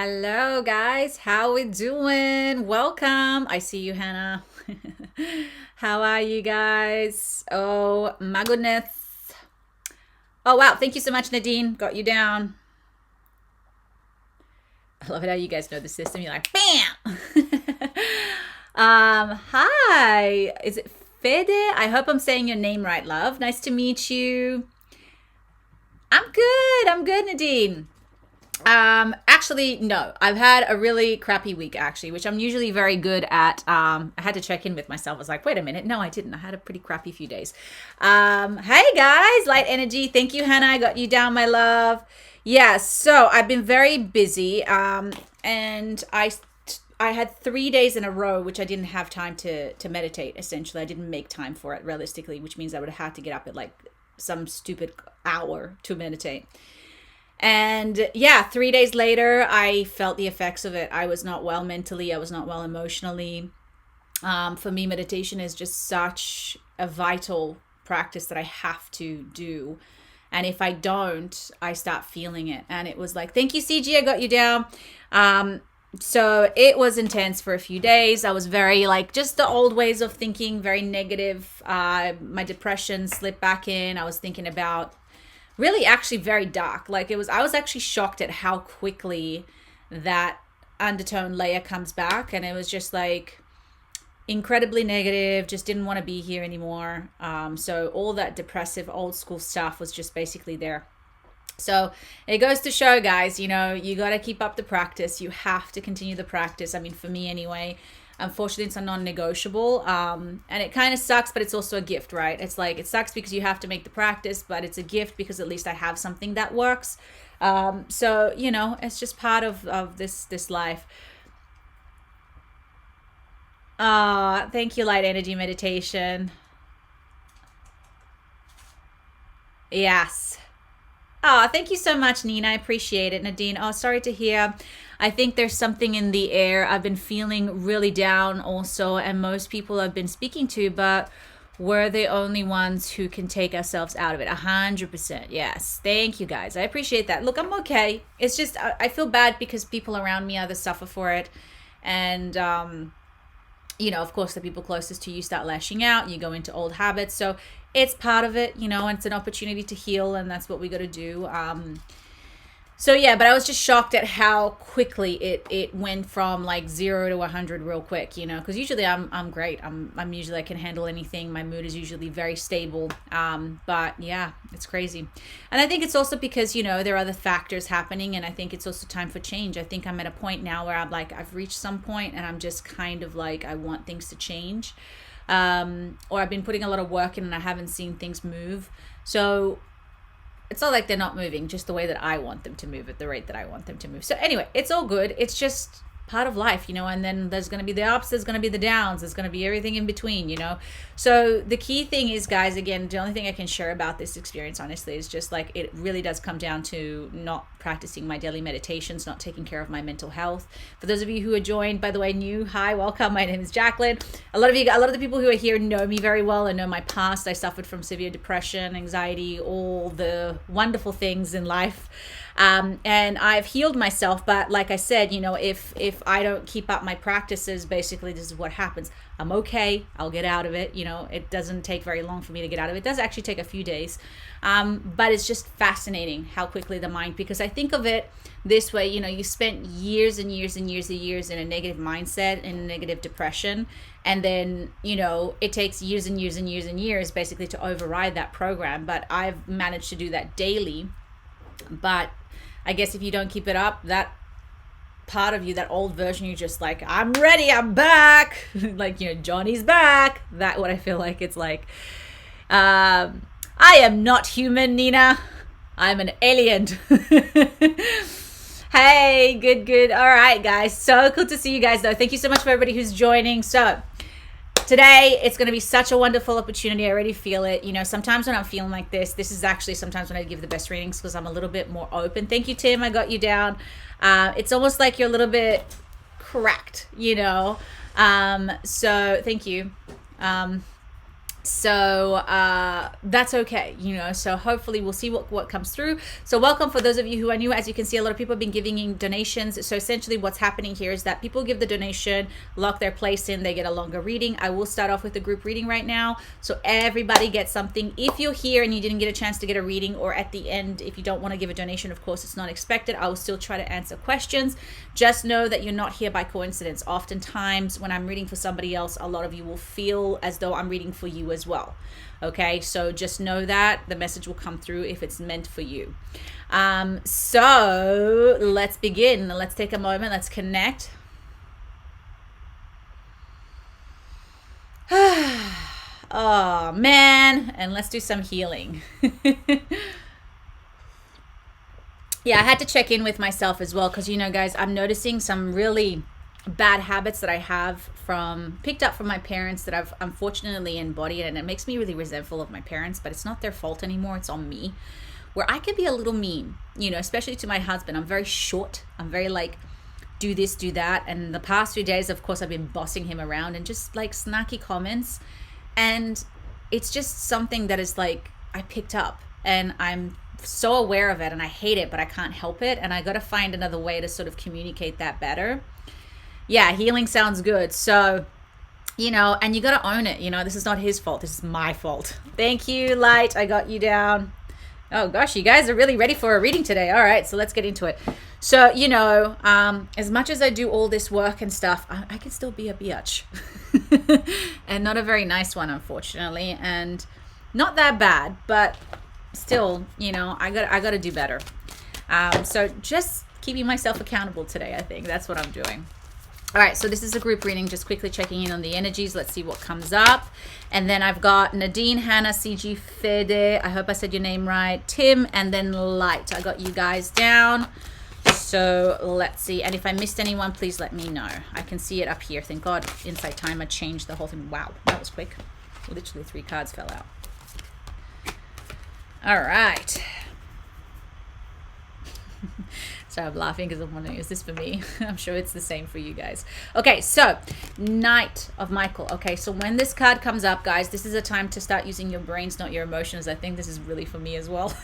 Hello guys, how we doing? Welcome. I see you, Hannah. How are you guys? Oh my goodness. Oh wow, thank you so much, Nadine. Got you down. I love it how you guys know the system. You're like, bam. Hi. Is it Fede? I hope I'm saying your name right, love. Nice to meet you. I'm good. I'm good, Nadine. Actually, no. I've had a really crappy week, actually, which I'm usually very good at. I had to check in with myself. I was like, wait a minute. No, I didn't. I had a pretty crappy few days. Hey guys, light energy. Thank you, Hannah. I got you down, my love. Yeah, so I've been very busy. And I had 3 days in a row, which I didn't have time to meditate, essentially. I didn't make time for it realistically, which means I would have had to get up at like some stupid hour to meditate. And yeah, 3 days later, I felt the effects of it. I was not well mentally. I was not well emotionally. For me, meditation is just such a vital practice that I have to do. And if I don't, I start feeling it. And it was like, thank you, CG, I got you down. So it was intense for a few days. I was very like just the old ways of thinking, very negative. My depression slipped back in. I was thinking about really actually very dark. Like I was actually shocked at how quickly that undertone layer comes back. And it was just like incredibly negative, just didn't want to be here anymore. So all that depressive old school stuff was just basically there. So it goes to show, guys, you got to keep up the practice. You have to continue the practice. I mean, for me anyway, unfortunately, it's a non-negotiable. And it kind of sucks, but it's also a gift, right? It's like, it sucks because you have to make the practice, but it's a gift because at least I have something that works. So, it's just part of this life. Thank you, Light Energy Meditation. Yes. Oh, thank you so much, Nina. I appreciate it. Nadine, oh, sorry to hear. I think there's something in the air. I've been feeling really down also, and most people I've been speaking to, but we're the only ones who can take ourselves out of it. 100%. Yes. Thank you, guys. I appreciate that. Look, I'm okay. It's just, I feel bad because people around me either suffer for it, and, of course, the people closest to you start lashing out. You go into old habits. So it's part of it, and it's an opportunity to heal, and that's what we got to do. So yeah, but I was just shocked at how quickly it went from like 0 to 100 real quick, because usually I'm great. I'm usually, I can handle anything. My mood is usually very stable. But yeah, it's crazy. And I think it's also because, there are other factors happening, and I think it's also time for change. I think I'm at a point now where I'm like, I've reached some point and I'm just kind of like, I want things to change. Or I've been putting a lot of work in and I haven't seen things move. So it's not like they're not moving, just the way that I want them to move at the rate that I want them to move. So anyway, it's all good. It's just part of life, and then there's going to be the ups, there's going to be the downs, there's going to be everything in between, So the key thing is, guys, again, the only thing I can share about this experience, honestly, is just like, it really does come down to not practicing my daily meditations, not taking care of my mental health. For those of you who are joined, by the way, new, hi, welcome. My name is Jacqueline. A lot of the people who are here know me very well and know my past. I suffered from severe depression, anxiety, all the wonderful things in life. And I've healed myself, but like I said, if I don't keep up my practices, basically this is what happens. I'm okay. I'll get out of it. It doesn't take very long for me to get out of it. It does actually take a few days. But it's just fascinating how quickly the mind, because I think of it this way, you spent years and years and years and years in a negative mindset, in a negative depression. And then, it takes years and years and years and years basically to override that program. But I've managed to do that daily. But I guess if you don't keep it up, that part of you, that old version, you're just like, I'm ready, I'm back. Like, Johnny's back. That what I feel like it's like. I am not human, Nina. I'm an alien. Hey, good. All right, guys. So cool to see you guys, though. Thank you so much for everybody who's joining. So today, it's going to be such a wonderful opportunity. I already feel it. Sometimes when I'm feeling like this is actually sometimes when I give the best readings because I'm a little bit more open. Thank you, Tim. I got you down. It's almost like you're a little bit cracked, So thank you. So that's okay, so hopefully we'll see what comes through. So welcome for those of you who are new. As you can see, a lot of people have been giving donations. So essentially what's happening here is that people give the donation, lock their place in, they get a longer reading. I will start off with the group reading right now, so everybody gets something. If you're here and you didn't get a chance to get a reading, or at the end, if you don't want to give a donation, of course it's not expected, I will still try to answer questions. Just know that you're not here by coincidence. Oftentimes when I'm reading for somebody else, a lot of you will feel as though I'm reading for you as well. Okay, so just know that the message will come through if it's meant for you. So let's begin. Let's take a moment. Let's connect. Oh man, and let's do some healing. Yeah, I had to check in with myself as well, because guys, I'm noticing some really bad habits that I have picked up from my parents that I've unfortunately embodied, and it makes me really resentful of my parents, but it's not their fault anymore. It's on me, where I could be a little mean, especially to my husband. I'm very short. I'm very like, do this, do that. And the past few days, of course, I've been bossing him around and just like snarky comments. And it's just something that is like, I picked up, and I'm so aware of it, and I hate it, but I can't help it. And I got to find another way to sort of communicate that better. Yeah, healing sounds good. So, and you got to own it. This is not his fault. This is my fault. Thank you, Light. I got you down. Oh gosh, you guys are really ready for a reading today. All right, so let's get into it. So, as much as I do all this work and stuff, I can still be a biatch. And not a very nice one, unfortunately. And not that bad, but still, I got to do better. So just keeping myself accountable today, I think. That's what I'm doing. All right, so this is a group reading, just quickly checking in on the energies. Let's see what comes up. And then I've got Nadine, Hannah, CG, Fede, I hope I said your name right, Tim, and then Light. I got you guys down. So let's see. And if I missed anyone, please let me know. I can see it up here. Thank God Insight Timer changed the whole thing. Wow, that was quick. Literally 3 cards fell out. All right. So I'm laughing because I'm wondering, is this for me? I'm sure it's the same for you guys. Okay, so Knight of Michael. Okay, so when this card comes up, guys, this is a time to start using your brains, not your emotions. I think this is really for me as well.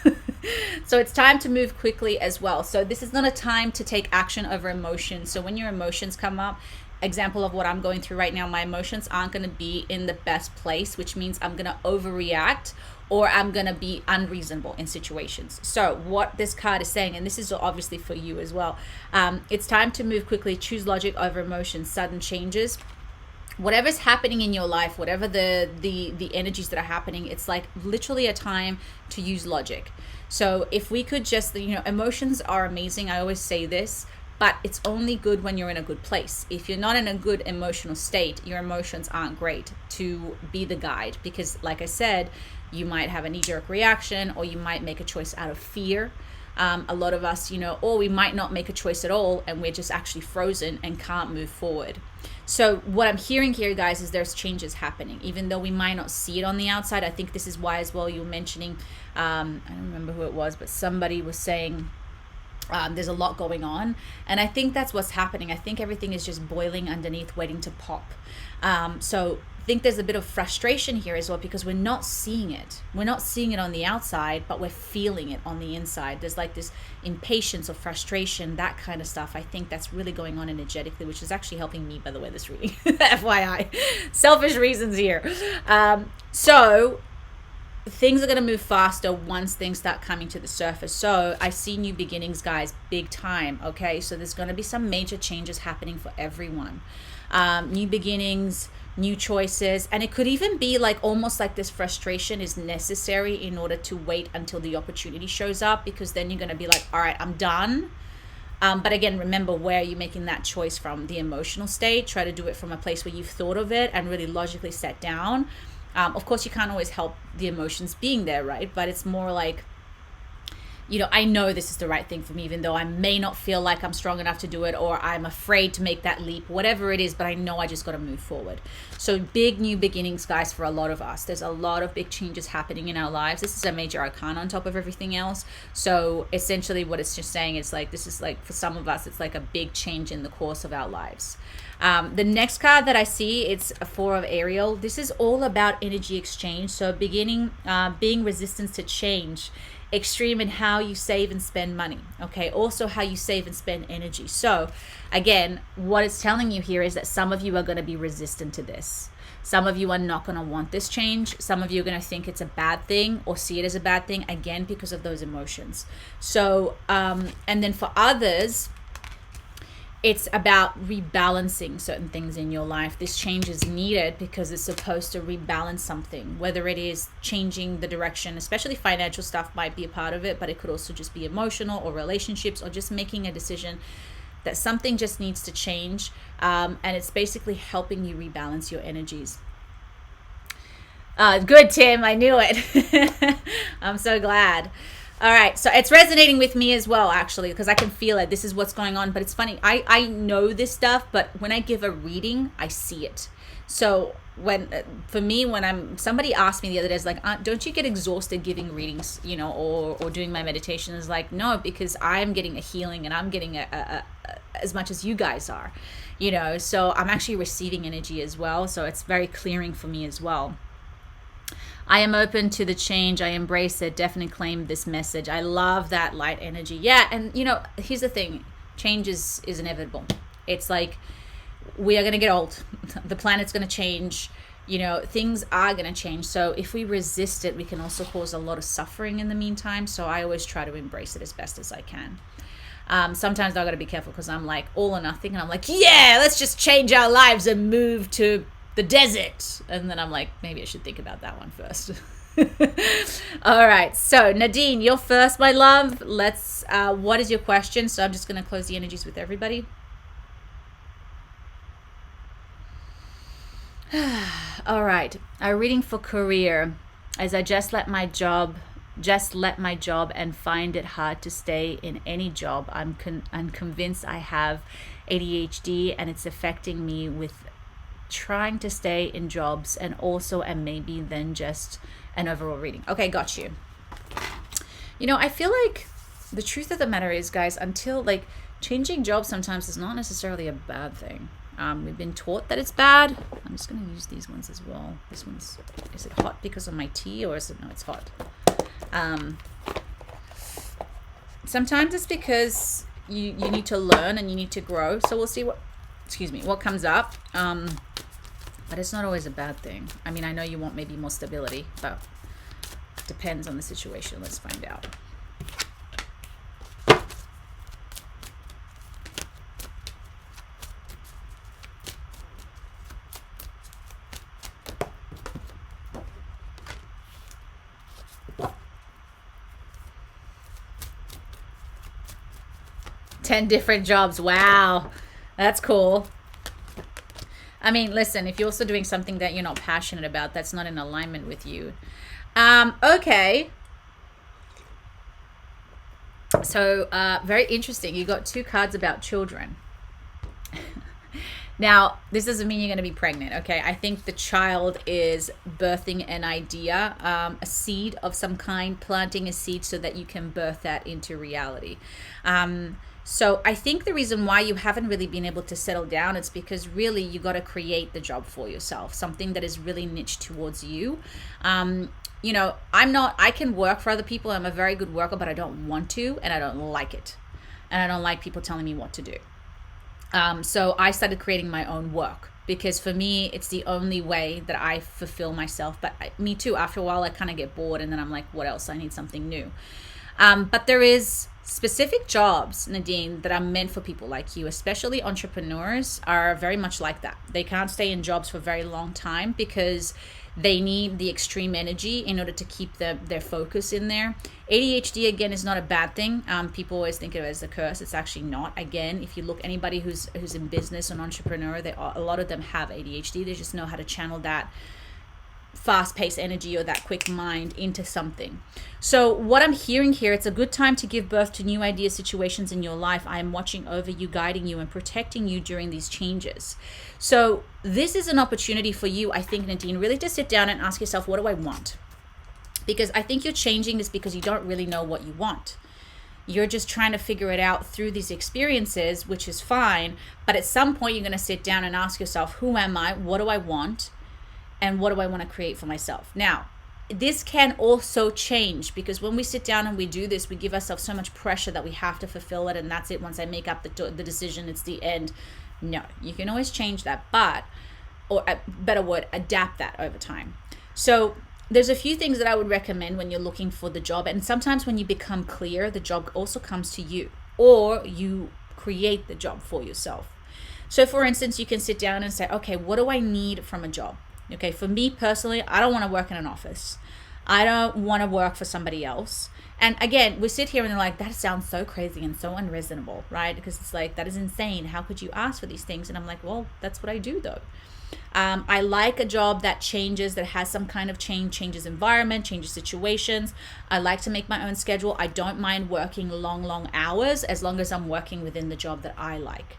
So it's time to move quickly as well. So this is not a time to take action over emotions. So when your emotions come up, example of what I'm going through right now, my emotions aren't going to be in the best place, which means I'm going to overreact, or I'm going to be unreasonable in situations. So what this card is saying, and this is obviously for you as well, it's time to move quickly, choose logic over emotion, sudden changes. Whatever's happening in your life, whatever the energies that are happening, it's like literally a time to use logic. So if we could just, emotions are amazing. I always say this, but it's only good when you're in a good place. If you're not in a good emotional state, your emotions aren't great to be the guide, because like I said, you might have a knee-jerk reaction, or you might make a choice out of fear. A lot of us, or we might not make a choice at all, and we're just actually frozen and can't move forward. So what I'm hearing here, guys, is there's changes happening, even though we might not see it on the outside. I think this is why as well you were mentioning, I don't remember who it was, but somebody was saying, there's a lot going on, and I think that's what's happening. I think everything is just boiling underneath, waiting to pop. So I think there's a bit of frustration here as well, because we're not seeing it. We're not seeing it on the outside, but we're feeling it on the inside. There's like this impatience or frustration, that kind of stuff. I think that's really going on energetically, which is actually helping me, by the way, this reading. FYI, selfish reasons here. So things are going to move faster once things start coming to the surface. So I see new beginnings, guys, big time. Okay, so there's going to be some major changes happening for everyone. New beginnings, new choices, and it could even be like almost like this frustration is necessary in order to wait until the opportunity shows up, because then you're going to be like, all right, I'm done. But again, remember, where you're making that choice from, the emotional state. Try to do it from a place where you've thought of it and really logically set down. Of course, you can't always help the emotions being there, right? But it's more like I know this is the right thing for me, even though I may not feel like I'm strong enough to do it, or I'm afraid to make that leap, whatever it is, but I know I just got to move forward. So big new beginnings, guys, for a lot of us. There's a lot of big changes happening in our lives. This is a major arcana on top of everything else. So essentially what it's just saying is like, this is like, for some of us, it's like a big change in the course of our lives. The next card that I see, it's a Four of Ariel. This is all about energy exchange. So being resistant to change, extreme in how you save and spend money. Okay, also how you save and spend energy. So again, what it's telling you here is that some of you are going to be resistant to this. Some of you are not going to want this change. Some of you are going to think it's a bad thing or see it as a bad thing, again, because of those emotions. So, and then for others, it's about rebalancing certain things in your life. This change is needed because it's supposed to rebalance something, whether it is changing the direction, especially financial stuff might be a part of it, but it could also just be emotional or relationships, or just making a decision that something just needs to change. And it's basically helping you rebalance your energies. Good, Tim. I knew it. I'm so glad. All right, so it's resonating with me as well, actually, because I can feel it. This is what's going on, but it's funny. I know this stuff, but when I give a reading, I see it. So for me, when somebody asked me the other day, it's like, don't you get exhausted giving readings, or doing my meditation? Is like, no, because I'm getting a healing and I'm getting as much as you guys are, so I'm actually receiving energy as well. So it's very clearing for me as well. I am open to the change. I embrace it. Definitely claim this message. I love that light energy. Yeah, and here's the thing. Change is inevitable. It's like we are going to get old. The planet's going to change. Things are going to change. So if we resist it, we can also cause a lot of suffering in the meantime. So I always try to embrace it as best as I can. Sometimes I got to be careful because I'm like all or nothing. And I'm like, yeah, let's just change our lives and move to the desert. And then I'm like, maybe I should think about that one first. All right, so Nadine, you're first, my love. Let's what is your question? So I'm just going to close the energies with everybody. All right, I'm reading for career. As I just let my job and find it hard to stay in any job. I'm convinced I have ADHD and it's affecting me with trying to stay in jobs, and also maybe then just an overall reading. Okay, got you. I feel like the truth of the matter is, guys, until like changing jobs sometimes is not necessarily a bad thing. We've been taught that it's bad. I'm just going to use these ones as well. This one's, is it hot because of my tea, or is it, no, it's hot. Sometimes it's because you need to learn and you need to grow. So we'll see what comes up. But it's not always a bad thing. I mean, I know you want maybe more stability, but it depends on the situation. Let's find out. $10 different jobs. Wow. That's cool. I mean, listen, if you're also doing something that you're not passionate about, that's not in alignment with you. Okay. So, very interesting. You got 2 cards about children. Now, this doesn't mean you're going to be pregnant, okay? I think the child is birthing an idea, a seed of some kind, planting a seed so that you can birth that into reality. So I think the reason why you haven't really been able to settle down is because really you got to create the job for yourself, something that is really niched towards you. I can work for other people. I'm a very good worker, but I don't want to, and I don't like it. And I don't like people telling me what to do. So I started creating my own work because for me, it's the only way that I fulfill myself. But me too, after a while, I kind of get bored and then I'm like, what else? I need something new. But there is specific jobs, Nadine, that are meant for people like you, especially entrepreneurs are very much like that. They can't stay in jobs for a very long time because they need the extreme energy in order to keep their focus in there. ADHD, again, is not a bad thing. People always think of it as a curse. It's actually not. Again, if you look anybody who's in business, an entrepreneur, a lot of them have ADHD. They just know how to channel that fast-paced energy or that quick mind into something. So what I'm hearing here, it's a good time to give birth to new ideas, situations in your life. I am watching over you, guiding you, and protecting you during these changes. So this is an opportunity for you, I think, Nadine, really to sit down and ask yourself, what do I want? Because I think you're changing this because you don't really know what you want. You're just trying to figure it out through these experiences, which is fine. But at some point, you're going to sit down and ask yourself, who am I? What do I want? And what do I want to create for myself? Now, this can also change, because when we sit down and we do this, we give ourselves so much pressure that we have to fulfill it. And that's it. Once I make up the decision, it's the end. No, you can always change that. But, or a better word, adapt that over time. So there's a few things that I would recommend when you're looking for the job. And sometimes when you become clear, the job also comes to you, or you create the job for yourself. So for instance, you can sit down and say, okay, what do I need from a job? Okay, for me personally, I don't want to work in an office. I don't want to work for somebody else. And again, we sit here and they're like, that sounds so crazy and so unreasonable, right? Because it's like, that is insane. How could you ask for these things? And I'm like, well, that's what I do though. I like a job that changes, that has some kind of changes environment, changes situations. I like to make my own schedule. I don't mind working long hours as long as I'm working within the job that I like.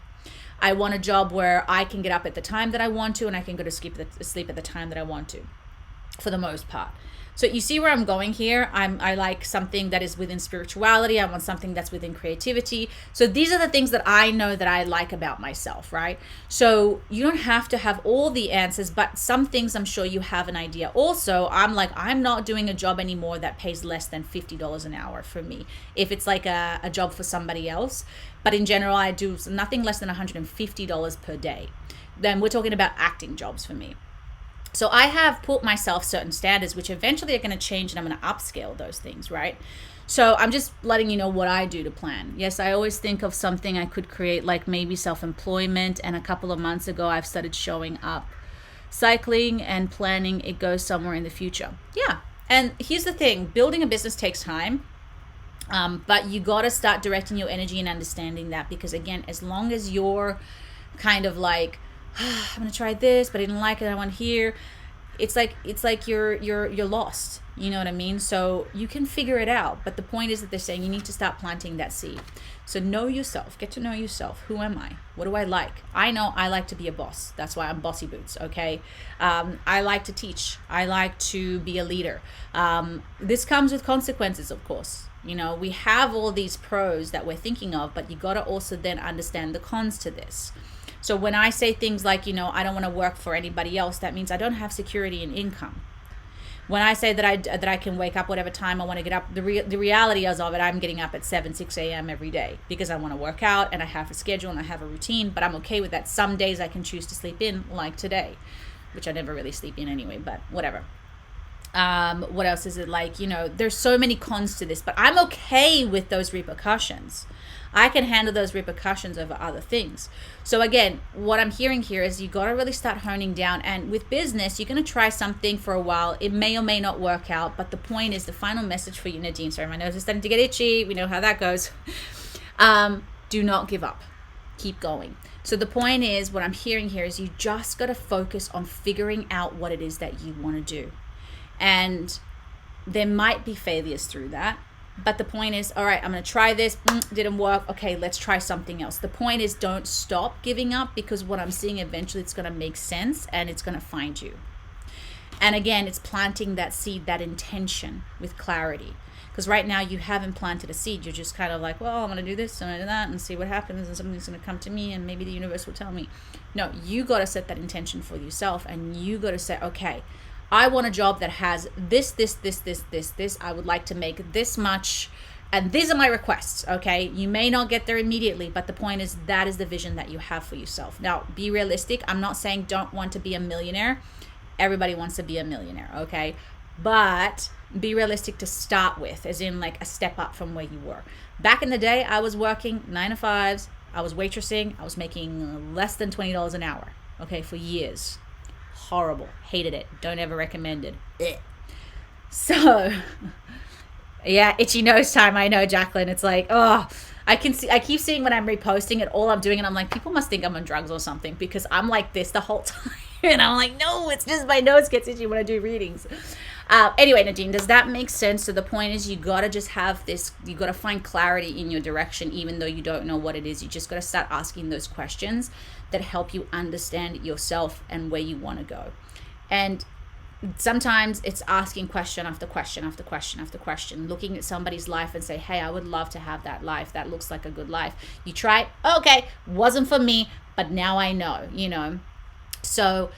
I want a job where I can get up at the time that I want to, and I can go to sleep at the time that I want to, for the most part. So you see where I'm going here? I like something that is within spirituality. I want something that's within creativity. So these are the things that I know that I like about myself, right? So you don't have to have all the answers, but some things I'm sure you have an idea. Also, I'm not doing a job anymore that pays less than $50 an hour for me. If it's like a job for somebody else, but in general, I do nothing less than $150 per day. Then we're talking about acting jobs for me. So I have put myself certain standards, which eventually are going to change, and I'm going to upscale those things, right? So I'm just letting you know what I do to plan. Yes, I always think of something I could create, like maybe self-employment. And a couple of months ago, I've started showing up cycling and planning it goes somewhere in the future. Yeah. And here's the thing, building a business takes time. But you got to start directing your energy and understanding that, because again, as long as you're kind of like, I'm going to try this, but I didn't like it, I want here. It's like you're lost. You know what I mean? So you can figure it out. But the point is that they're saying you need to start planting that seed. So know yourself, get to know yourself. Who am I? What do I like? I know I like to be a boss. That's why I'm Bossy Boots. Okay. I like to teach. I like to be a leader. This comes with consequences, of course. You know, we have all these pros that we're thinking of, but you got to also then understand the cons to this. So when I say things like, you know, I don't want to work for anybody else, that means I don't have security in income. When I say that I can wake up whatever time I want to get up, the reality is of it, I'm getting up at 6 a.m. every day because I want to work out and I have a schedule and I have a routine, but I'm okay with that. Some days I can choose to sleep in, like today, which I never really sleep in anyway, but whatever. What else is it like? You know, there's so many cons to this, but I'm okay with those repercussions. I can handle those repercussions over other things. So again, what I'm hearing here is you got to really start honing down. And with business, you're going to try something for a while. It may or may not work out. But the point is, the final message for you, Nadine, sorry, my nose is starting to get itchy. We know how that goes. Do not give up. Keep going. So the point is, what I'm hearing here is you just got to focus on figuring out what it is that you want to do. And there might be failures through that. But the point is, all right, I'm going to try this. Didn't work. Okay, let's try something else. The point is, don't stop giving up, because what I'm seeing eventually, it's going to make sense and it's going to find you. And again, it's planting that seed, that intention with clarity. Because right now you haven't planted a seed. You're just kind of like, well, I'm going to do this, I'm going to do that, and see what happens, and something's going to come to me, and maybe the universe will tell me. No, you got to set that intention for yourself, and you got to say, okay, I want a job that has this. I would like to make this much. And these are my requests, okay? You may not get there immediately, but the point is that is the vision that you have for yourself. Now, be realistic. I'm not saying don't want to be a millionaire. Everybody wants to be a millionaire, okay? But be realistic to start with, as in like a step up from where you were. Back in the day, I was working 9 to 5s. I was waitressing. I was making less than $20 an hour, okay, for years. Horrible. Hated it. Don't ever recommend it. Ugh. So, yeah, itchy nose time. I know, Jacqueline. It's like, oh, I keep seeing when I'm reposting it, all I'm doing, and I'm like, people must think I'm on drugs or something, because I'm like this the whole time. And I'm like, no, it's just my nose gets itchy when I do readings. Anyway, Nadine, does that make sense? So the point is, you got to just have this, you got to find clarity in your direction, even though you don't know what it is. You just got to start asking those questions that help you understand yourself and where you want to go. And sometimes it's asking question after question after question after question, looking at somebody's life and say, hey, I would love to have that life. That looks like a good life. You try it. Okay, wasn't for me, but now I know, So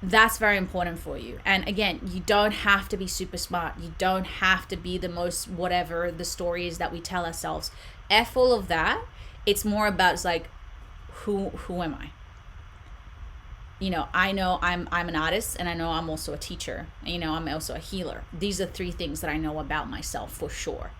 that's very important for you. And again, you don't have to be super smart. You don't have to be the most whatever the story is that we tell ourselves. F all of that. It's more about, it's like, who am I? I know I'm an artist, and I know I'm also a teacher. I'm also a healer. These are 3 things that I know about myself for sure.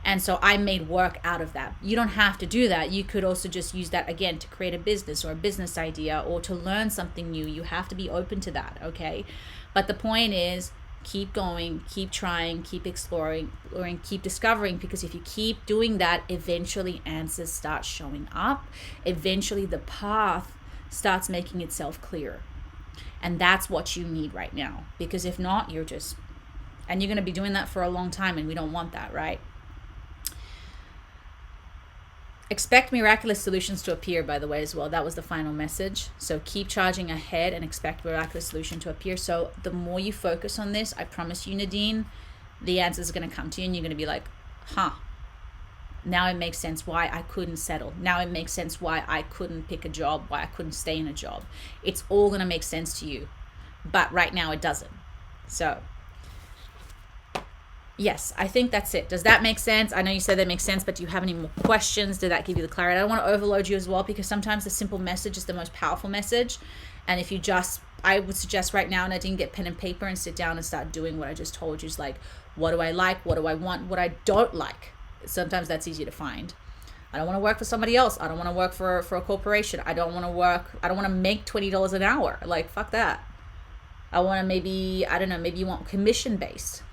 And so I made work out of that. You don't have to do that. You could also just use that, again, to create a business or a business idea or to learn something new. You have to be open to that, okay? But the point is, keep going, keep trying, keep exploring, or keep discovering, because if you keep doing that, eventually answers start showing up. Eventually the path starts making itself clear. And that's what you need right now. Because if not, and you're going to be doing that for a long time, and we don't want that, right? Expect miraculous solutions to appear, by the way, as well. That was the final message. So keep charging ahead and expect miraculous solution to appear. So the more you focus on this, I promise you, Nadine, the answers are going to come to you, and you're going to be like, now it makes sense why I couldn't settle. Now it makes sense why I couldn't pick a job, why I couldn't stay in a job. It's all going to make sense to you. But right now it doesn't. So yes, I think that's it. Does that make sense? I know you said that makes sense, but do you have any more questions? Did that give you the clarity? I don't want to overload you as well, because sometimes the simple message is the most powerful message. And if you I would suggest right now, Nadine, get pen and paper and sit down and start doing what I just told you. Is like, what do I like? What do I want? What I don't like. Sometimes that's easy to find. I don't want to work for somebody else. I don't want to work for a corporation. I don't want to make $20 an hour. Like, fuck that. I want to maybe you want commission based.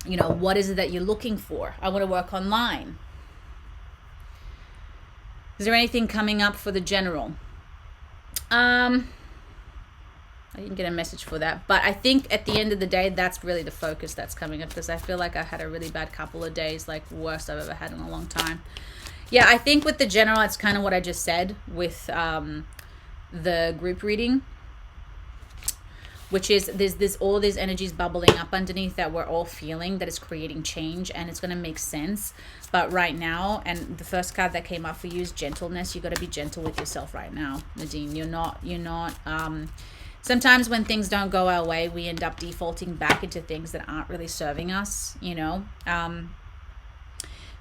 What is it that you're looking for? I want to work online. Is there anything coming up for the general? I didn't get a message for that, but I think at the end of the day, that's really the focus that's coming up, because I feel like I had a really bad couple of days, like worst I've ever had in a long time. Yeah, I think with the general, it's kind of what I just said with the group reading, which is there's all these energies bubbling up underneath that we're all feeling, that is creating change, and it's going to make sense. But right now, and the first card that came up for you is gentleness. You got to be gentle with yourself right now, Nadine. You're not sometimes when things don't go our way, we end up defaulting back into things that aren't really serving us,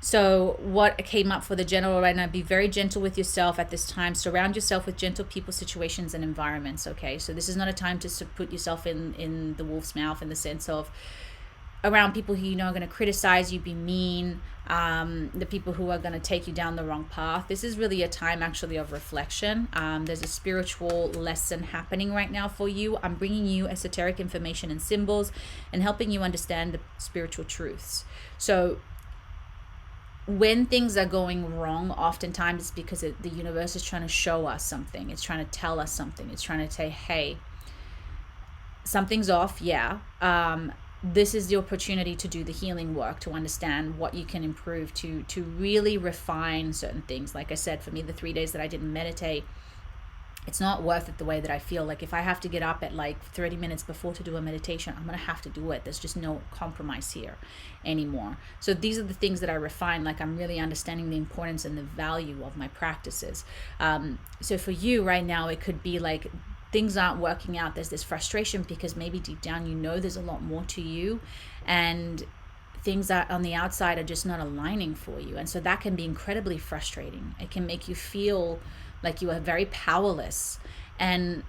So what came up for the general right now, be very gentle with yourself at this time. Surround yourself with gentle people, situations, and environments, okay? So this is not a time to put yourself in the wolf's mouth, in the sense of around people who are going to criticize you, be mean, the people who are going to take you down the wrong path. This is really a time actually of reflection. There's a spiritual lesson happening right now for you. I'm bringing you esoteric information and symbols and helping you understand the spiritual truths. So when things are going wrong, oftentimes it's because the universe is trying to show us something. It's trying to tell us something. It's trying to say, hey, something's off. Yeah. This is the opportunity to do the healing work, to understand what you can improve, to really refine certain things. Like I said, for me, the 3 days that I didn't meditate, it's not worth it the way that I feel. Like if I have to get up at like 30 minutes before to do a meditation, I'm going to have to do it. There's just no compromise here anymore. So these are the things that I refine. Like I'm really understanding the importance and the value of my practices. So for you right now, it could be like things aren't working out. There's this frustration because maybe deep down there's a lot more to you, and things that on the outside are just not aligning for you. And so that can be incredibly frustrating. It can make you feel like you are very powerless. And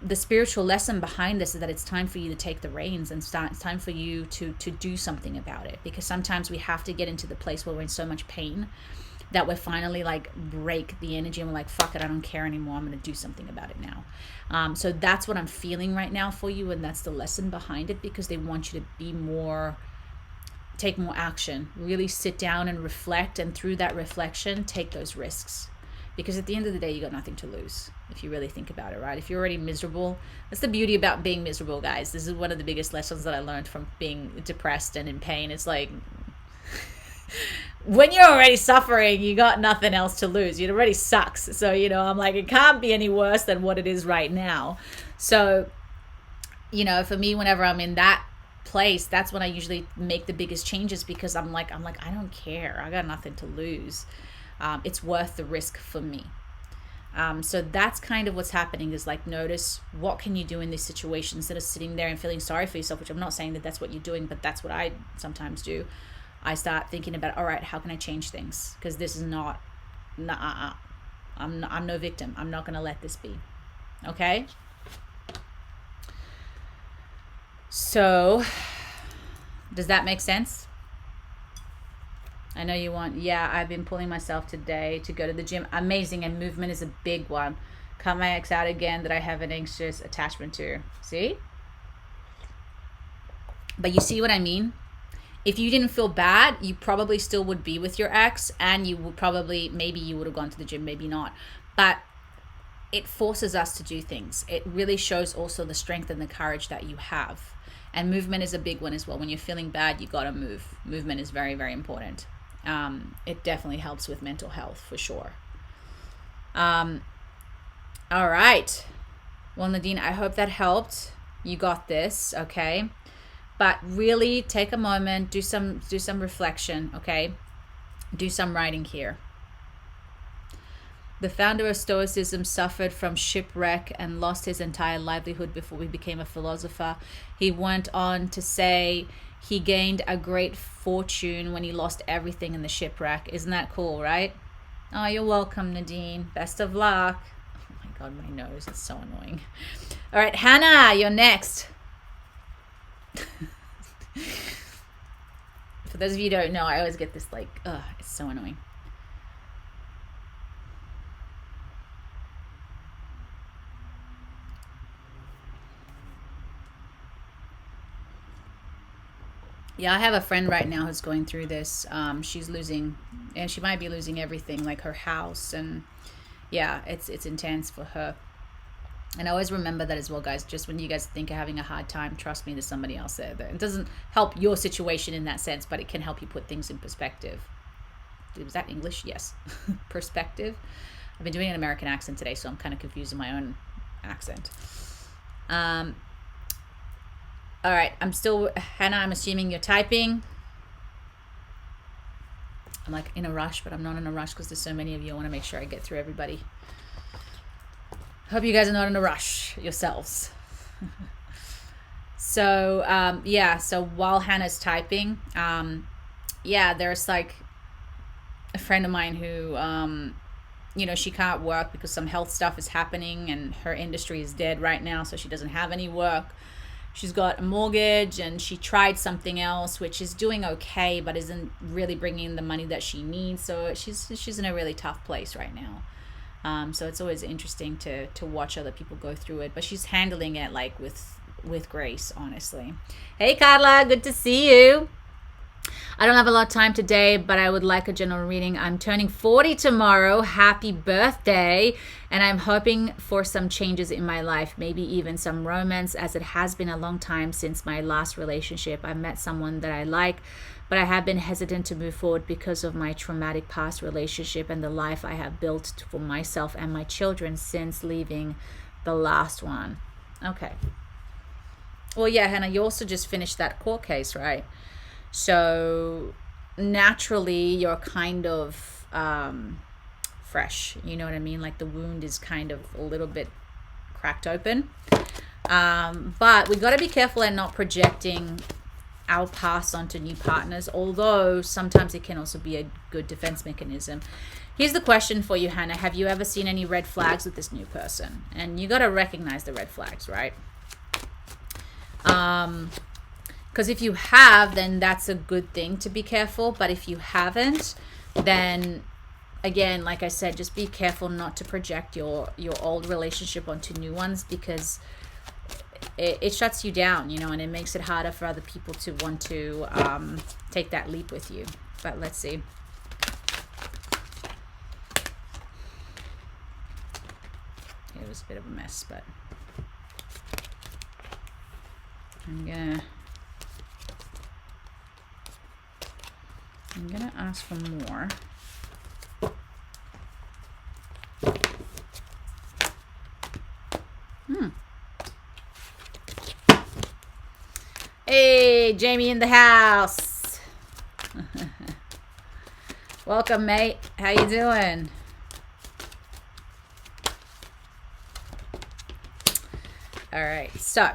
the spiritual lesson behind this is that it's time for you to take the reins, and it's time for you to do something about it. Because sometimes we have to get into the place where we're in so much pain that we're finally like break the energy and we're like, fuck it, I don't care anymore. I'm going to do something about it now. So that's what I'm feeling right now for you. And that's the lesson behind it, because they want you to be take more action, really sit down and reflect. And through that reflection, take those risks, Because at the end of the day, you got nothing to lose if you really think about it, right? If you're already miserable, that's the beauty about being miserable, guys. This is one of the biggest lessons that I learned from being depressed and in pain. It's like, when you're already suffering, you got nothing else to lose. It already sucks. So, I'm like, it can't be any worse than what it is right now. So, for me, whenever I'm in that place, that's when I usually make the biggest changes, because I'm like, I don't care. I got nothing to lose. It's worth the risk for me. So that's kind of what's happening, is like, notice what can you do in these situations instead of sitting there and feeling sorry for yourself, which I'm not saying that that's what you're doing, but that's what I sometimes do. I start thinking about, all right, how can I change things? Because this is not, I'm no victim. I'm not going to let this be. Okay? So, does that make sense? I know you want, I've been pulling myself today to go to the gym. Amazing. And movement is a big one. Cut my ex out again that I have an anxious attachment to. See? But you see what I mean? If you didn't feel bad, you probably still would be with your ex, and you would probably, maybe you would have gone to the gym, maybe not. But it forces us to do things. It really shows also the strength and the courage that you have. And movement is a big one as well. When you're feeling bad, you got to move. Movement is very, very important. It definitely helps with mental health for sure. All right. Well, Nadine, I hope that helped. You got this, okay? But really take a moment, do some reflection, okay? Do some writing here. The founder of Stoicism suffered from shipwreck and lost his entire livelihood before he became a philosopher. He went on to say he gained a great fortune when he lost everything in the shipwreck. Isn't that cool, right? Oh, you're welcome, Nadine. Best of luck. Oh my God, my nose is so annoying. All right, Hannah, you're next. For those of you who don't know, I always get this like, it's so annoying. Yeah, I have a friend right now who's going through this. She's losing, and she might be losing everything, like her house, and yeah, it's intense for her. And I always remember that as well, guys. Just when you guys think you're having a hard time, trust me, there's somebody else there. It doesn't help your situation in that sense, but it can help you put things in perspective. Was that English? Yes. Perspective. I've been doing an American accent today, so I'm kind of confused in my own accent. All right. Hannah, I'm assuming you're typing. I'm like in a rush, but I'm not in a rush because there's so many of you. I want to make sure I get through everybody. Hope you guys are not in a rush yourselves. So, so while Hannah's typing, there's like a friend of mine who, she can't work because some health stuff is happening and her industry is dead right now, so she doesn't have any work. She's got a mortgage and she tried something else, which is doing okay, but isn't really bringing in the money that she needs. So she's in a really tough place right now. So it's always interesting to watch other people go through it, but she's handling it like with grace, honestly. Hey Carla, good to see you. I don't have a lot of time today, but I would like a general reading. I'm turning 40 tomorrow. Happy birthday. And I'm hoping for some changes in my life, maybe even some romance, as it has been a long time since my last relationship. I met someone that I like, but I have been hesitant to move forward because of my traumatic past relationship and the life I have built for myself and my children since leaving the last one. Okay. Well, yeah, Hannah, you also just finished that court case, right? So naturally you're kind of fresh, you know what I mean? Like the wound is kind of a little bit cracked open. But we got to be careful and not projecting our past onto new partners, although sometimes it can also be a good defense mechanism. Here's the question for you, Hannah. Have you ever seen any red flags with this new person? And you got to recognize the red flags, right? Because if you have, then that's a good thing to be careful. But if you haven't, then again, like I said, just be careful not to project your old relationship onto new ones, because it shuts you down, and it makes it harder for other people to want to take that leap with you. But let's see. was a bit of a mess, but I'm gonna ask for more. Hey, Jamie in the house. Welcome, mate. How you doing? All right, so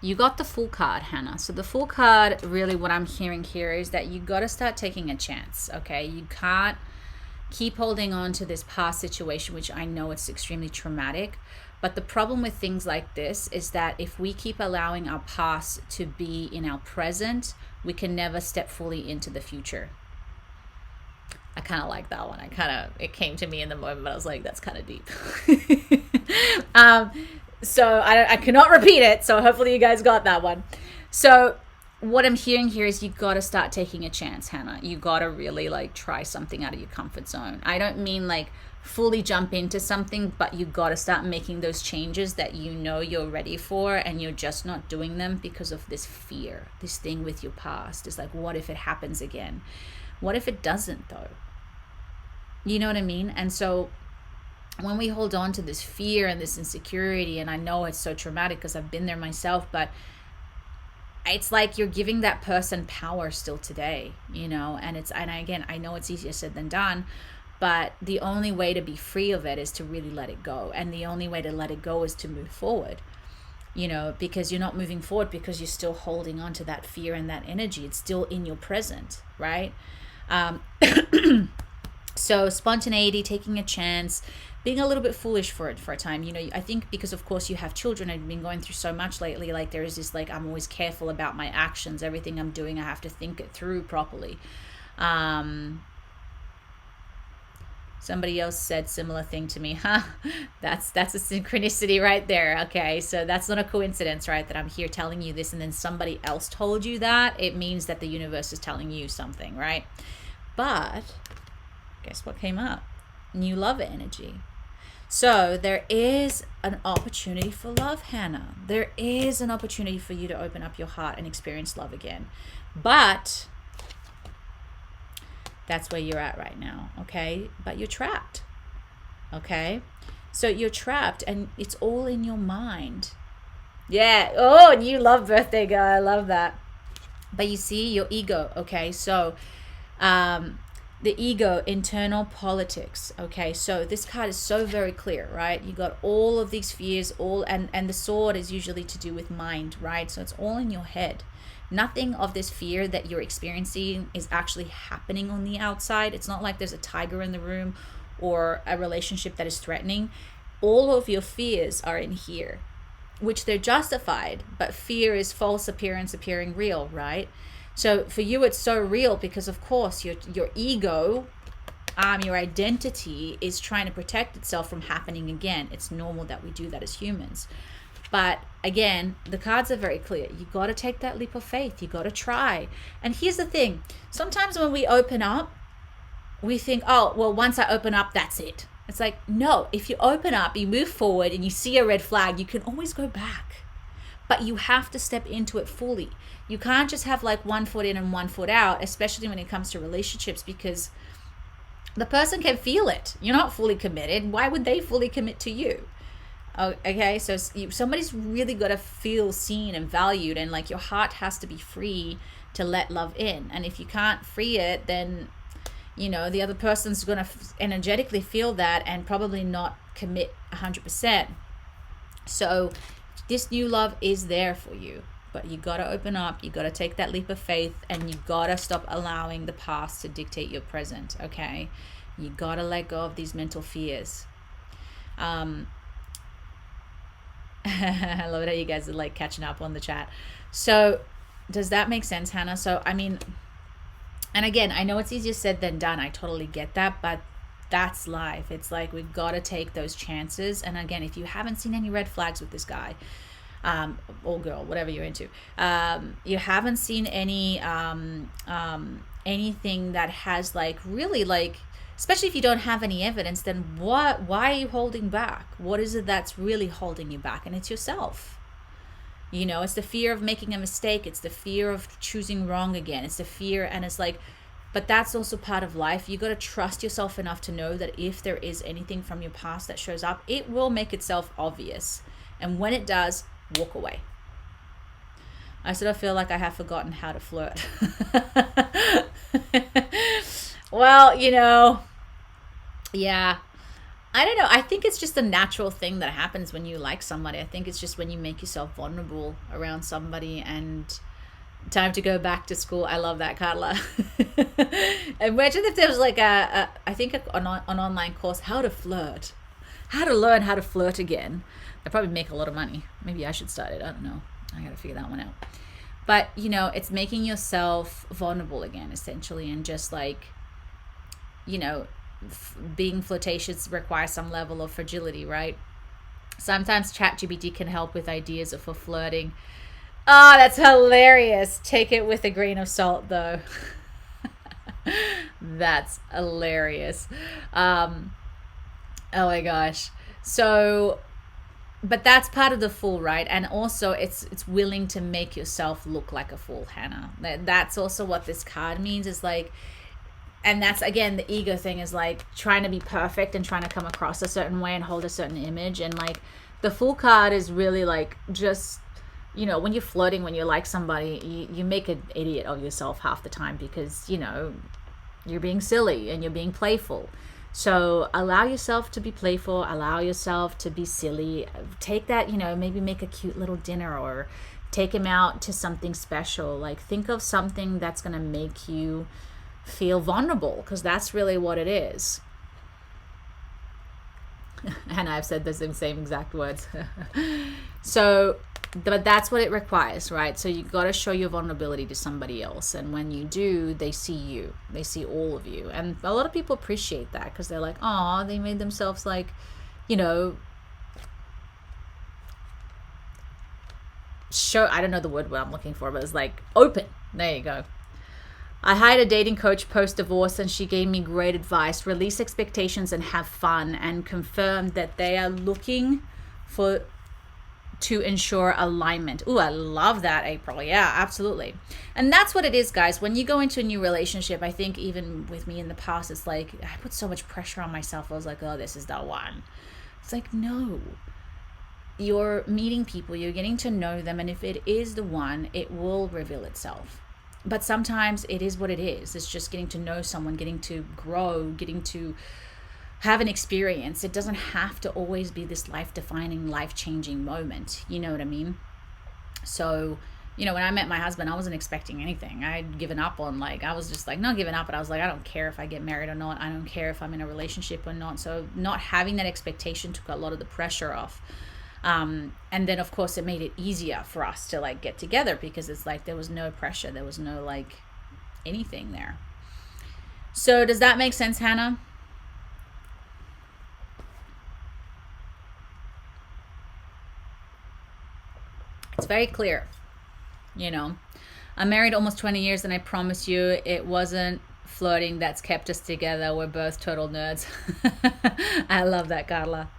you got the Fool card, Hannah. So the Fool card, really what I'm hearing here is that you got to start taking a chance, okay? You can't keep holding on to this past situation, which I know it's extremely traumatic. But the problem with things like this is that if we keep allowing our past to be in our present, we can never step fully into the future. I kind of like that one. It came to me in the moment, but I was like, that's kind of deep. So I cannot repeat it. So hopefully you guys got that one. So what I'm hearing here is you got to start taking a chance, Hannah. You got to really like try something out of your comfort zone. I don't mean like fully jump into something, but you got to start making those changes that you know you're ready for, and you're just not doing them because of this fear, this thing with your past. It's like, what if it happens again? What if it doesn't though? You know what I mean? And so when we hold on to this fear and this insecurity, and I know it's so traumatic because I've been there myself, but it's like you're giving that person power still today, you know, and again, I know it's easier said than done, but the only way to be free of it is to really let it go. And the only way to let it go is to move forward, you know, because you're not moving forward because you're still holding on to that fear and that energy. It's still in your present, right? So spontaneity, taking a chance, being a little bit foolish for a time. You know, I think because of course you have children, I've been going through so much lately, like there is this, like, I'm always careful about my actions, everything I'm doing, I have to think it through properly. Somebody else said similar thing to me. That's a synchronicity right there. Okay, so that's not a coincidence, right? That I'm here telling you this and then somebody else told you that. It means that the universe is telling you something, right? But guess what came up? New love energy. So there is an opportunity for love, Hannah. There is an opportunity for you to open up your heart and experience love again. But that's where you're at right now, okay? But you're trapped, okay? So you're trapped and it's all in your mind. Yeah. Oh, and you love birthday girl. I love that. But you see, your ego, okay? So the ego, internal politics, okay? So this card is so very clear, right? You got all of these fears, and the sword is usually to do with mind, right? So it's all in your head. Nothing of this fear that you're experiencing is actually happening on the outside. It's not like there's a tiger in the room or a relationship that is threatening. All of your fears are in here, which they're justified, but fear is false appearance appearing real, right? So for you, it's so real because, of course, your ego, your identity is trying to protect itself from happening again. It's normal that we do that as humans. But again, the cards are very clear. You got to take that leap of faith. You got to try. And here's the thing. Sometimes when we open up, we think, oh, well, once I open up, that's it. It's like, no, if you open up, you move forward and you see a red flag, you can always go back. But you have to step into it fully. You can't just have like one foot in and one foot out, especially when it comes to relationships, because the person can feel it. You're not fully committed. Why would they fully commit to you? Okay, so somebody's really got to feel seen and valued, and like your heart has to be free to let love in. And if you can't free it, then you know the other person's going to energetically feel that and probably not commit 100%. So this new love is there for you, but you got to open up, you got to take that leap of faith, and you got to stop allowing the past to dictate your present, okay? You got to let go of these mental fears. I love it how you guys are like catching up on the chat. So does that make sense, Hannah? So I mean, and again, I know it's easier said than done. I totally get that, but that's life. It's like we've got to take those chances. And again, if you haven't seen any red flags with this guy, or girl, whatever you're into, you haven't seen any anything that has like really like especially if you don't have any evidence, then why are you holding back? What is it that's really holding you back? And it's yourself. You know, it's the fear of making a mistake. It's the fear of choosing wrong again. It's the fear, and it's like, but that's also part of life. You got to trust yourself enough to know that if there is anything from your past that shows up, it will make itself obvious. And when it does, walk away. I sort of feel like I have forgotten how to flirt. Well, you know, yeah. I don't know. I think it's just a natural thing that happens when you like somebody. I think it's just when you make yourself vulnerable around somebody. And time to go back to school. I love that, Carla. Imagine if there was like I think an online course, how to flirt, how to learn how to flirt again. They'd probably make a lot of money. Maybe I should start it. I don't know. I got to figure that one out. But, you know, it's making yourself vulnerable again, essentially. And just like, you know, being flirtatious requires some level of fragility, right? Sometimes ChatGPT can help with ideas for flirting. Oh, that's hilarious. Take it with a grain of salt, though. That's hilarious. Oh my gosh. So, but that's part of the fool, right? And also it's willing to make yourself look like a fool, Hannah. That's also what this card means, is like, and that's, again, the ego thing, is like trying to be perfect and trying to come across a certain way and hold a certain image. And like the fool card is really like, just, you know, when you're flirting, when you like somebody, you make an idiot of yourself half the time, because, you know, you're being silly and you're being playful. So allow yourself to be playful, allow yourself to be silly. Take that, you know, maybe make a cute little dinner, or take him out to something special. Like, think of something that's going to make you feel vulnerable, because that's really what it is. And I've said the same exact words. So, but that's what it requires, right? So you got to show your vulnerability to somebody else. And when you do, they see you. They see all of you. And a lot of people appreciate that, because they're like, oh, they made themselves like, you know, show, I don't know the word what I'm looking for, but it's like open. There you go. I hired a dating coach post-divorce, and she gave me great advice. Release expectations and have fun, and confirmed that they are looking to ensure alignment. Ooh, I love that, April. Yeah, absolutely. And that's what it is, guys. When you go into a new relationship, I think even with me in the past, it's like I put so much pressure on myself. I was like, oh, this is the one. It's like, no. You're meeting people, you're getting to know them, and if it is the one, it will reveal itself. But sometimes it is what it is. It's just getting to know someone, getting to grow, getting to have an experience. It doesn't have to always be this life-defining, life-changing moment. You know what I mean? So, you know, when I met my husband, I wasn't expecting anything. I'd given up on, like, I was just like, not giving up, but I was like, I don't care if I get married or not. I don't care if I'm in a relationship or not. So not having that expectation took a lot of the pressure off. And then of course it made it easier for us to like get together, because it's like there was no pressure, there was no like anything there. So does that make sense, Hannah? It's very clear. You know, I'm married almost 20 years, and I promise you it wasn't flirting that's kept us together. We're both total nerds. I love that, Carla.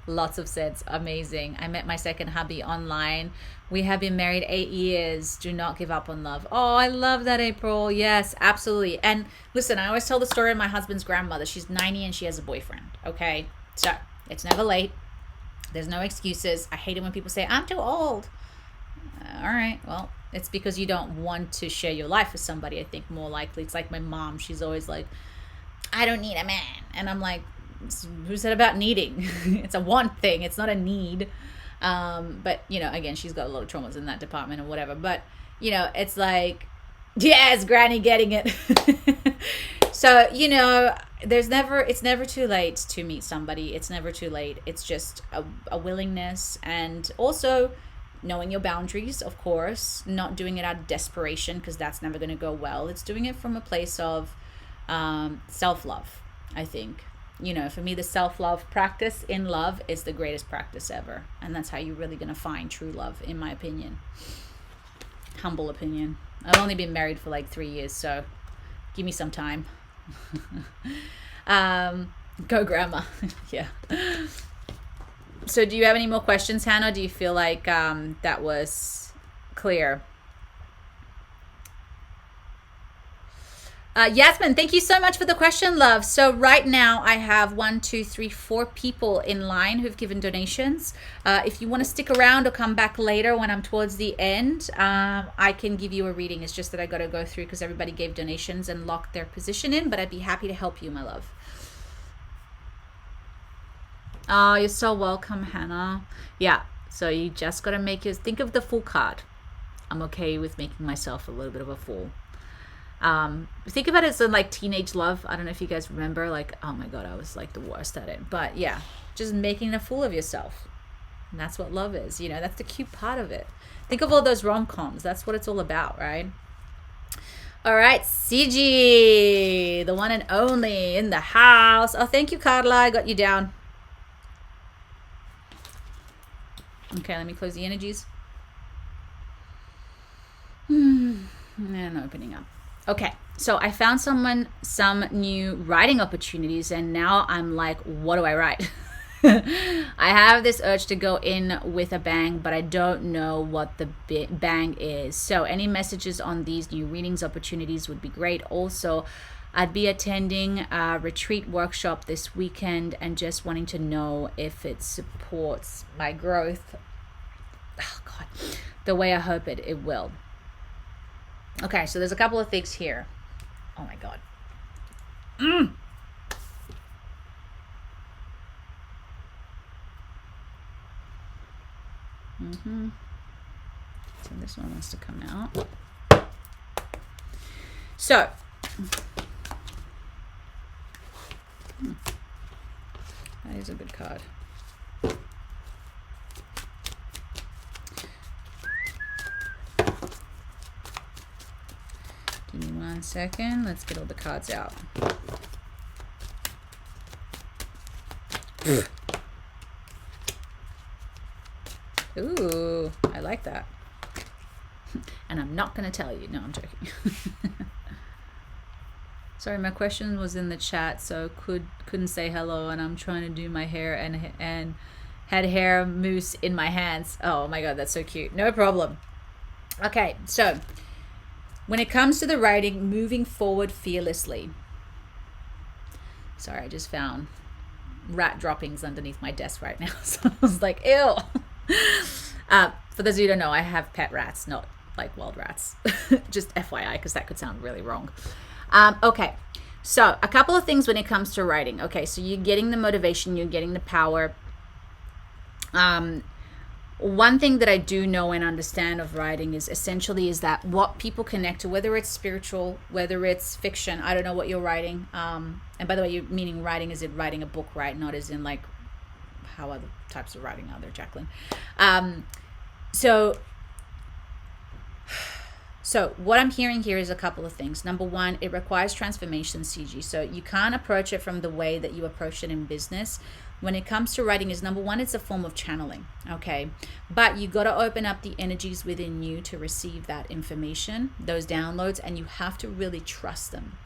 Lots of sense. Amazing. I met my second hubby online. We have been married 8 years. Do not give up on love. Oh, I love that, April. Yes, absolutely. And listen, I always tell the story of my husband's grandmother. She's 90 and she has a boyfriend. Okay. So it's never late. There's no excuses. I hate it when people say, I'm too old. All right. Well, it's because you don't want to share your life with somebody. I think more likely. It's like my mom. She's always like, I don't need a man. And I'm like, who said about needing? It's a want thing. It's not a need. But, you know, again, she's got a lot of traumas in that department or whatever. But, you know, it's like, yes, granny getting it. So, you know, it's never too late to meet somebody. It's never too late. It's just a willingness, and also knowing your boundaries, of course, not doing it out of desperation, because that's never going to go well. It's doing it from a place of self-love, I think. You know, for me, the self-love practice in love is the greatest practice ever. And that's how you're really going to find true love, in my opinion. Humble opinion. I've only been married for like 3 years, so give me some time. Go grandma. Yeah. So do you have any more questions, Hannah? Do you feel like that was clear? Yasmin, thank you so much for the question, love. So right now I have 4 people in line who've given donations. If you want to stick around or come back later when I'm towards the end, I can give you a reading. It's just that I got to go through because everybody gave donations and locked their position in, but I'd be happy to help you, my love. Oh, you're so welcome, Hannah. Yeah, so you just got to think of the fool card. I'm okay with making myself a little bit of a fool. Think about it as like teenage love. I don't know if you guys remember, like, oh my God, I was like the worst at it. But yeah, just making a fool of yourself. And that's what love is. You know, that's the cute part of it. Think of all those rom-coms. That's what it's all about, right? All right, CG, the one and only in the house. Oh, thank you, Carla. I got you down. Okay, let me close the energies. And opening up. Okay, so I found some new writing opportunities, and now I'm like, what do I write? I have this urge to go in with a bang, but I don't know what the bang is. So any messages on these new readings opportunities would be great. Also, I'd be attending a retreat workshop this weekend and just wanting to know if it supports my growth. Oh God, the way I hope it will. Okay, so there's a couple of things here. Oh my God. So this one wants to come out. So, that is a good card. Give me 1 second. Let's get all the cards out. Ooh, I like that. And I'm not going to tell you. No, I'm joking. Sorry, my question was in the chat, so couldn't say hello, and I'm trying to do my hair and had hair mousse in my hands. Oh my God, that's so cute. No problem. Okay, so when it comes to the writing, moving forward fearlessly. Sorry, I just found rat droppings underneath my desk right now. So I was like, ew. For those of you who don't know, I have pet rats, not like wild rats. Just FYI, because that could sound really wrong. Okay, so a couple of things when it comes to writing. Okay, so you're getting the motivation, you're getting the power. One thing that I do know and understand of writing is that what people connect to, whether it's spiritual, whether it's fiction, I don't know what you're writing. And by the way, you're meaning writing, is it writing a book, right? Not as in like how other types of writing are there, Jacqueline. So what I'm hearing here is a couple of things. Number one, it requires transformation, CG. So you can't approach it from the way that you approach it in business. When it comes to writing, is number one, it's a form of channeling, okay? But you got to open up the energies within you to receive that information, those downloads, and you have to really trust them.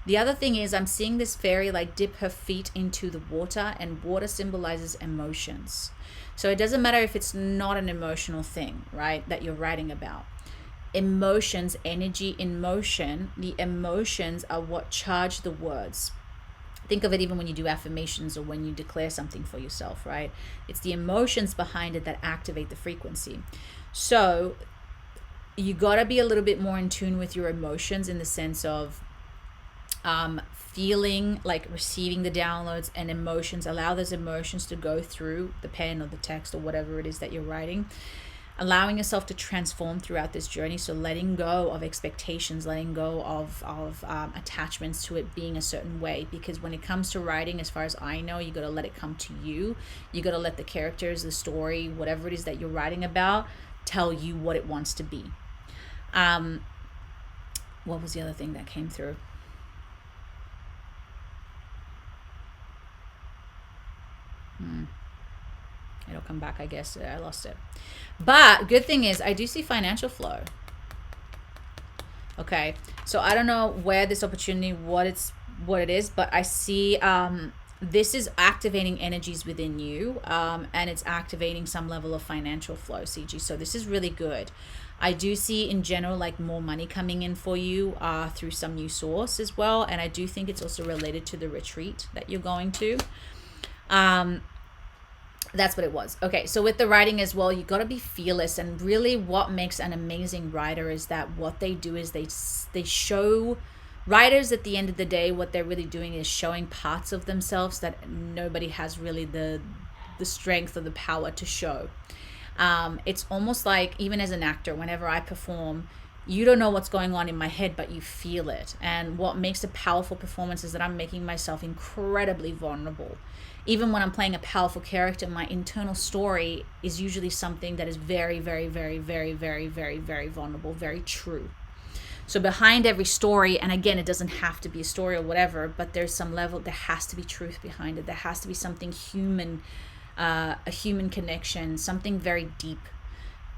The other thing is I'm seeing this fairy like dip her feet into the water, and water symbolizes emotions. So it doesn't matter if it's not an emotional thing, right, that you're writing about. Emotions, energy in motion, the emotions are what charge the words. Think of it even when you do affirmations or when you declare something for yourself, right? It's the emotions behind it that activate the frequency. So you got to be a little bit more in tune with your emotions in the sense of feeling, like receiving the downloads and emotions. Allow those emotions to go through the pen or the text or whatever it is that you're writing. Allowing yourself to transform throughout this journey. So letting go of expectations, letting go of attachments to it being a certain way. Because when it comes to writing, as far as I know, you got to let it come to you. You got to let the characters, the story, whatever it is that you're writing about, tell you what it wants to be. What was the other thing that came through? It'll come back, I guess. I lost it. But good thing is I do see financial flow. Okay, so I don't know where this opportunity, what it's what it is, but I see this is activating energies within you, and it's activating some level of financial flow, CG. So this is really good. I do see in general like more money coming in for you through some new source as well. And I do think it's also related to the retreat that you're going to. That's what it was. Okay, so with the writing as well, you got to be fearless. And really what makes an amazing writer is that what they do is they show writers at the end of the day, what they're really doing is showing parts of themselves that nobody has really the strength or the power to show. It's almost like, even as an actor, whenever I perform, you don't know what's going on in my head, but you feel it. And what makes a powerful performance is that I'm making myself incredibly vulnerable. Even when I'm playing a powerful character, my internal story is usually something that is very, very, very, very, very, very, very vulnerable, very true. So behind every story, and again, it doesn't have to be a story or whatever, but there's some level, there has to be truth behind it. There has to be something human, a human connection, something very deep,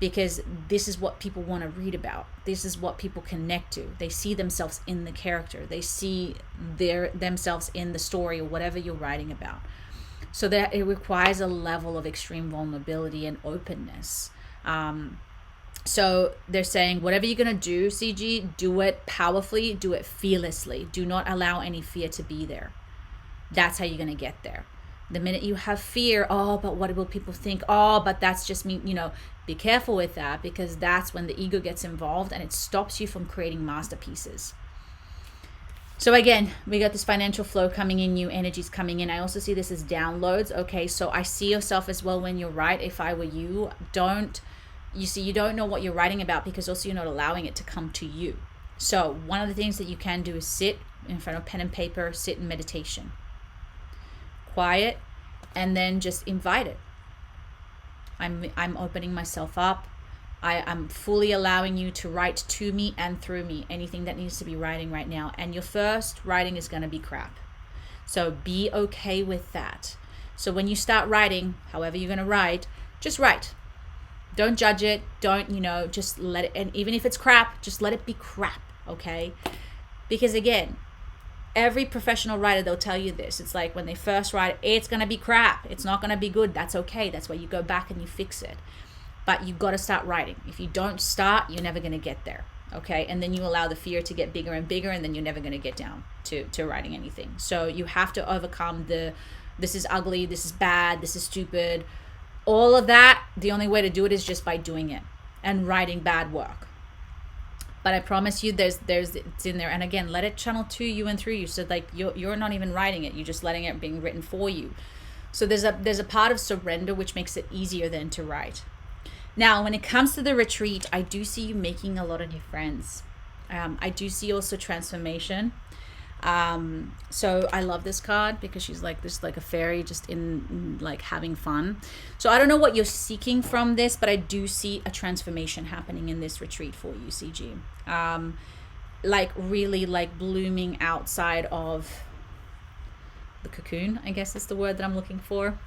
because this is what people want to read about. This is what people connect to. They see themselves in the character. They see themselves in the story or whatever you're writing about. So that it requires a level of extreme vulnerability and openness. So they're saying, whatever you're going to do, CG, do it powerfully, do it fearlessly. Do not allow any fear to be there. That's how you're going to get there. The minute you have fear, oh, but what will people think? Oh, but that's just me, be careful with that, because that's when the ego gets involved and it stops you from creating masterpieces. So again, we got this financial flow coming in, new energies coming in. I also see this as downloads. Okay, so I see yourself as well when you're right. If I were you, you don't know what you're writing about, because also you're not allowing it to come to you. So one of the things that you can do is sit in front of pen and paper, sit in meditation, quiet, and then just invite it. I'm opening myself up. I'm fully allowing you to write to me and through me, anything that needs to be writing right now. And your first writing is going to be crap. So be okay with that. So when you start writing, however you're going to write, just write. Don't judge it. Don't, just let it, and even if it's crap, just let it be crap, okay? Because again, every professional writer, they'll tell you this. It's like when they first write, it's going to be crap. It's not going to be good. That's okay. That's why you go back and you fix it. But you got to start writing. If you don't start, you're never going to get there, okay? And then you allow the fear to get bigger and bigger, and then you're never going to get down to writing anything. So you have to overcome this is ugly, this is bad, this is stupid. All of that, the only way to do it is just by doing it and writing bad work. But I promise you, there's it's in there. And again, let it channel to you and through you. So like you're not even writing it, you're just letting it being written for you. So there's a part of surrender which makes it easier then to write. Now, when it comes to the retreat, I do see you making a lot of new friends. I do see also transformation. So I love this card because she's like this, like a fairy, just in like having fun. So I don't know what you're seeking from this, but I do see a transformation happening in this retreat for you, CG. Like really like blooming outside of the cocoon, I guess is the word that I'm looking for.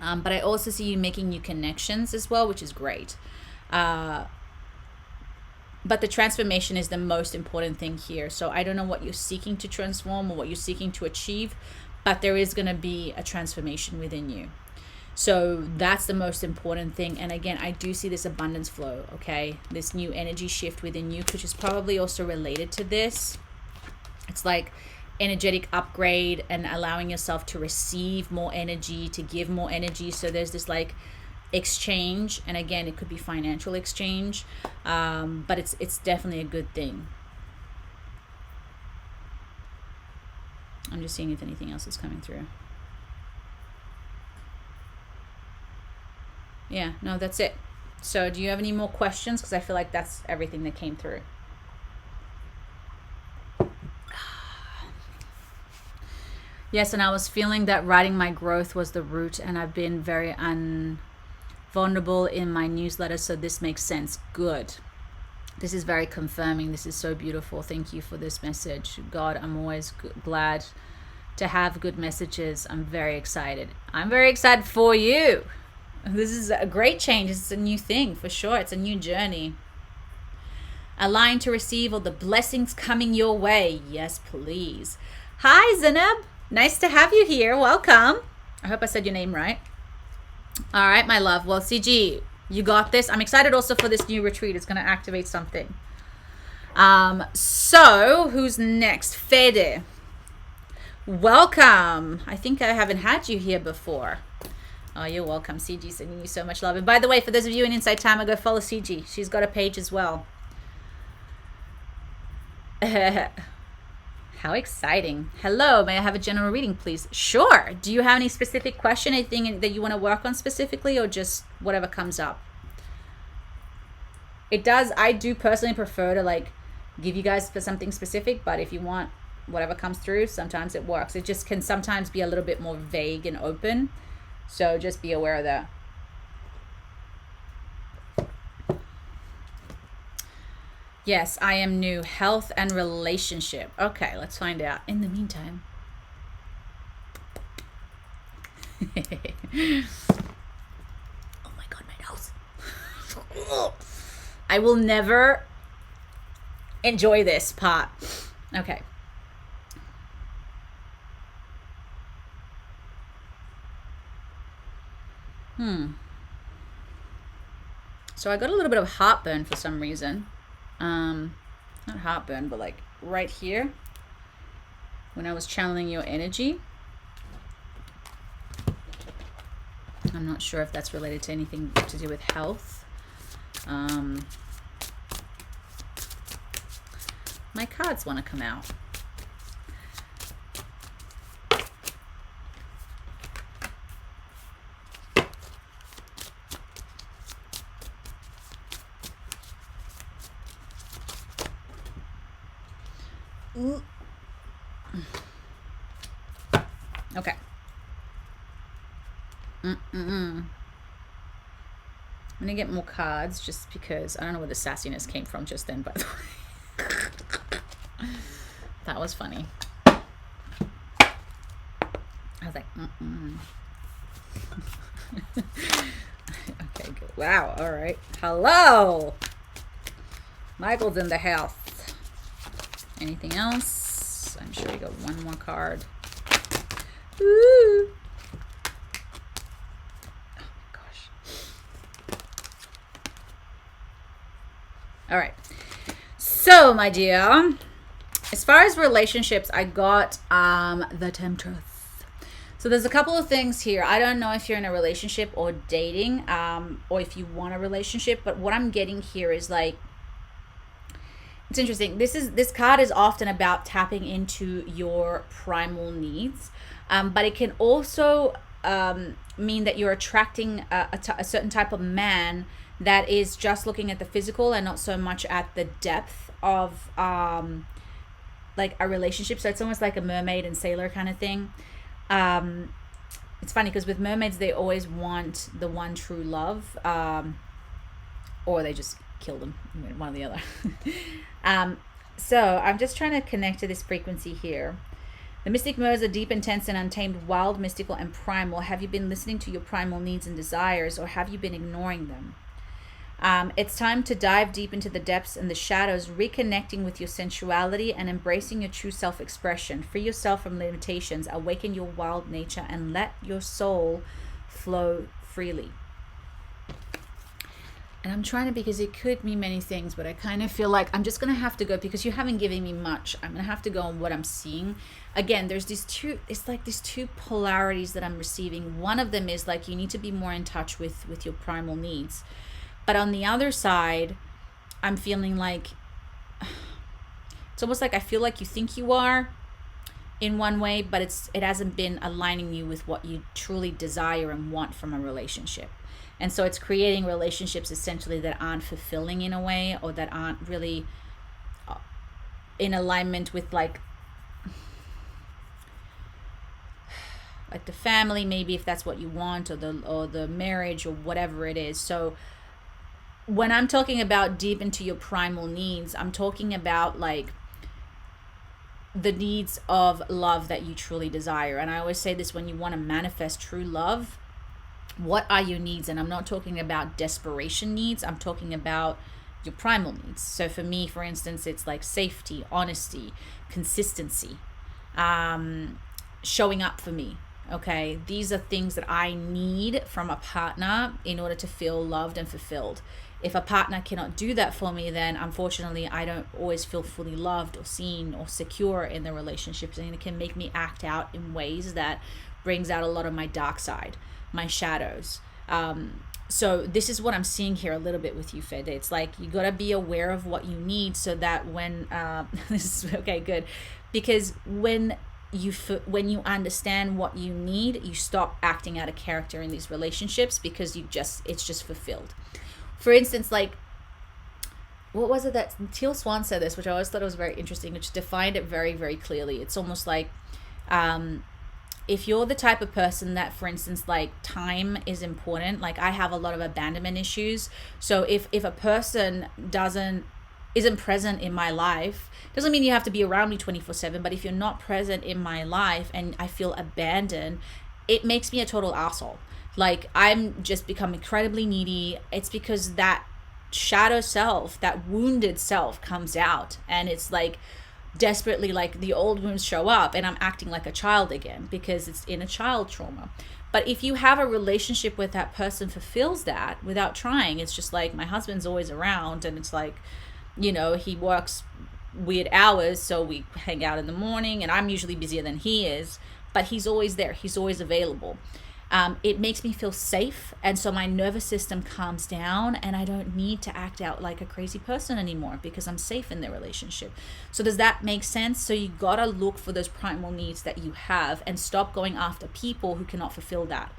But I also see you making new connections as well, which is great. But the transformation is the most important thing here. So I don't know what you're seeking to transform or what you're seeking to achieve, but there is going to be a transformation within you. So that's the most important thing. And again, I do see this abundance flow, okay? This new energy shift within you, which is probably also related to this. It's like energetic upgrade and allowing yourself to receive more energy, to give more energy. So there's this like exchange, and again, it could be financial exchange, but it's definitely a good thing. I'm just seeing if anything else is coming through. Yeah, no, that's it. So do you have any more questions? Because I feel like that's everything that came through. Yes, and I was feeling that writing my growth was the root, and I've been very vulnerable in my newsletter, so this makes sense. Good. This is very confirming. This is so beautiful. Thank you for this message. God, I'm always glad to have good messages. I'm very excited. I'm very excited for you. This is a great change. It's a new thing for sure. It's a new journey. Align to receive all the blessings coming your way. Yes, please. Hi, Zainab. Nice to have you here. Welcome. I hope I said your name right. All right, my love. Well, CG, you got this. I'm excited also for this new retreat. It's going to activate something. So who's next? Fede. Welcome. I think I haven't had you here before. Oh, you're welcome. CG, sending you so much love. And by the way, for those of you in Inside Timer, go follow CG. She's got a page as well. How exciting. Hello, may I have a general reading, please? Sure. Do you have any specific question, anything that you want to work on specifically, or just whatever comes up? I do personally prefer to like give you guys for something specific, but if you want whatever comes through, sometimes it works. It just can sometimes be a little bit more vague and open. So just be aware of that. Yes, I am new. Health and relationship. Okay, let's find out. In the meantime. Oh my God, my nose. I will never enjoy this part. Okay. So I got a little bit of heartburn for some reason. Not heartburn, but like right here when I was channeling your energy. I'm not sure if that's related to anything to do with health. My cards want to come out. Okay. I'm gonna get more cards just because I don't know where the sassiness came from just then, by the way. That was funny. I was like, Okay, good. Wow, all right. Hello. Michael's in the house. Anything else? I'm sure we got one more card. Ooh. Oh my gosh. All right. So, my dear, as far as relationships, I got the Temptress. So there's a couple of things here. I don't know if you're in a relationship or dating, or if you want a relationship, but what I'm getting here is like, it's interesting. This card is often about tapping into your primal needs, but it can also mean that you're attracting a certain type of man that is just looking at the physical and not so much at the depth of like a relationship. So it's almost like a mermaid and sailor kind of thing. It's funny because with mermaids, they always want the one true love, or they just kill them, one or the other. So I'm just trying to connect to this frequency here. The mystic modes are deep, intense, and untamed, wild, mystical, and primal. Have you been listening to your primal needs and desires, or have you been ignoring them? It's time to dive deep into the depths and the shadows, reconnecting with your sensuality and embracing your true self-expression. Free yourself from limitations, awaken your wild nature, and let your soul flow freely. And I'm trying to, because it could mean many things, but I kind of feel like I'm just going to have to go, because you haven't given me much. I'm going to have to go on what I'm seeing. Again, there's these two, it's like these two polarities that I'm receiving. One of them is like, you need to be more in touch with your primal needs. But on the other side, I'm feeling like, it's almost like I feel like you think you are in one way, but it hasn't been aligning you with what you truly desire and want from a relationship. And so it's creating relationships essentially that aren't fulfilling in a way, or that aren't really in alignment with like the family, maybe, if that's what you want, or the marriage, or whatever it is. So when I'm talking about deep into your primal needs, I'm talking about like the needs of love that you truly desire. And I always say this, when you want to manifest true love, what are your needs? And I'm not talking about desperation needs. I'm talking about your primal needs. So for me, for instance, it's like safety, honesty, consistency. showing up for me. Okay, these are things that I need from a partner in order to feel loved and fulfilled. If a partner cannot do that for me, then unfortunately I don't always feel fully loved or seen or secure in the relationships, and it can make me act out in ways that brings out a lot of my dark side, my shadows. So this is what I'm seeing here a little bit with you, Fede. It's like you got to be aware of what you need so that when this is okay, good, because when you understand what you need, you stop acting out of character in these relationships because it's just fulfilled. For instance, like, what was it that Teal Swan said this, which I always thought was very interesting, which defined it very, very clearly. It's almost like, if you're the type of person that, for instance, like, time is important, like I have a lot of abandonment issues. So if a person isn't present in my life, doesn't mean you have to be around me 24/7, but if you're not present in my life and I feel abandoned, it makes me a total asshole. Like, I'm just become incredibly needy. It's because that shadow self, that wounded self comes out, and it's like desperately, like, the old wounds show up and I'm acting like a child again because it's in a child trauma. But if you have a relationship with that person fulfills that without trying, it's just like my husband's always around, and it's like, he works weird hours, so we hang out in the morning, and I'm usually busier than he is, but he's always there, he's always available. It makes me feel safe, and so my nervous system calms down, and I don't need to act out like a crazy person anymore because I'm safe in the relationship. So does that make sense? So you gotta look for those primal needs that you have and stop going after people who cannot fulfill that.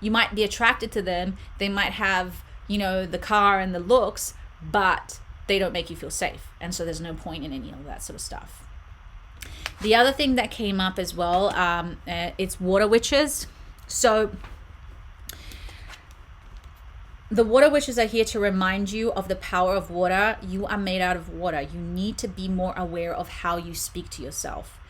You might be attracted to them, they might have, the car and the looks, but they don't make you feel safe, and so there's no point in any of that sort of stuff. The other thing that came up as well, it's water witches. So the water witches are here to remind you of the power of water. You are made out of water. You need to be more aware of how you speak to yourself.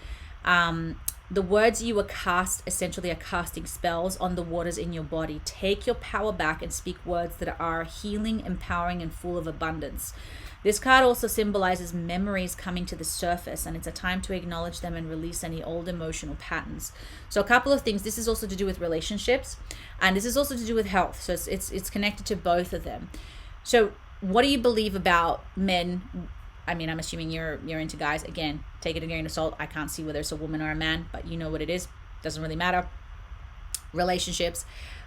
The words you cast essentially are casting spells on the waters in your body. Take your power back and speak words that are healing, empowering, and full of abundance. This card also symbolizes memories coming to the surface, and it's a time to acknowledge them and release any old emotional patterns. So a couple of things. This is also to do with relationships, and this is also to do with health. So it's connected to both of them. So what do you believe about men? I mean, I'm assuming you're into guys. Again, take it a grain of salt. I can't see whether it's a woman or a man, but you know what it is. Doesn't really matter. Relationships.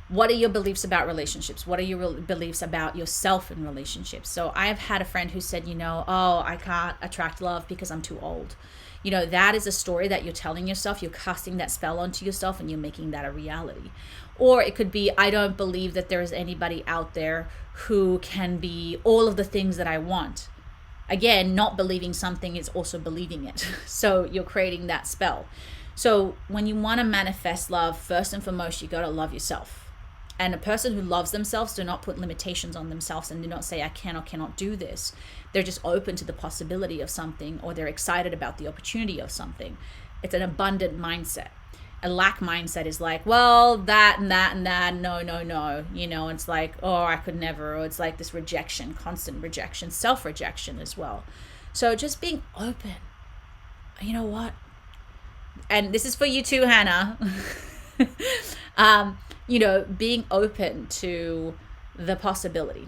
What are your beliefs about relationships? What are your beliefs about yourself in relationships? So I've had a friend who said, I can't attract love because I'm too old. That is a story that you're telling yourself. You're casting that spell onto yourself and you're making that a reality. Or it could be, I don't believe that there is anybody out there who can be all of the things that I want. Again, not believing something is also believing it. So you're creating that spell. So when you want to manifest love, first and foremost, you got to love yourself. And a person who loves themselves do not put limitations on themselves and do not say, I can or cannot do this. They're just open to the possibility of something, or they're excited about the opportunity of something. It's an abundant mindset. A lack mindset is like, well, that and that and that, no. It's like, oh, I could never. Or it's like this rejection, constant rejection, self-rejection as well. So just being open. You know what? And this is for you too, Hannah. Being open to the possibility.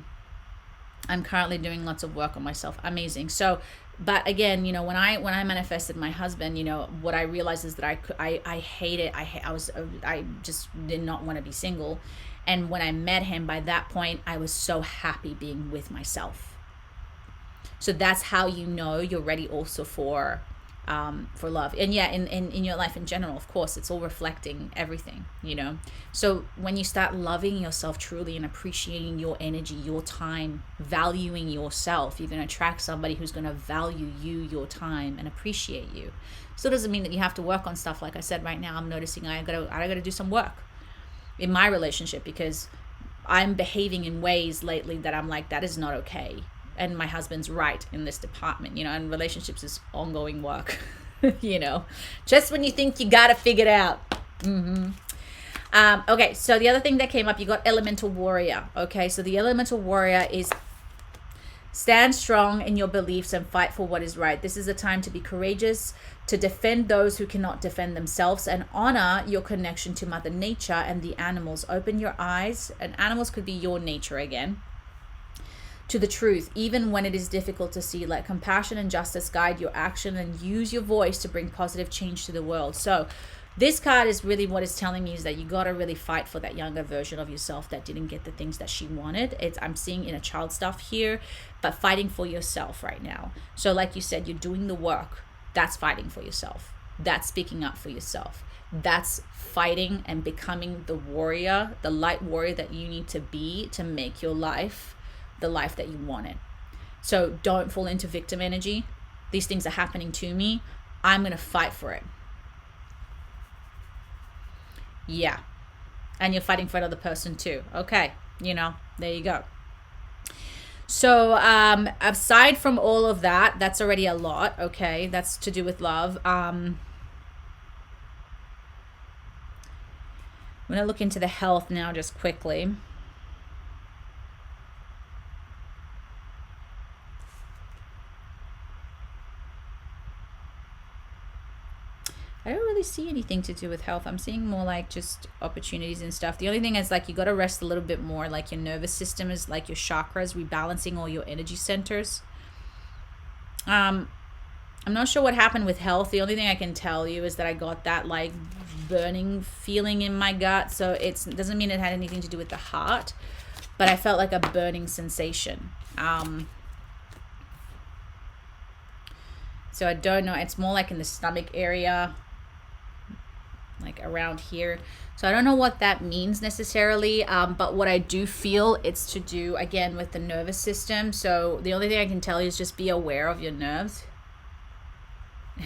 I'm currently doing lots of work on myself. Amazing. So, but again, when I manifested my husband, what I realized is that I hate it. I just did not want to be single. And when I met him, by that point, I was so happy being with myself. So that's how you're ready also for love. And yeah, in your life in general, of course, it's all reflecting everything, So when you start loving yourself truly and appreciating your energy, your time, valuing yourself, you're going to attract somebody who's going to value you, your time, and appreciate you. So it doesn't mean that you have to work on stuff. Like I said, right now I'm noticing I gotta do some work in my relationship because I'm behaving in ways lately that I'm like, that is not okay. And my husband's right in this department, and relationships is ongoing work, just when you think you got it figured out. Okay, so the other thing that came up, you got elemental warrior. Okay, so the elemental warrior is Stand strong in your beliefs and fight for what is right. This is a time to be courageous, to defend those who cannot defend themselves, and honor your connection to Mother Nature and the animals. Open your eyes, and animals could be your nature again, to the truth, even when it is difficult to see. Let compassion and justice guide your action, and use your voice to bring positive change to the world. So this card is really what it's telling me, is that you got to really fight for that younger version of yourself that didn't get the things that she wanted. I'm seeing inner child stuff here, but fighting for yourself right now. So like you said, you're doing the work. That's fighting for yourself. That's speaking up for yourself. That's fighting and becoming the warrior, the light warrior that you need to be to make your life the life that you wanted. So don't fall into victim energy. These things are happening to me. I'm going to fight for it. Yeah. And you're fighting for another person too. Okay. There you go. So aside from all of that, that's already a lot. Okay. That's to do with love. I'm going to look into the health now just quickly. I don't really see anything to do with health. I'm seeing more like just opportunities and stuff. The only thing is like you got to rest a little bit more. Like your nervous system is like your chakras, rebalancing all your energy centers. I'm not sure what happened with health. The only thing I can tell you is that I got that like burning feeling in my gut. So it doesn't mean it had anything to do with the heart, but I felt like a burning sensation. So I don't know. It's more like in the stomach area, like around here. So I don't know what that means necessarily, but what I do feel, it's to do again with the nervous system. So the only thing I can tell you is just be aware of your nerves.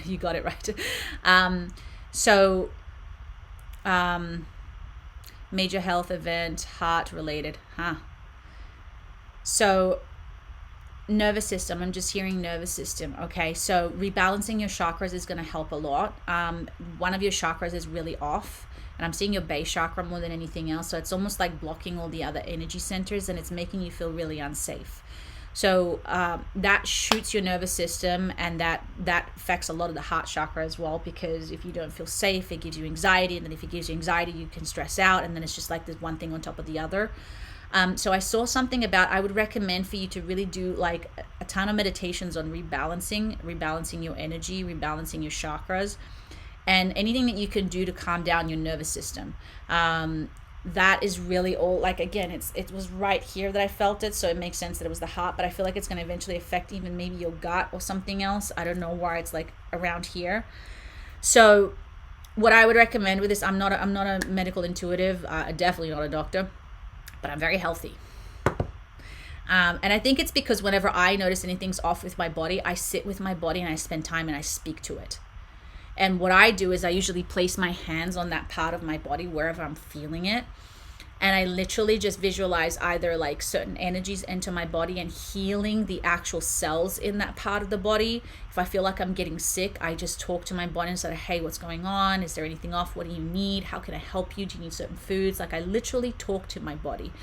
You got it right. Major health event, heart related, So nervous system, I'm just hearing nervous system. Okay, so rebalancing your chakras is going to help a lot. One of your chakras is really off, and I'm seeing your base chakra more than anything else. So it's almost like blocking all the other energy centers, and it's making you feel really unsafe. So that shoots your nervous system, and that affects a lot of the heart chakra as well, because if you don't feel safe, it gives you anxiety, and then if it gives you anxiety, you can stress out, and then it's just like this one thing on top of the other. So I saw something about, I would recommend for you to really do like a ton of meditations on rebalancing your energy, rebalancing your chakras, and anything that you can do to calm down your nervous system. That is really all, like, again, it was right here that I felt it. So it makes sense that it was the heart, but I feel like it's going to eventually affect even maybe your gut or something else. I don't know why it's like around here. So what I would recommend with this, I'm not a medical intuitive, definitely not a doctor, but I'm very healthy. And I think it's because whenever I notice anything's off with my body, I sit with my body and I spend time and I speak to it. And what I do is I usually place my hands on that part of my body wherever I'm feeling it. And I literally just visualize either like certain energies enter my body and healing the actual cells in that part of the body. If I feel like I'm getting sick, I just talk to my body and say, hey, what's going on? Is there anything off? What do you need? How can I help you? Do you need certain foods? Like I literally talk to my body.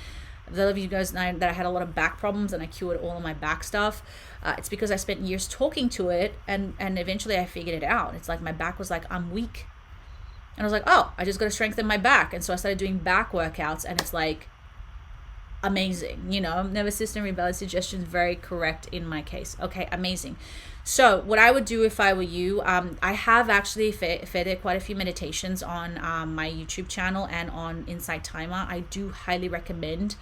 Those of you guys know that I had a lot of back problems and I cured all of my back stuff. It's because I spent years talking to it, and eventually I figured it out. It's like my back was like, I'm weak. And I was like, oh, I just got to strengthen my back. And so I started doing back workouts, and it's like amazing. Nervous system rebellious suggestions, very correct in my case. Okay, amazing. So what I would do if I were you, I have actually fed quite a few meditations on my YouTube channel and on Insight Timer. I do highly recommend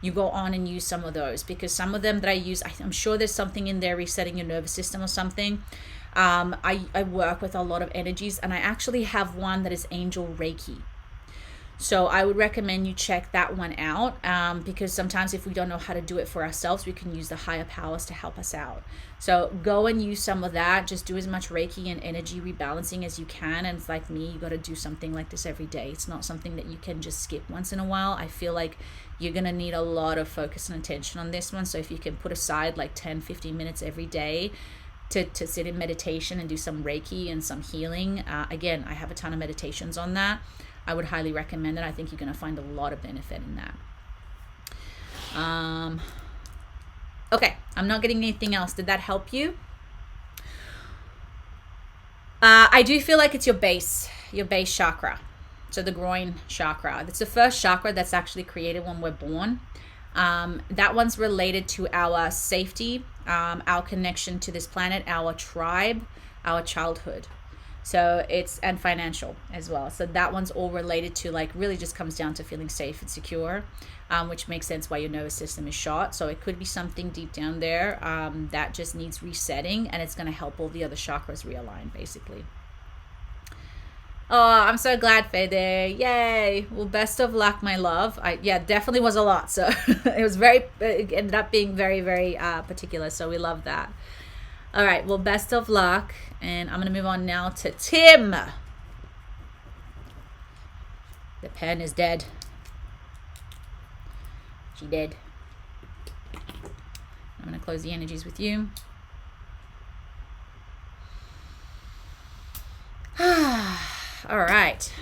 you go on and use some of those, because some of them that I use, I'm sure there's something in there resetting your nervous system or something. I work with a lot of energies, and I actually have one that is Angel Reiki. So I would recommend you check that one out, because sometimes if we don't know how to do it for ourselves, we can use the higher powers to help us out. So go and use some of that. Just do as much Reiki and energy rebalancing as you can. And it's like me, you got to do something like this every day. It's not something that you can just skip once in a while. I feel like you're going to need a lot of focus and attention on this one. So if you can put aside like 10-15 minutes every day to sit in meditation and do some Reiki and some healing. Again, I have a ton of meditations on that. I would highly recommend it. I think you're going to find a lot of benefit in that. Okay, I'm not getting anything else. Did that help you? I do feel like it's your base chakra. So the groin chakra. It's the first chakra that's actually created when we're born. That one's related to our safety, our connection to this planet, our tribe, our childhood. So and financial as well. So that one's all related to, like, really just comes down to feeling safe and secure, which makes sense why your nervous system is shot. So it could be something deep down there that just needs resetting, and it's going to help all the other chakras realign, basically. Oh, I'm so glad, Fede. Yay. Well, best of luck, my love. Definitely was a lot. So it ended up being very, very particular. So we love that. All right. Well, best of luck. And I'm going to move on now to Tim. The pen is dead. She did. I'm going to close the energies with you. All right.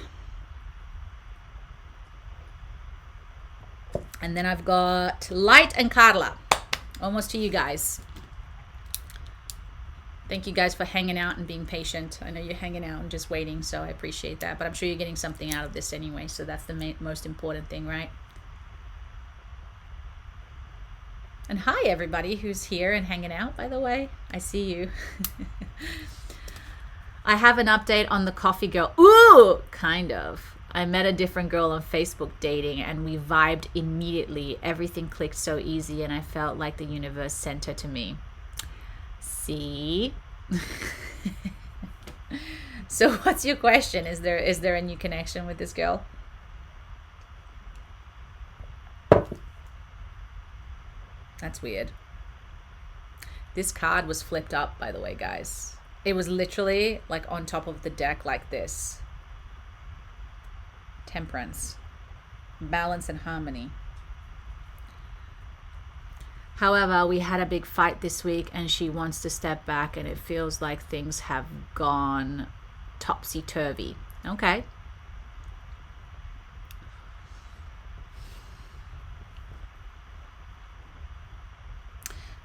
And then I've got Light and Carla. Almost to you guys. Thank you guys for hanging out and being patient. I know you're hanging out and just waiting, so I appreciate that. But I'm sure you're getting something out of this anyway, so that's the most important thing, right? And hi, everybody who's here and hanging out, by the way. I see you. I have an update on the coffee girl. Ooh, kind of. I met a different girl on Facebook dating, and we vibed immediately. Everything clicked so easy, and I felt like the universe sent her to me. See? So what's your question? Is there a new connection with this girl? That's weird. This card was flipped up, by the way, guys. It was literally like on top of the deck like this. Temperance. Balance and harmony. However, we had a big fight this week and she wants to step back, and it feels like things have gone topsy-turvy. Okay.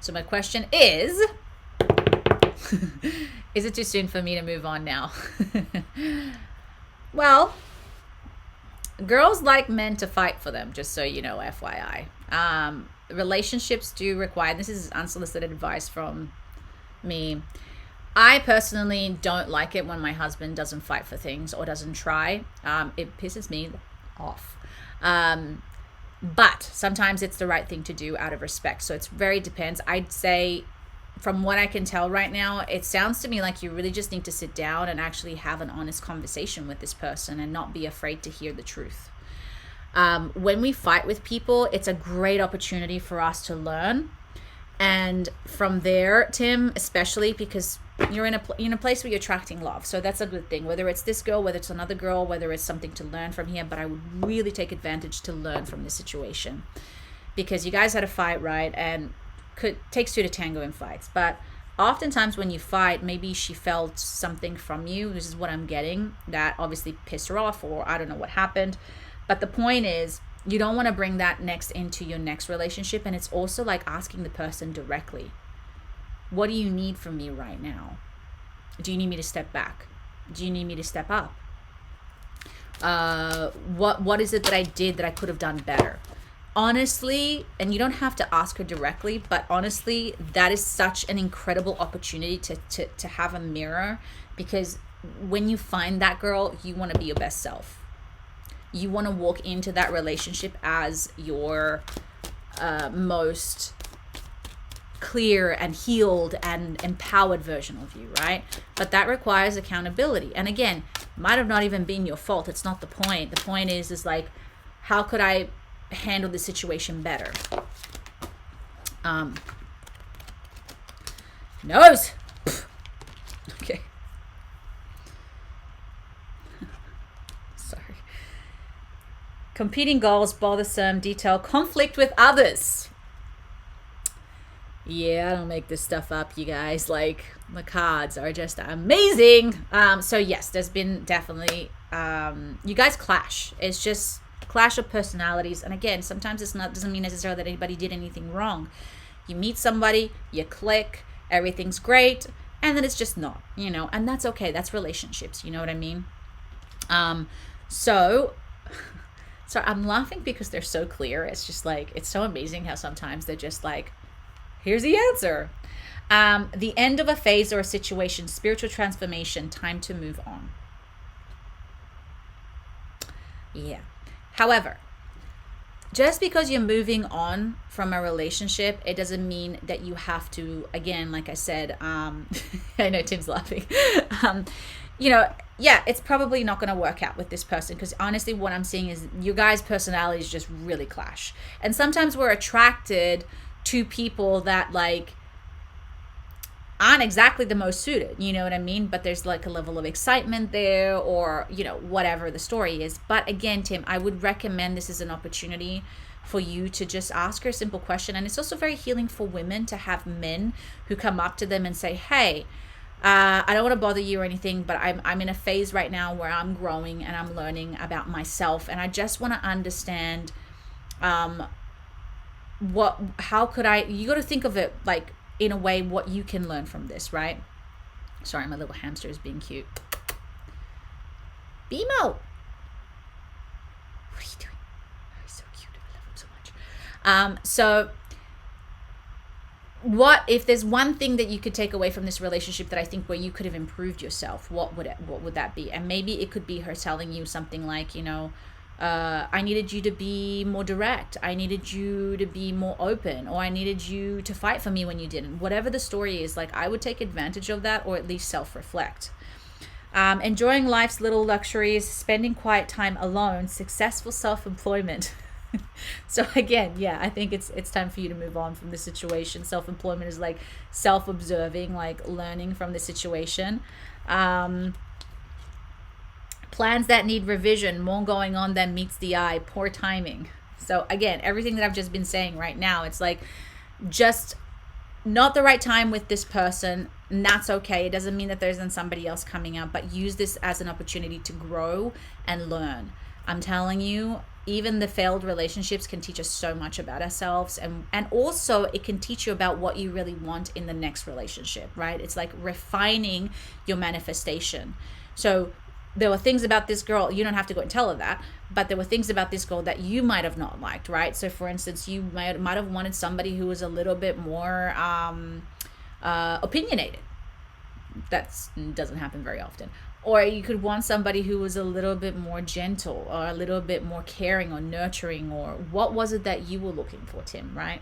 So my question is it too soon for me to move on now? Well, girls like men to fight for them, just so you know, FYI. Relationships do require, this is unsolicited advice from me. I personally don't like it when my husband doesn't fight for things or doesn't try. It pisses me off. But sometimes it's the right thing to do out of respect. So it's very depends. I'd say from what I can tell right now, it sounds to me like you really just need to sit down and actually have an honest conversation with this person and not be afraid to hear the truth. When we fight with people, it's a great opportunity for us to learn. And from there, Tim, especially because you're in a place where you're attracting love. So that's a good thing, whether it's this girl, whether it's another girl, whether it's something to learn from here. But I would really take advantage to learn from this situation, because you guys had a fight, right? And takes two to tango in fights. But oftentimes when you fight, maybe she felt something from you. This is what I'm getting, that obviously pissed her off, or I don't know what happened. But the point is, you don't want to bring that next into your next relationship. And it's also like asking the person directly, what do you need from me right now? Do you need me to step back? Do you need me to step up? What is it that I did that I could have done better? Honestly, and you don't have to ask her directly, but honestly, that is such an incredible opportunity to have a mirror, because when you find that girl, you want to be your best self. You want to walk into that relationship as your most clear and healed and empowered version of you, right? But that requires accountability. And again, might have not even been your fault. It's not the point. The point is like, how could I handle the situation better? Nose. Okay. Sorry. Competing goals, bothersome, detail, conflict with others. Yeah, I don't make this stuff up, you guys. Like, the cards are just amazing. So yes, there's been definitely, you guys clash. It's just clash of personalities. And again, sometimes doesn't mean necessarily that anybody did anything wrong. You meet somebody, you click, everything's great, and then it's just not, and that's okay. That's relationships, you know what I mean? So I'm laughing because they're so clear. It's just like, it's so amazing how sometimes they're just like, here's the answer. The end of a phase or a situation, spiritual transformation, time to move on. Yeah. However, just because you're moving on from a relationship, it doesn't mean that you have to, again, like I said, I know Tim's laughing. Yeah, it's probably not going to work out with this person, because honestly, what I'm seeing is you guys' personalities just really clash. And sometimes we're attracted to people that like aren't exactly the most suited, you know what I mean? But there's like a level of excitement there, or, whatever the story is. But again, Tim, I would recommend this as an opportunity for you to just ask her a simple question. And it's also very healing for women to have men who come up to them and say, hey, I don't want to bother you or anything, but I'm in a phase right now where I'm growing and I'm learning about myself. And I just want to understand how could you got to think of it like, in a way, what you can learn from this, right? Sorry, my little hamster is being cute. Bimo, what are you doing? Oh, he's so cute. I love him so much. So what if there's one thing that you could take away from this relationship that I think where you could have improved yourself, what would that be? And maybe it could be her telling you something like, I needed you to be more direct. I needed you to be more open, or I needed you to fight for me when you didn't. Whatever the story is, like, I would take advantage of that, or at least self-reflect. Enjoying life's little luxuries, spending quiet time alone, successful self-employment. So again, yeah, I think it's time for you to move on from the situation. Self-employment is like self-observing, like learning from the situation. Plans that need revision, more going on than meets the eye, poor timing. So again, everything that I've just been saying right now, it's like just not the right time with this person, and that's okay. It doesn't mean that there isn't somebody else coming up, but use this as an opportunity to grow and learn. I'm telling you, even the failed relationships can teach us so much about ourselves, and also it can teach you about what you really want in the next relationship, right? It's like refining your manifestation. So there were things about this girl, you don't have to go and tell her that, but there were things about this girl that you might have not liked, right? So for instance, you might have wanted somebody who was a little bit more opinionated. That doesn't happen very often. Or you could want somebody who was a little bit more gentle, or a little bit more caring or nurturing, or what was it that you were looking for, Tim, right?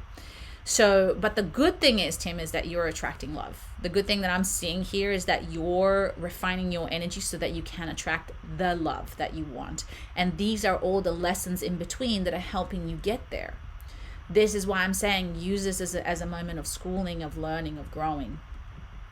So, but the good thing is, Tim, is that you're attracting love. The good thing that I'm seeing here is that you're refining your energy so that you can attract the love that you want. And these are all the lessons in between that are helping you get there. This is why I'm saying use this as a moment of schooling, of learning, of growing.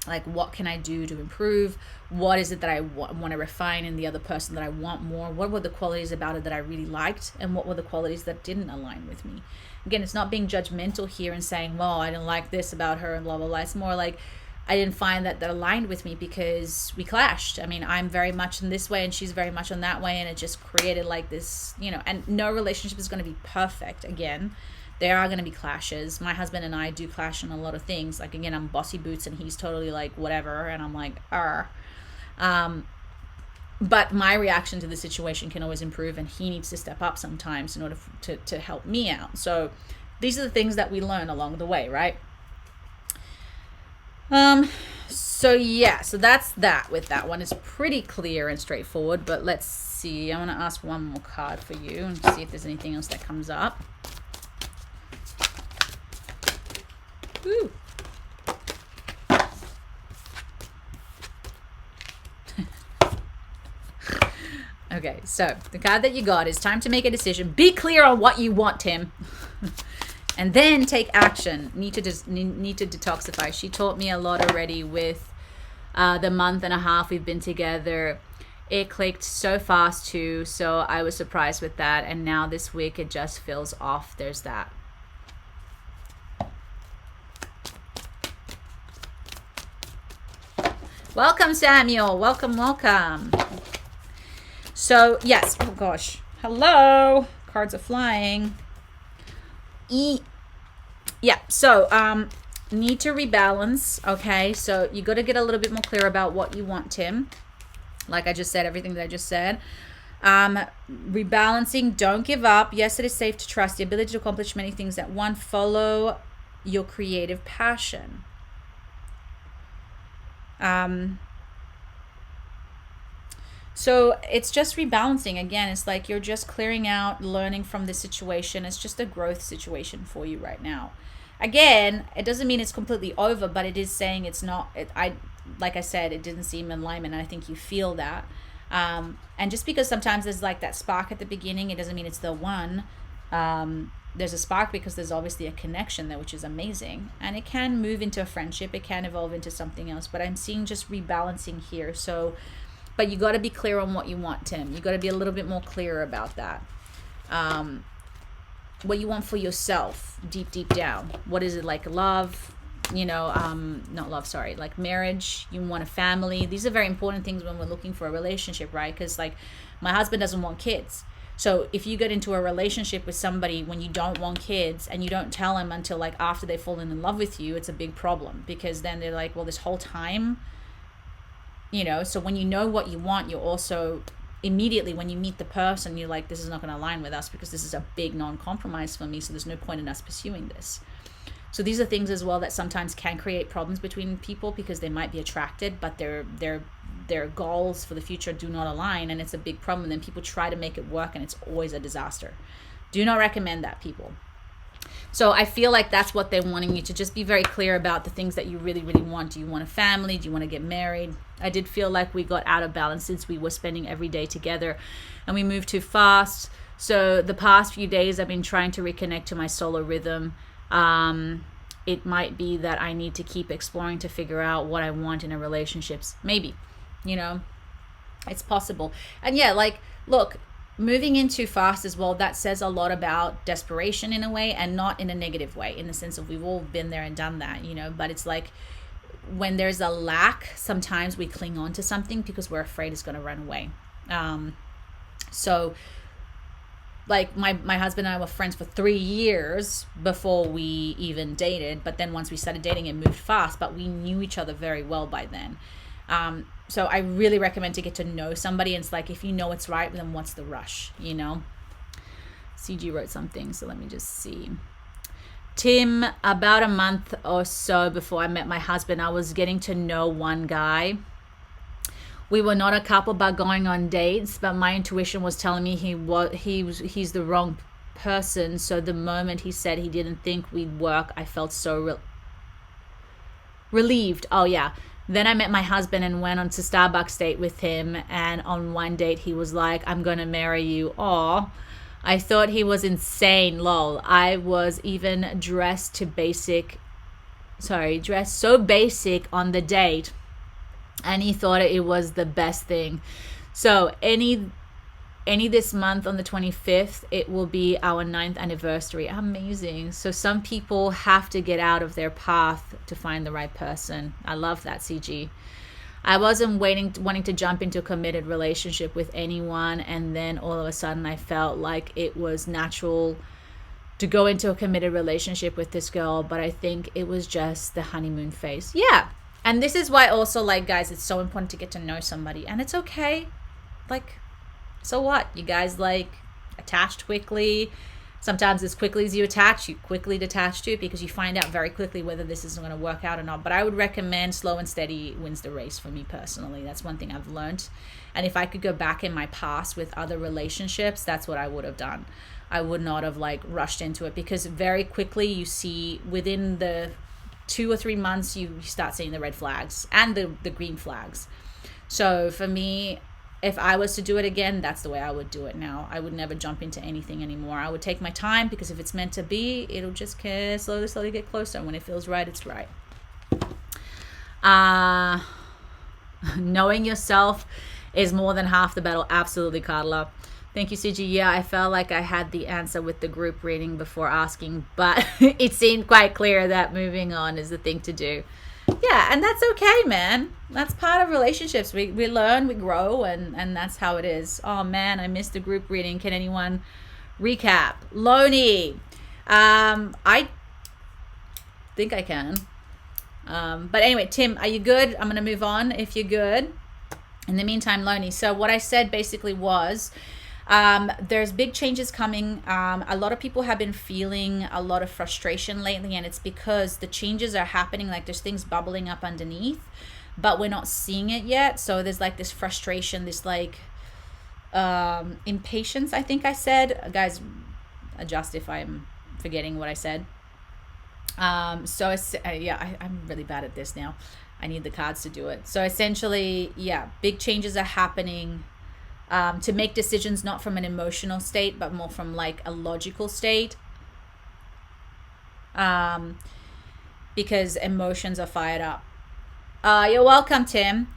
Like, what can I do to improve? What is it that I want to refine in the other person that I want more? What were the qualities about it that I really liked? And what were the qualities that didn't align with me? Again, it's not being judgmental here and saying, well, I didn't like this about her and blah, blah, blah. It's more like, I didn't find that aligned with me because we clashed. I mean, I'm very much in this way and she's very much in that way. And it just created like this, and no relationship is going to be perfect. Again, there are going to be clashes. My husband and I do clash on a lot of things. Like, again, I'm bossy boots and he's totally like whatever. And I'm like, but my reaction to the situation can always improve, and he needs to step up sometimes in order to help me out. So these are the things that we learn along the way, right? So that's that with that one. It's pretty clear and straightforward, but let's see. I want to ask one more card for you and see if there's anything else that comes up. Ooh. Okay, so the card that you got is time to make a decision. Be clear on what you want, Tim. And then take action. Need to detoxify. She taught me a lot already with the month and a half we've been together. It clicked so fast too, so I was surprised with that. And now this week it just feels off. There's that. Welcome, Samuel. Welcome. So, yes. Oh, gosh. Hello. Cards are flying. Yeah, so need to rebalance. Okay, so you got to get a little bit more clear about what you want, Tim. Like I just said, everything that I just said. Rebalancing, don't give up. Yes, it is safe to trust the ability to accomplish many things at once. Follow your creative passion. So it's just rebalancing. Again, it's like you're just clearing out, learning from the situation. It's just a growth situation for you right now. Again, it doesn't mean it's completely over, but it is saying it's not. Like I said, it didn't seem in alignment, and I think you feel that. And just because sometimes there's like that spark at the beginning, it doesn't mean it's the one. There's a spark because there's obviously a connection there, which is amazing. And it can move into a friendship. It can evolve into something else. But I'm seeing just rebalancing here. So, but you got to be clear on what you want, Tim. You got to be a little bit more clear about that. What you want for yourself, deep down. What is it, like love? Not love, sorry, like marriage. You want a family. These are very important things when we're looking for a relationship, right? Because like my husband doesn't want kids. So if you get into a relationship with somebody when you don't want kids and you don't tell them until like after they've fallen in love with you, it's a big problem, because then they're like, well, this whole time, so when you know what you want, you're also immediately, when you meet the person, you're like, this is not going to align with us because this is a big non-compromise for me. So there's no point in us pursuing this. So these are things as well that sometimes can create problems between people because they might be attracted, but their goals for the future do not align, and it's a big problem. And then people try to make it work, and it's always a disaster. Do not recommend that, people. So I feel like that's what they're wanting you to just be very clear about the things that you really, really want. Do you want a family? Do you want to get married? I did feel like we got out of balance since we were spending every day together and we moved too fast. So the past few days I've been trying to reconnect to my solar rhythm. It might be that I need to keep exploring to figure out what I want in a relationship. Maybe, it's possible. And yeah, like, look, moving in too fast as well, that says a lot about desperation in a way, and not in a negative way, in the sense of we've all been there and done that, but it's like when there's a lack, sometimes we cling on to something because we're afraid it's going to run away. So like my husband and I were friends for 3 years before we even dated, but then once we started dating, it moved fast, but we knew each other very well by then. So I really recommend to get to know somebody. And it's like, if you know it's right, then what's the rush, CG wrote something, so let me just see. Tim, about a month or so before I met my husband, I was getting to know one guy. We were not a couple, but going on dates, but my intuition was telling me he's the wrong person. So the moment he said he didn't think we'd work, I felt so relieved. Oh yeah. Then I met my husband and went on to Starbucks date with him. And on one date, he was like, I'm going to marry you. Aw, I thought he was insane. Lol. I was even dressed so basic on the date. And he thought it was the best thing. So any this month on the 25th, it will be our 9th anniversary. Amazing. So some people have to get out of their path to find the right person. I love that, CG. I wasn't wanting to jump into a committed relationship with anyone, and then all of a sudden I felt like it was natural to go into a committed relationship with this girl, but I think it was just the honeymoon phase. Yeah. And this is why also, like, guys, it's so important to get to know somebody. And it's okay. Like, so what? You guys, like, attached quickly. Sometimes as quickly as you attach, you quickly detach to it, because you find out very quickly whether this is going to work out or not. But I would recommend slow and steady wins the race for me personally. That's one thing I've learned. And if I could go back in my past with other relationships, that's what I would have done. I would not have, like, rushed into it, because very quickly you see within the 2 or 3 months, you start seeing the red flags and the green flags. So for me, if I was to do it again, that's the way I would do it now. I would never jump into anything anymore. I would take my time, because if it's meant to be, it'll just slowly get closer. And when it feels right, it's right. Knowing yourself is more than half the battle. Absolutely, Carla. Thank you, CG. Yeah, I felt like I had the answer with the group reading before asking, but it seemed quite clear that moving on is the thing to do. Yeah, and that's okay, man. That's part of relationships. We learn, we grow, and that's how it is. Oh, man, I missed the group reading. Can anyone recap? Loney, I think I can. But anyway, Tim, are you good? I'm going to move on if you're good. In the meantime, Loni. So what I said basically was, there's big changes coming. A lot of people have been feeling a lot of frustration lately, and it's because the changes are happening. Like there's things bubbling up underneath, but we're not seeing it yet. So there's like this frustration, this like impatience, I think I said. Guys, adjust if I'm forgetting what I said. So it's, I'm really bad at this now. I need the cards to do it. So essentially, big changes are happening to make decisions not from an emotional state, but more from like a logical state. Because emotions are fired up. You're welcome, Tim.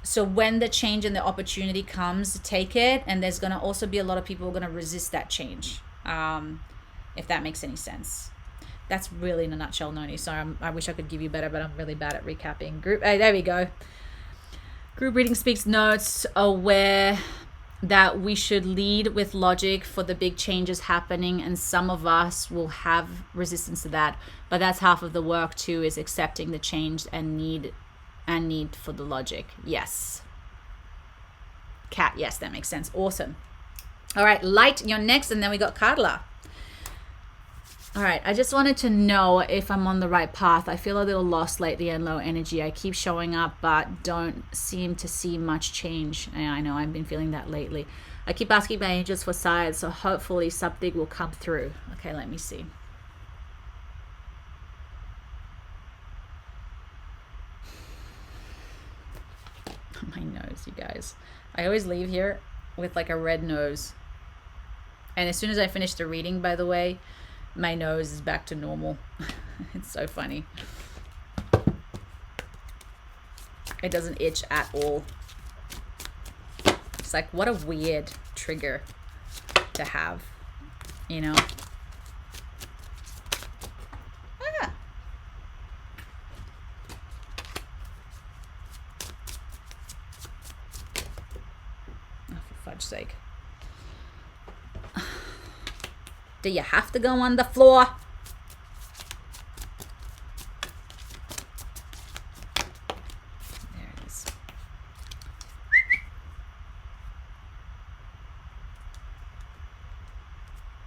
So when the change and the opportunity comes, take it. And there's going to also be a lot of people who are going to resist that change. If that makes any sense. That's really in a nutshell, Noni. Sorry, I wish I could give you better, but I'm really bad at recapping. Group, there we go. Group reading speaks notes aware that we should lead with logic for the big changes happening, and some of us will have resistance to that. But that's half of the work too, is accepting the change and need for the logic. Yes. Cat, yes, that makes sense. Awesome. All right, Light, you're next, and then we got Carla. All right, I just wanted to know if I'm on the right path. I feel a little lost lately and low energy. I keep showing up, but don't seem to see much change. Yeah, I know, I've been feeling that lately. I keep asking my angels for signs, so hopefully something will come through. Okay, let me see. My nose, you guys. I always leave here with like a red nose. And as soon as I finish the reading, by the way, my nose is back to normal. It's so funny. It doesn't itch at all. It's like, what a weird trigger to have, you know? Ah. Oh, for fudge's sake. Do you have to go on the floor? There it is.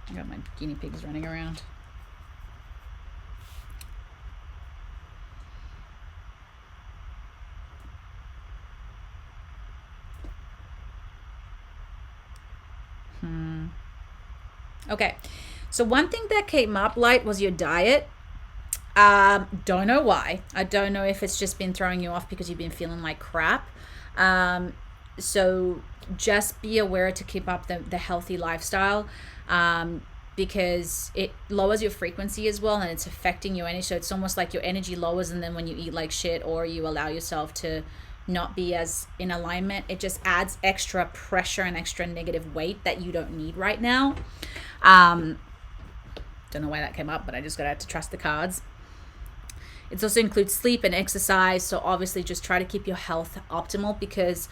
I got my guinea pigs running around. Okay, so one thing that came up, Light, was your diet. Don't know why. I don't know if it's just been throwing you off because you've been feeling like crap. So just be aware to keep up the healthy lifestyle, because it lowers your frequency as well, and it's affecting your energy. So it's almost like your energy lowers, and then when you eat like shit or you allow yourself to not be as in alignment, it just adds extra pressure and extra negative weight that you don't need right now. Don't know why that came up, but I just got to trust the cards. It also includes sleep and exercise. So obviously just try to keep your health optimal, because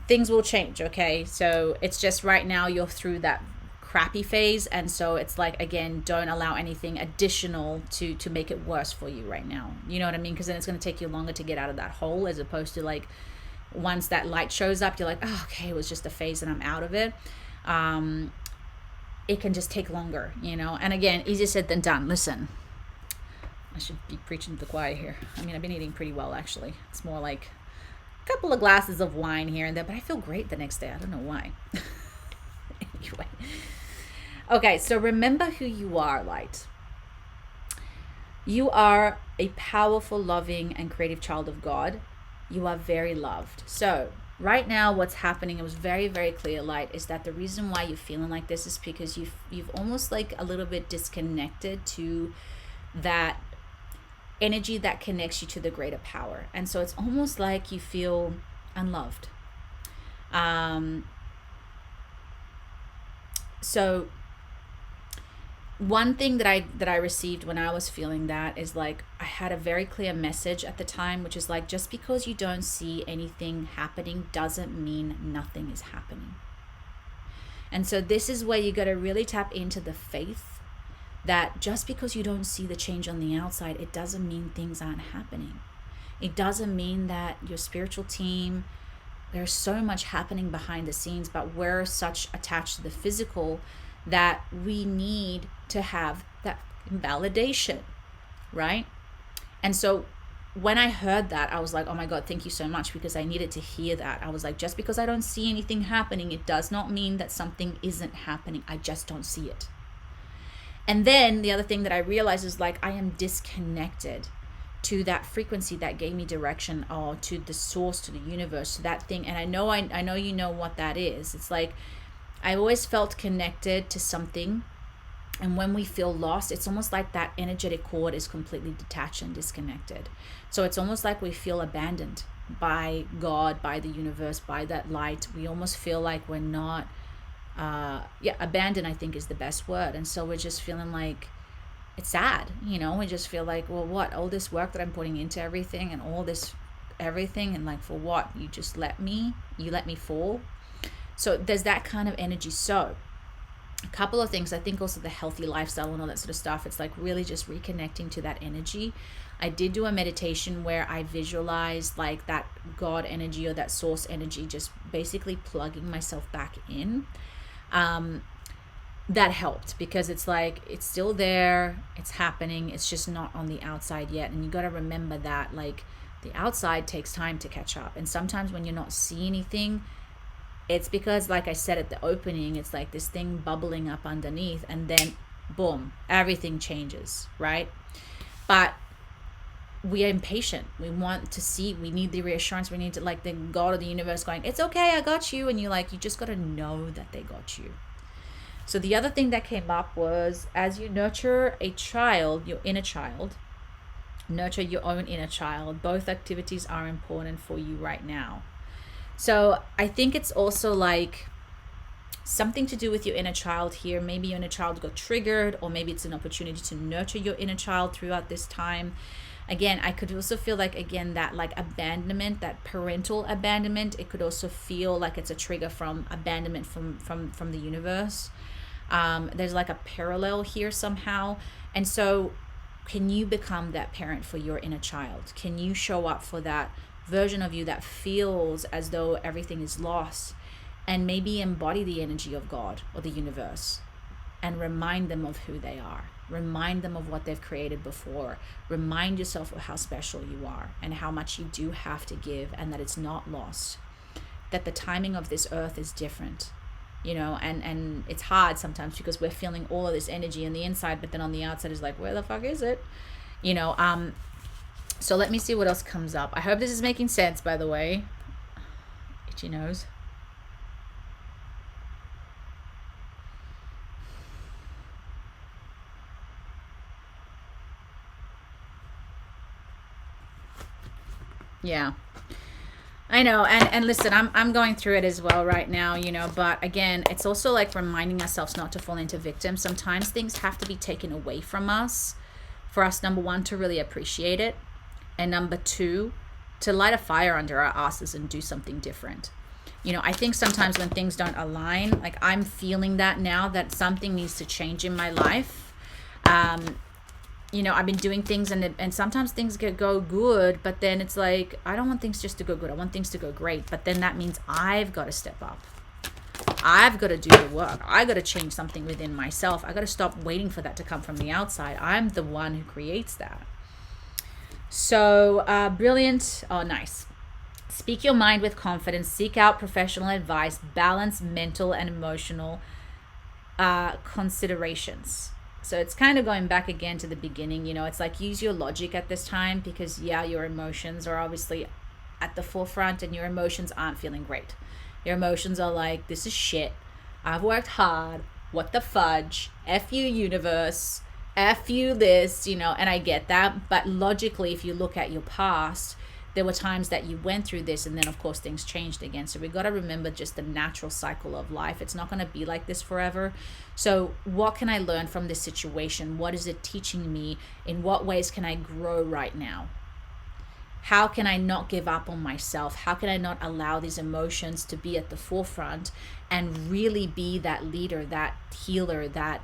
things will change. Okay. So it's just right now you're through that crappy phase. And so it's like, again, don't allow anything additional to make it worse for you right now. You know what I mean? Because then it's going to take you longer to get out of that hole, as opposed to like once that light shows up, you're like, oh, okay, it was just a phase and I'm out of it. It can just take longer, you know? And again, easier said than done. Listen, I should be preaching to the choir here. I mean, I've been eating pretty well, actually. It's more like a couple of glasses of wine here and there, but I feel great the next day. I don't know why. Anyway. Okay, so remember who you are, Light. You are a powerful, loving, and creative child of God. You are very loved. So right now what's happening, it was very, very clear, Light, is that the reason why you're feeling like this is because you've almost like a little bit disconnected to that energy that connects you to the greater power. And so it's almost like you feel unloved. So one thing that I received when I was feeling that is like, I had a very clear message at the time, which is like, just because you don't see anything happening doesn't mean nothing is happening. And so this is where you got to really tap into the faith that just because you don't see the change on the outside, it doesn't mean things aren't happening. It doesn't mean that your spiritual team, there's so much happening behind the scenes, but we're such attached to the physical that we need to have that validation, right? And so when I heard that, I was like, oh my God, thank you so much, because I needed to hear that. I was like, just because I don't see anything happening, it does not mean that something isn't happening. I just don't see it. And then the other thing that I realized is like, I am disconnected to that frequency that gave me direction, or to the source, to the universe, to that thing. And I know you know what that is. It's like, I always felt connected to something. And when we feel lost, it's almost like that energetic cord is completely detached and disconnected. So it's almost like we feel abandoned by God, by the universe, by that light. We almost feel like we're not, abandoned, I think, is the best word. And so we're just feeling like, it's sad, we just feel like, well, what, all this work that I'm putting into everything, and all this everything, and like, for what? You let me fall. So there's that kind of energy. So a couple of things, I think also the healthy lifestyle and all that sort of stuff, it's like really just reconnecting to that energy. I did do a meditation where I visualized like that God energy, or that source energy, just basically plugging myself back in. That helped, because it's like, it's still there, it's happening, it's just not on the outside yet. And you got to remember that like the outside takes time to catch up. And sometimes when you're not seeing anything, it's because, like I said at the opening, it's like this thing bubbling up underneath, and then boom, everything changes, right? But we are impatient. We want to see, we need the reassurance, we need to, like, the God of the universe going, it's okay, I got you. And you just got to know that they got you. So the other thing that came up was, as you nurture a child, your inner child, nurture your own inner child. Both activities are important for you right now. So I think it's also like something to do with your inner child here. Maybe your inner child got triggered, or maybe it's an opportunity to nurture your inner child throughout this time. Again, I could also feel like, again, that like abandonment, that parental abandonment, it could also feel like it's a trigger from abandonment from the universe. There's like a parallel here somehow. And so can you become that parent for your inner child? Can you show up for that version of you that feels as though everything is lost, and maybe embody the energy of God or the universe, and remind them of who they are? Remind them of what they've created before. Remind yourself of how special you are, and how much you do have to give, and that it's not lost, that the timing of this earth is different. And it's hard sometimes, because we're feeling all of this energy on the inside, but then on the outside is like, where the fuck is it? So let me see what else comes up. I hope this is making sense, by the way. Itchy nose. Yeah. I know, and listen, I'm going through it as well right now, but again, it's also like reminding ourselves not to fall into victim. Sometimes things have to be taken away from us for us, number one, to really appreciate it, and number two, to light a fire under our asses and do something different. I think sometimes when things don't align, like I'm feeling that now, that something needs to change in my life. I've been doing things, and sometimes things go good, but then it's like, I don't want things just to go good. I want things to go great. But then that means I've got to step up. I've got to do the work. I got to change something within myself. I got to stop waiting for that to come from the outside. I'm the one who creates that. So brilliant. Oh, nice. Speak your mind with confidence. Seek out professional advice. Balance mental and emotional considerations. So it's kind of going back again to the beginning. It's like, use your logic at this time, because your emotions are obviously at the forefront, and your emotions aren't feeling great. Your emotions are like, this is shit. I've worked hard. What the fudge? F you, universe. F you this, and I get that. But logically, if you look at your past, there were times that you went through this, and then of course things changed again. So we got to remember just the natural cycle of life. It's not going to be like this forever. So what can I learn from this situation? What is it teaching me? In what ways can I grow right now? How can I not give up on myself? How can I not allow these emotions to be at the forefront and really be that leader, that healer, that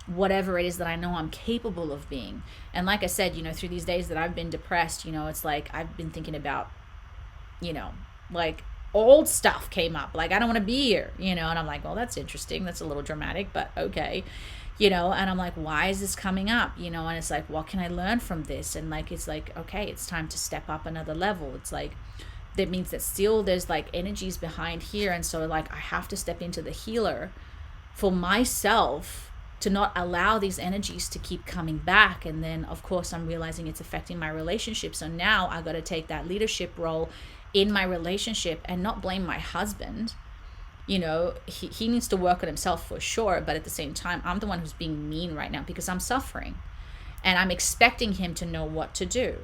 whatever it is that I know I'm capable of being. And like I said, through these days that I've been depressed, it's like I've been thinking about, like old stuff came up. Like, I don't want to be here, and I'm like, well, that's interesting. That's a little dramatic, but okay. And I'm like, why is this coming up? And it's like, what can I learn from this? And like, it's like, okay, it's time to step up another level. It's like, that means that still there's like energies behind here. And so like, I have to step into the healer for myself to not allow these energies to keep coming back. And then of course I'm realizing it's affecting my relationship. So now I got to take that leadership role in my relationship and not blame my husband. He needs to work on himself for sure, but at the same time, I'm the one who's being mean right now because I'm suffering and I'm expecting him to know what to do,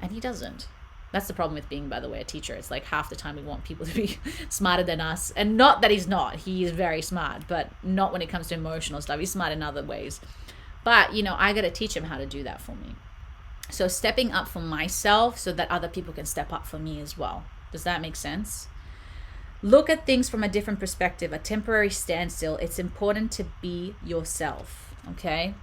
and he doesn't. That's the problem with being, by the way, a teacher. It's like half the time we want people to be smarter than us, and not that he's not. He is very smart, but not when it comes to emotional stuff. He's smart in other ways, but I got to teach him how to do that for me. So stepping up for myself so that other people can step up for me as well. Does that make sense? Look at things from a different perspective, a temporary standstill. It's important to be yourself, okay?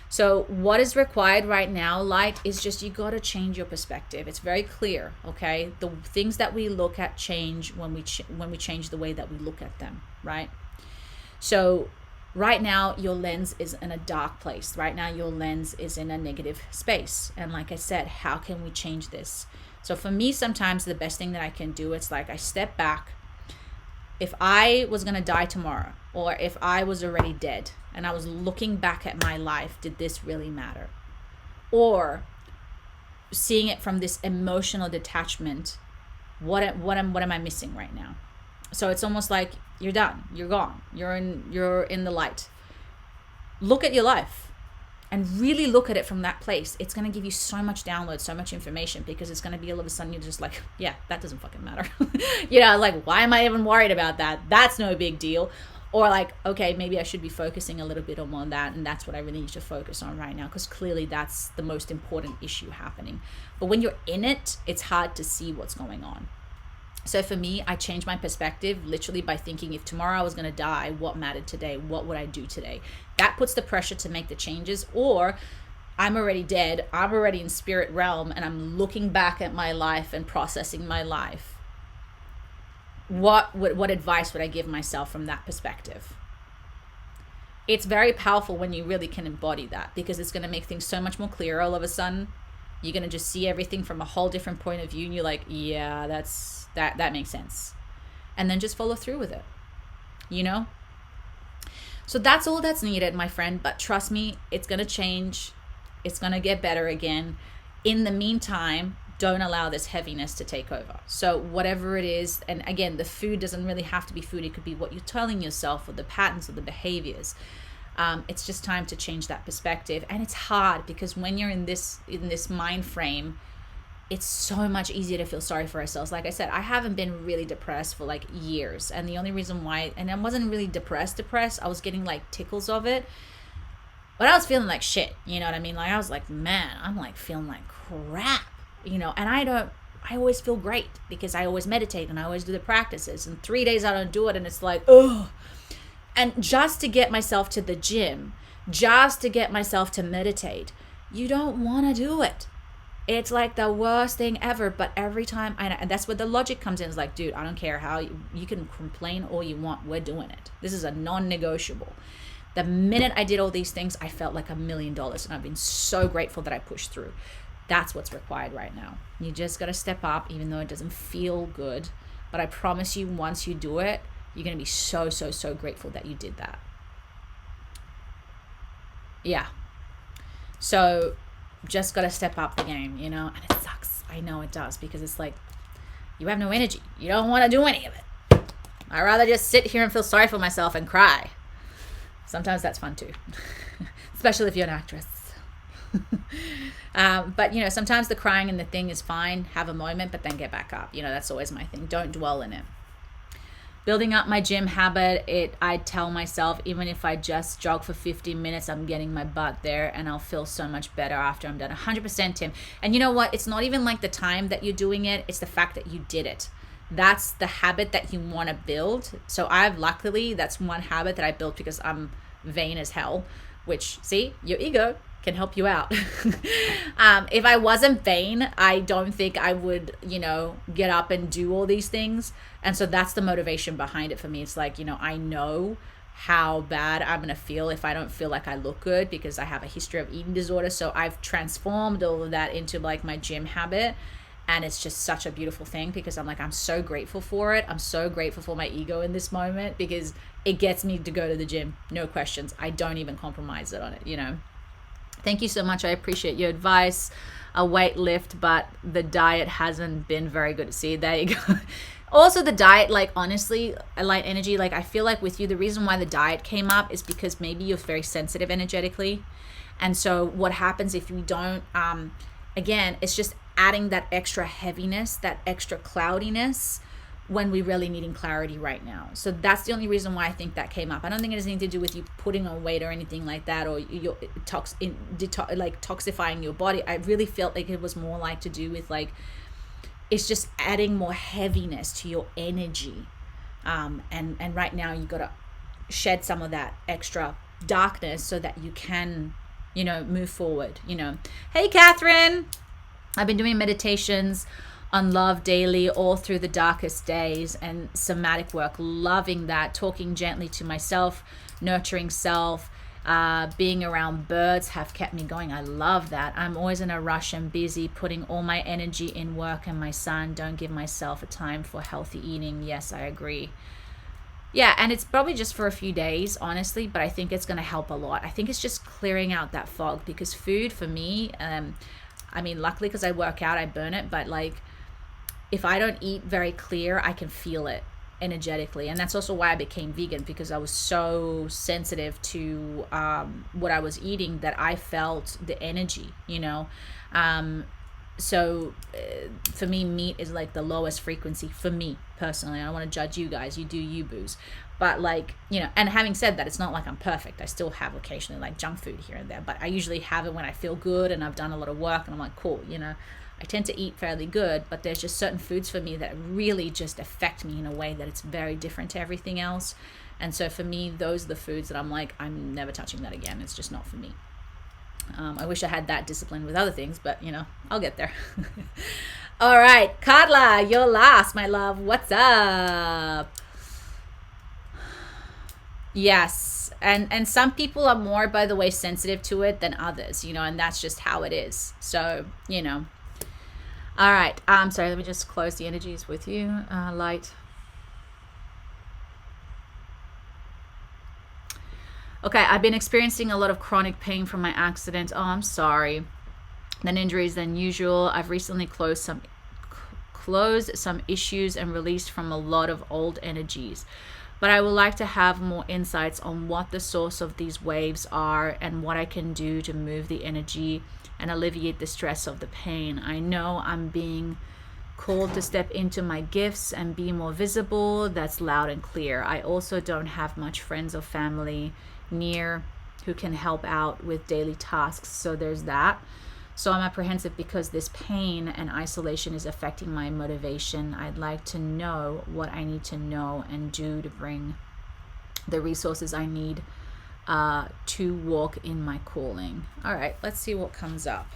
So what is required right now, is just you got to change your perspective. It's very clear, okay? The things that we look at change when we change the way that we look at them, right? So right now, your lens is in a dark place. Right now, your lens is in a negative space. And like I said, how can we change this? So for me, sometimes the best thing that I can do, it's like I step back. If I was going to die tomorrow, or if I was already dead and I was looking back at my life, did this really matter? Or seeing it from this emotional detachment, what am I missing right now? So it's almost like you're done, you're gone, you're in the light. Look at your life and really look at it from that place. It's going to give you so much download, so much information, because it's going to be all of a sudden you're just like, yeah, that doesn't fucking matter. Like, why am I even worried about that? That's no big deal. Or like, okay, maybe I should be focusing a little bit more on that, and that's what I really need to focus on right now, because clearly that's the most important issue happening. But when you're in it, it's hard to see what's going on. So for me, I changed my perspective literally by thinking, if tomorrow I was going to die, what mattered today? What would I do today? That puts the pressure to make the changes. Or I'm already dead, I'm already in spirit realm, and I'm looking back at my life and processing my life. What advice would I give myself from that perspective? It's very powerful when you really can embody that, because it's going to make things so much more clear. All of a sudden, you're going to just see everything from a whole different point of view, and you're like, yeah, that makes sense. And then just follow through with it, So that's all that's needed, my friend. But trust me, it's going to change. It's going to get better again. In the meantime, don't allow this heaviness to take over. So whatever it is, and again, the food doesn't really have to be food. It could be what you're telling yourself, or the patterns, or the behaviors. It's just time to change that perspective. And it's hard, because when you're in this mind frame, it's so much easier to feel sorry for ourselves. Like I said, I haven't been really depressed for like years. And the only reason why, and I wasn't really depressed, I was getting like tickles of it. But I was feeling like shit, you know what I mean? Like I was like, man, I'm like feeling like crap, and I always feel great because I always meditate and I always do the practices. And 3 days I don't do it and it's like, ugh. And just to get myself to the gym, just to get myself to meditate, you don't want to do it. It's like the worst thing ever. But every time, and that's where the logic comes in. It's like, dude, I don't care how you can complain all you want. We're doing it. This is a non-negotiable. The minute I did all these things, I felt like $1 million, and I've been so grateful that I pushed through. That's what's required right now. You just got to step up, even though it doesn't feel good. But I promise you, once you do it, you're going to be so, so, so grateful that you did that. Yeah. So just got to step up the game, and it sucks. I know it does, because it's like you have no energy. You don't want to do any of it. I'd rather just sit here and feel sorry for myself and cry. Sometimes that's fun too, especially if you're an actress. But sometimes the crying and the thing is fine. Have a moment, but then get back up. That's always my thing. Don't dwell in it. Building up my gym habit, I tell myself, even if I just jog for 15 minutes, I'm getting my butt there, and I'll feel so much better after I'm done. 100%, Tim. And you know what? It's not even like the time that you're doing it. It's the fact that you did it. That's the habit that you want to build. So luckily, that's one habit that I built because I'm vain as hell. which, see, your ego can help you out. If I wasn't vain, I don't think I would, get up and do all these things. And so that's the motivation behind it for me. It's like, I know how bad I'm going to feel if I don't feel like I look good, because I have a history of eating disorder. So I've transformed all of that into like my gym habit. And it's just such a beautiful thing, because I'm so grateful for it. I'm so grateful for my ego in this moment, because it gets me to go to the gym. No questions. I don't even compromise it on it, Thank you so much. I appreciate your advice. A weight lift, but the diet hasn't been very good. See, there you go. Also, the diet, like, honestly, light energy, like, I feel like with you, the reason why the diet came up is because maybe you're very sensitive energetically. And so what happens if you don't, again, it's just adding that extra heaviness, that extra cloudiness, when we're really needing clarity right now. So that's the only reason why I think that came up. I don't think it has anything to do with you putting on weight or anything like that, or you're toxifying your body. I really felt like it was more like to do with like, it's just adding more heaviness to your energy. And right now you got to shed some of that extra darkness so that you can, move forward, Hey, Catherine, I've been doing meditations on love daily all through the darkest days and somatic work. Loving that. Talking gently to myself, nurturing self, being around birds have kept me going. I love that. I'm always in a rush and busy, putting all my energy in work and my son. Don't give myself a time for healthy eating. Yes, I agree. Yeah, and it's probably just for a few days, honestly, but I think it's going to help a lot. I think it's just clearing out that fog, because food for me, luckily because I work out, I burn it, but like, if I don't eat very clear, I can feel it energetically. And that's also why I became vegan, because I was so sensitive to what I was eating that I felt the energy, So for me, meat is like the lowest frequency for me personally. I don't want to judge you guys. You do you, booze. But like, and having said that, it's not like I'm perfect. I still have occasionally like junk food here and there, but I usually have it when I feel good and I've done a lot of work and I'm like, cool, I tend to eat fairly good, but there's just certain foods for me that really just affect me in a way that it's very different to everything else. And so for me, those are the foods that I'm like, I'm never touching that again. It's just not for me. I wish I had that discipline with other things, but I'll get there. All right, Carla, you're last, my love. What's up? Yes. And some people are more, by the way, sensitive to it than others, and that's just how it is. So, All right. Sorry, let me just close the energies with you. Light. Okay, I've been experiencing a lot of chronic pain from my accident. Oh, I'm sorry. Then injuries than usual. I've recently closed some issues and released from a lot of old energies. But I would like to have more insights on what the source of these waves are and what I can do to move the energy and alleviate the stress of the pain. I know I'm being called to step into my gifts and be more visible. That's loud and clear. I also don't have much friends or family near who can help out with daily tasks. So there's that. So I'm apprehensive because this pain and isolation is affecting my motivation. I'd like to know what I need to know and do to bring the resources I need to walk in my calling. All right, let's see what comes up.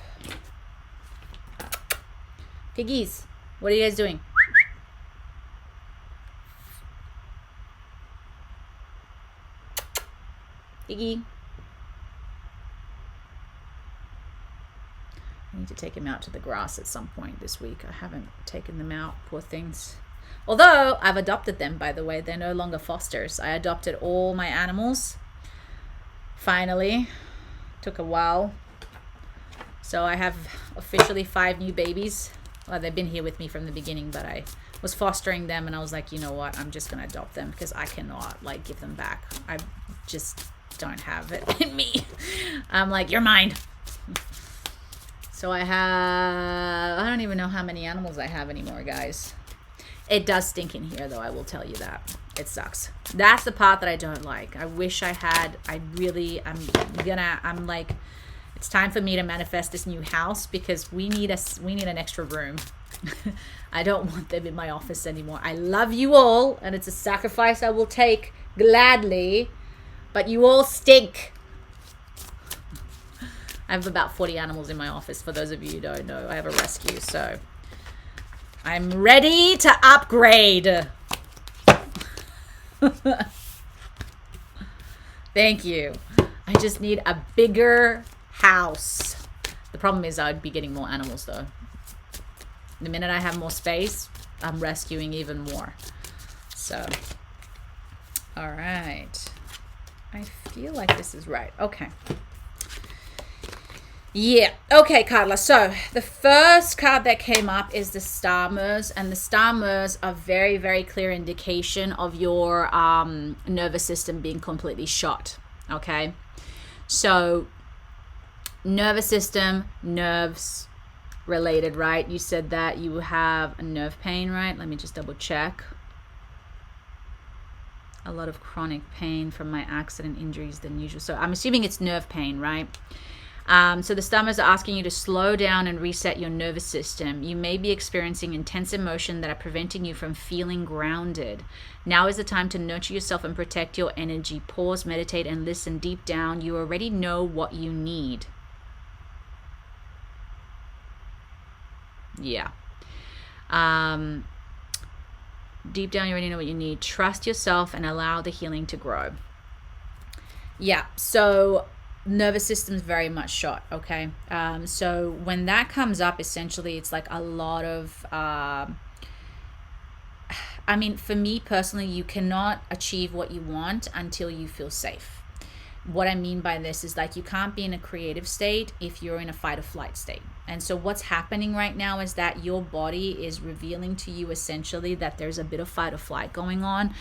Piggies, what are you guys doing? Piggy. I need to take him out to the grass at some point this week. I haven't taken them out, poor things. Although I've adopted them, by the way. They're no longer fosters. I adopted all my animals. Finally. Took a while. So I have officially 5 new babies. Well, they've been here with me from the beginning, but I was fostering them and I was like, you know what? I'm just going to adopt them because I cannot give them back. I just don't have it in me. I'm like, you're mine. So I don't even know how many animals I have anymore, guys. It does stink in here, though, I will tell you that. It sucks. That's the part that I don't like. I wish I had. I'm like, it's time for me to manifest this new house because we need an extra room. I don't want them in my office anymore. I love you all, and it's a sacrifice I will take gladly, but you all stink. I have about 40 animals in my office. For those of you who don't know, I have a rescue. So I'm ready to upgrade. Thank you. I just need a bigger house. The problem is I'd be getting more animals though. The minute I have more space, I'm rescuing even more. So, all right. I feel like this is right. Okay. Yeah. Okay, Carla. So the first card that came up is the Starmers, and the Starmers are very, very clear indication of your nervous system being completely shot. Okay. So nervous system, nerves related, right? You said that you have a nerve pain, right? Let me just double check. A lot of chronic pain from my accident injuries than usual. So I'm assuming it's nerve pain, right? So the Starmers are asking you to slow down and reset your nervous system. You may be experiencing intense emotion that are preventing you from feeling grounded. Now is the time to nurture yourself and protect your energy. Pause, meditate, and listen deep down. You already know what you need. Yeah. Deep down, you already know what you need. Trust yourself and allow the healing to grow. Yeah. So nervous system's very much shot. Okay. So when that comes up, essentially it's like a lot of I mean, for me personally, you cannot achieve what you want until you feel safe. What I mean by this is like you can't be in a creative state if you're in a fight or flight state. And so what's happening right now is that your body is revealing to you essentially that there's a bit of fight or flight going on.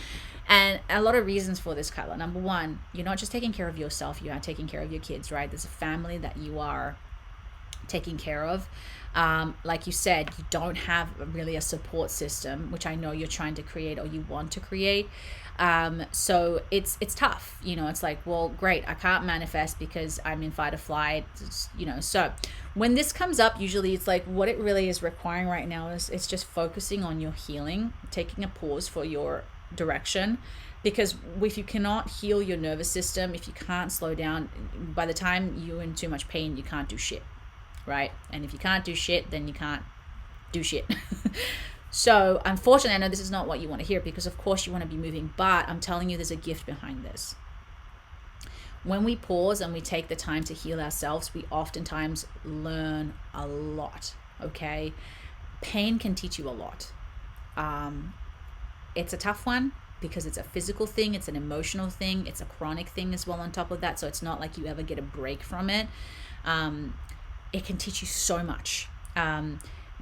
And a lot of reasons for this, Kyla. Number one, you're not just taking care of yourself, you are taking care of your kids, right? There's a family that you are taking care of. Like you said, you don't have really a support system, which I know you're trying to create or you want to create. So it's tough, you know. It's like, well, great, I can't manifest because I'm in fight or flight, you know. So when this comes up, usually it's like what it really is requiring right now is it's just focusing on your healing, taking a pause for your direction, because if you cannot heal your nervous system, if you can't slow down, by the time you're in too much pain, you can't do shit, right? And if you can't do shit, then you can't do shit. So unfortunately, I know this is not what you want to hear, because of course you want to be moving, but I'm telling you there's a gift behind this. When we pause and we take the time to heal ourselves, we oftentimes learn a lot. Okay, pain can teach you a lot. It's a tough one because it's a physical thing, it's an emotional thing, it's a chronic thing as well on top of that. So it's not like you ever get a break from it. It can teach you so much.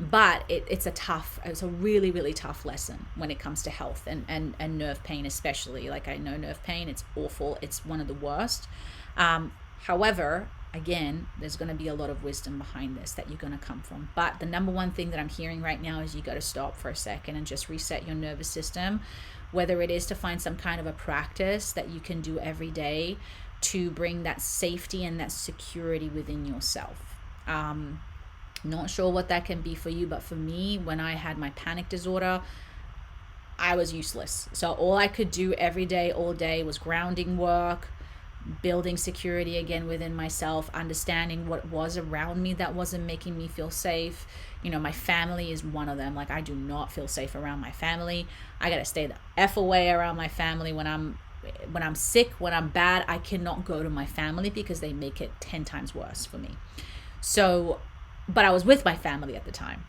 But it's a really, really tough lesson when it comes to health and nerve pain, especially. Like, I know nerve pain, it's awful. It's one of the worst. However, again, there's going to be a lot of wisdom behind this that you're going to come from. But the number one thing that I'm hearing right now is you got to stop for a second and just reset your nervous system, whether it is to find some kind of a practice that you can do every day to bring that safety and that security within yourself. Not sure what that can be for you, but for me, when I had my panic disorder, I was useless. So all I could do every day, all day, was grounding work, building security again within myself, understanding what was around me that wasn't making me feel safe. You know, my family is one of them. Like, I do not feel safe around my family. I gotta stay the F away around my family. When I'm sick, when I'm bad, I cannot go to my family because they make it 10 times worse for me. So, but I was with my family at the time.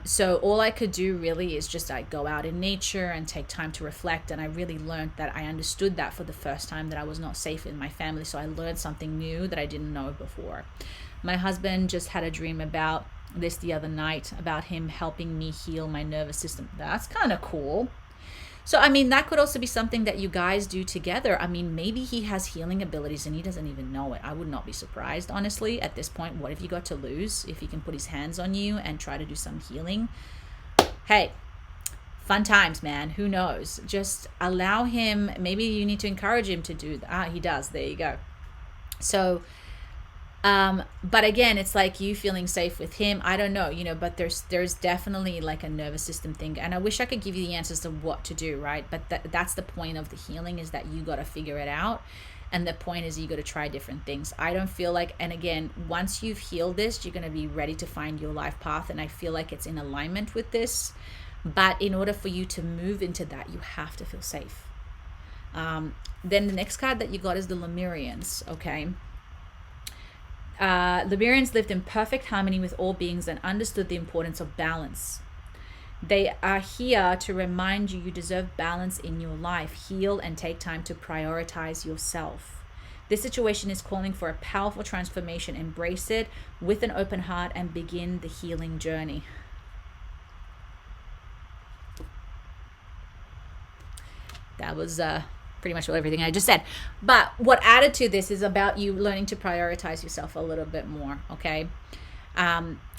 So all I could do really is just like go out in nature and take time to reflect. And I really learned that I understood that for the first time, that I was not safe in my family. So I learned something new that I didn't know before. My husband just had a dream about this the other night, about him helping me heal my nervous system. That's kind of cool. So, I mean, that could also be something that you guys do together. I mean, maybe he has healing abilities and he doesn't even know it. I would not be surprised, honestly, at this point. What have you got to lose if he can put his hands on you and try to do some healing? Hey, fun times, man. Who knows? Just allow him. Maybe you need to encourage him to do that. He does. There you go. So, but again, it's like you feeling safe with him. I don't know, you know, but there's definitely like a nervous system thing. And I wish I could give you the answers to what to do, right? But that's the point of the healing, is that you got to figure it out. And the point is, you got to try different things. I don't feel like, and again, once you've healed this, you're going to be ready to find your life path. And I feel like it's in alignment with this. But in order for you to move into that, you have to feel safe. Then the next card that you got is the Lemurians, okay? Lemurians lived in perfect harmony with all beings and understood the importance of balance. They are here to remind you deserve balance in your life. Heal and take time to prioritize yourself. This situation is calling for a powerful transformation. Embrace it with an open heart and begin the healing journey. That was pretty much everything I just said. But what added to this is about you learning to prioritize yourself a little bit more, okay?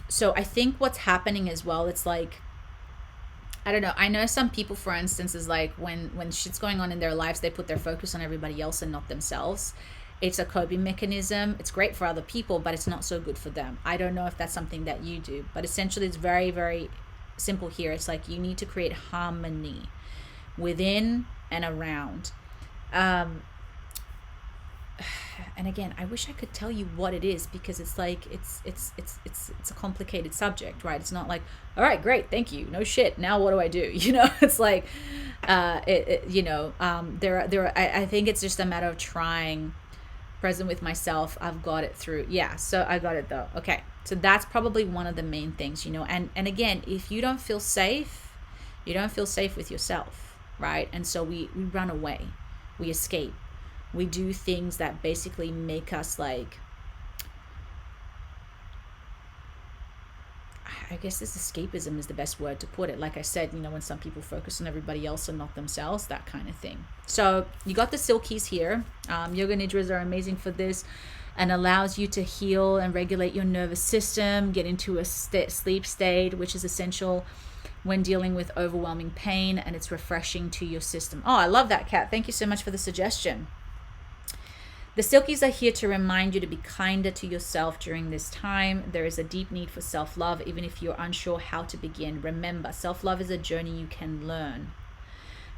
So I think what's happening as well, it's like, I don't know. I know some people, for instance, is like when shit's going on in their lives, they put their focus on everybody else and not themselves. It's a coping mechanism. It's great for other people, but it's not so good for them. I don't know if that's something that you do, but essentially it's very, very simple here. It's like you need to create harmony within and around. And again, I wish I could tell you what it is, because it's like it's a complicated subject, right? It's not like, all right, great, thank you, no shit, now what do I do? You know, it's like I think it's just a matter of trying. Present with myself, I've got it through. Yeah, so I got it though. Okay, so that's probably one of the main things, you know. And again, if you don't feel safe, you don't feel safe with yourself, right? And so we run away, we escape. We do things that basically make us like, I guess this escapism is the best word to put it. Like I said, you know, when some people focus on everybody else and not themselves, that kind of thing. So you got the Silkies here. Yoga Nidras are amazing for this, and allows you to heal and regulate your nervous system, get into a sleep state, which is essential when dealing with overwhelming pain, and it's refreshing to your system. Oh, I love that, Kat. Thank you so much for the suggestion. The Silkies are here to remind you to be kinder to yourself during this time. There is a deep need for self-love, even if you're unsure how to begin. Remember, self-love is a journey you can learn.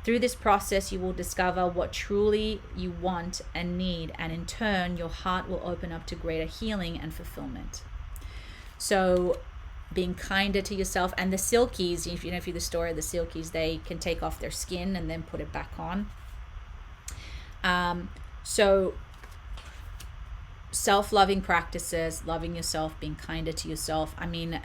Through this process, you will discover what truly you want and need, and in turn, your heart will open up to greater healing and fulfillment. So, being kinder to yourself. And the Silkies, if you know the story of the Silkies, they can take off their skin and then put it back on. So self-loving practices, loving yourself, being kinder to yourself, I mean,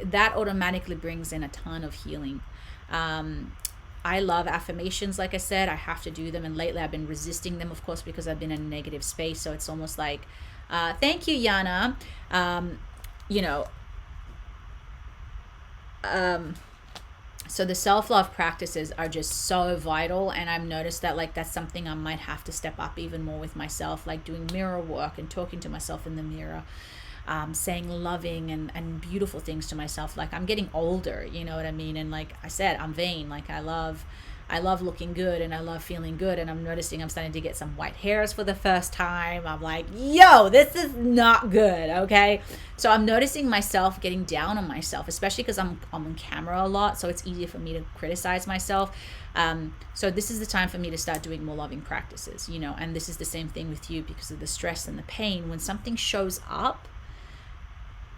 that automatically brings in a ton of healing. I love affirmations. Like I said, I have to do them, and lately I've been resisting them, of course, because I've been in a negative space. So it's almost like, thank you, Yana. So the self-love practices are just so vital, and I've noticed that like that's something I might have to step up even more with myself, like doing mirror work and talking to myself in the mirror, saying loving and beautiful things to myself. Like I'm getting older, you know what I mean? And like I said, I'm vain. Like I love looking good and I love feeling good, and I'm noticing I'm starting to get some white hairs for the first time. I'm like, yo, this is not good, okay? So I'm noticing myself getting down on myself, especially because I'm on camera a lot, so it's easier for me to criticize myself. So this is the time for me to start doing more loving practices, you know, and this is the same thing with you because of the stress and the pain. When something shows up,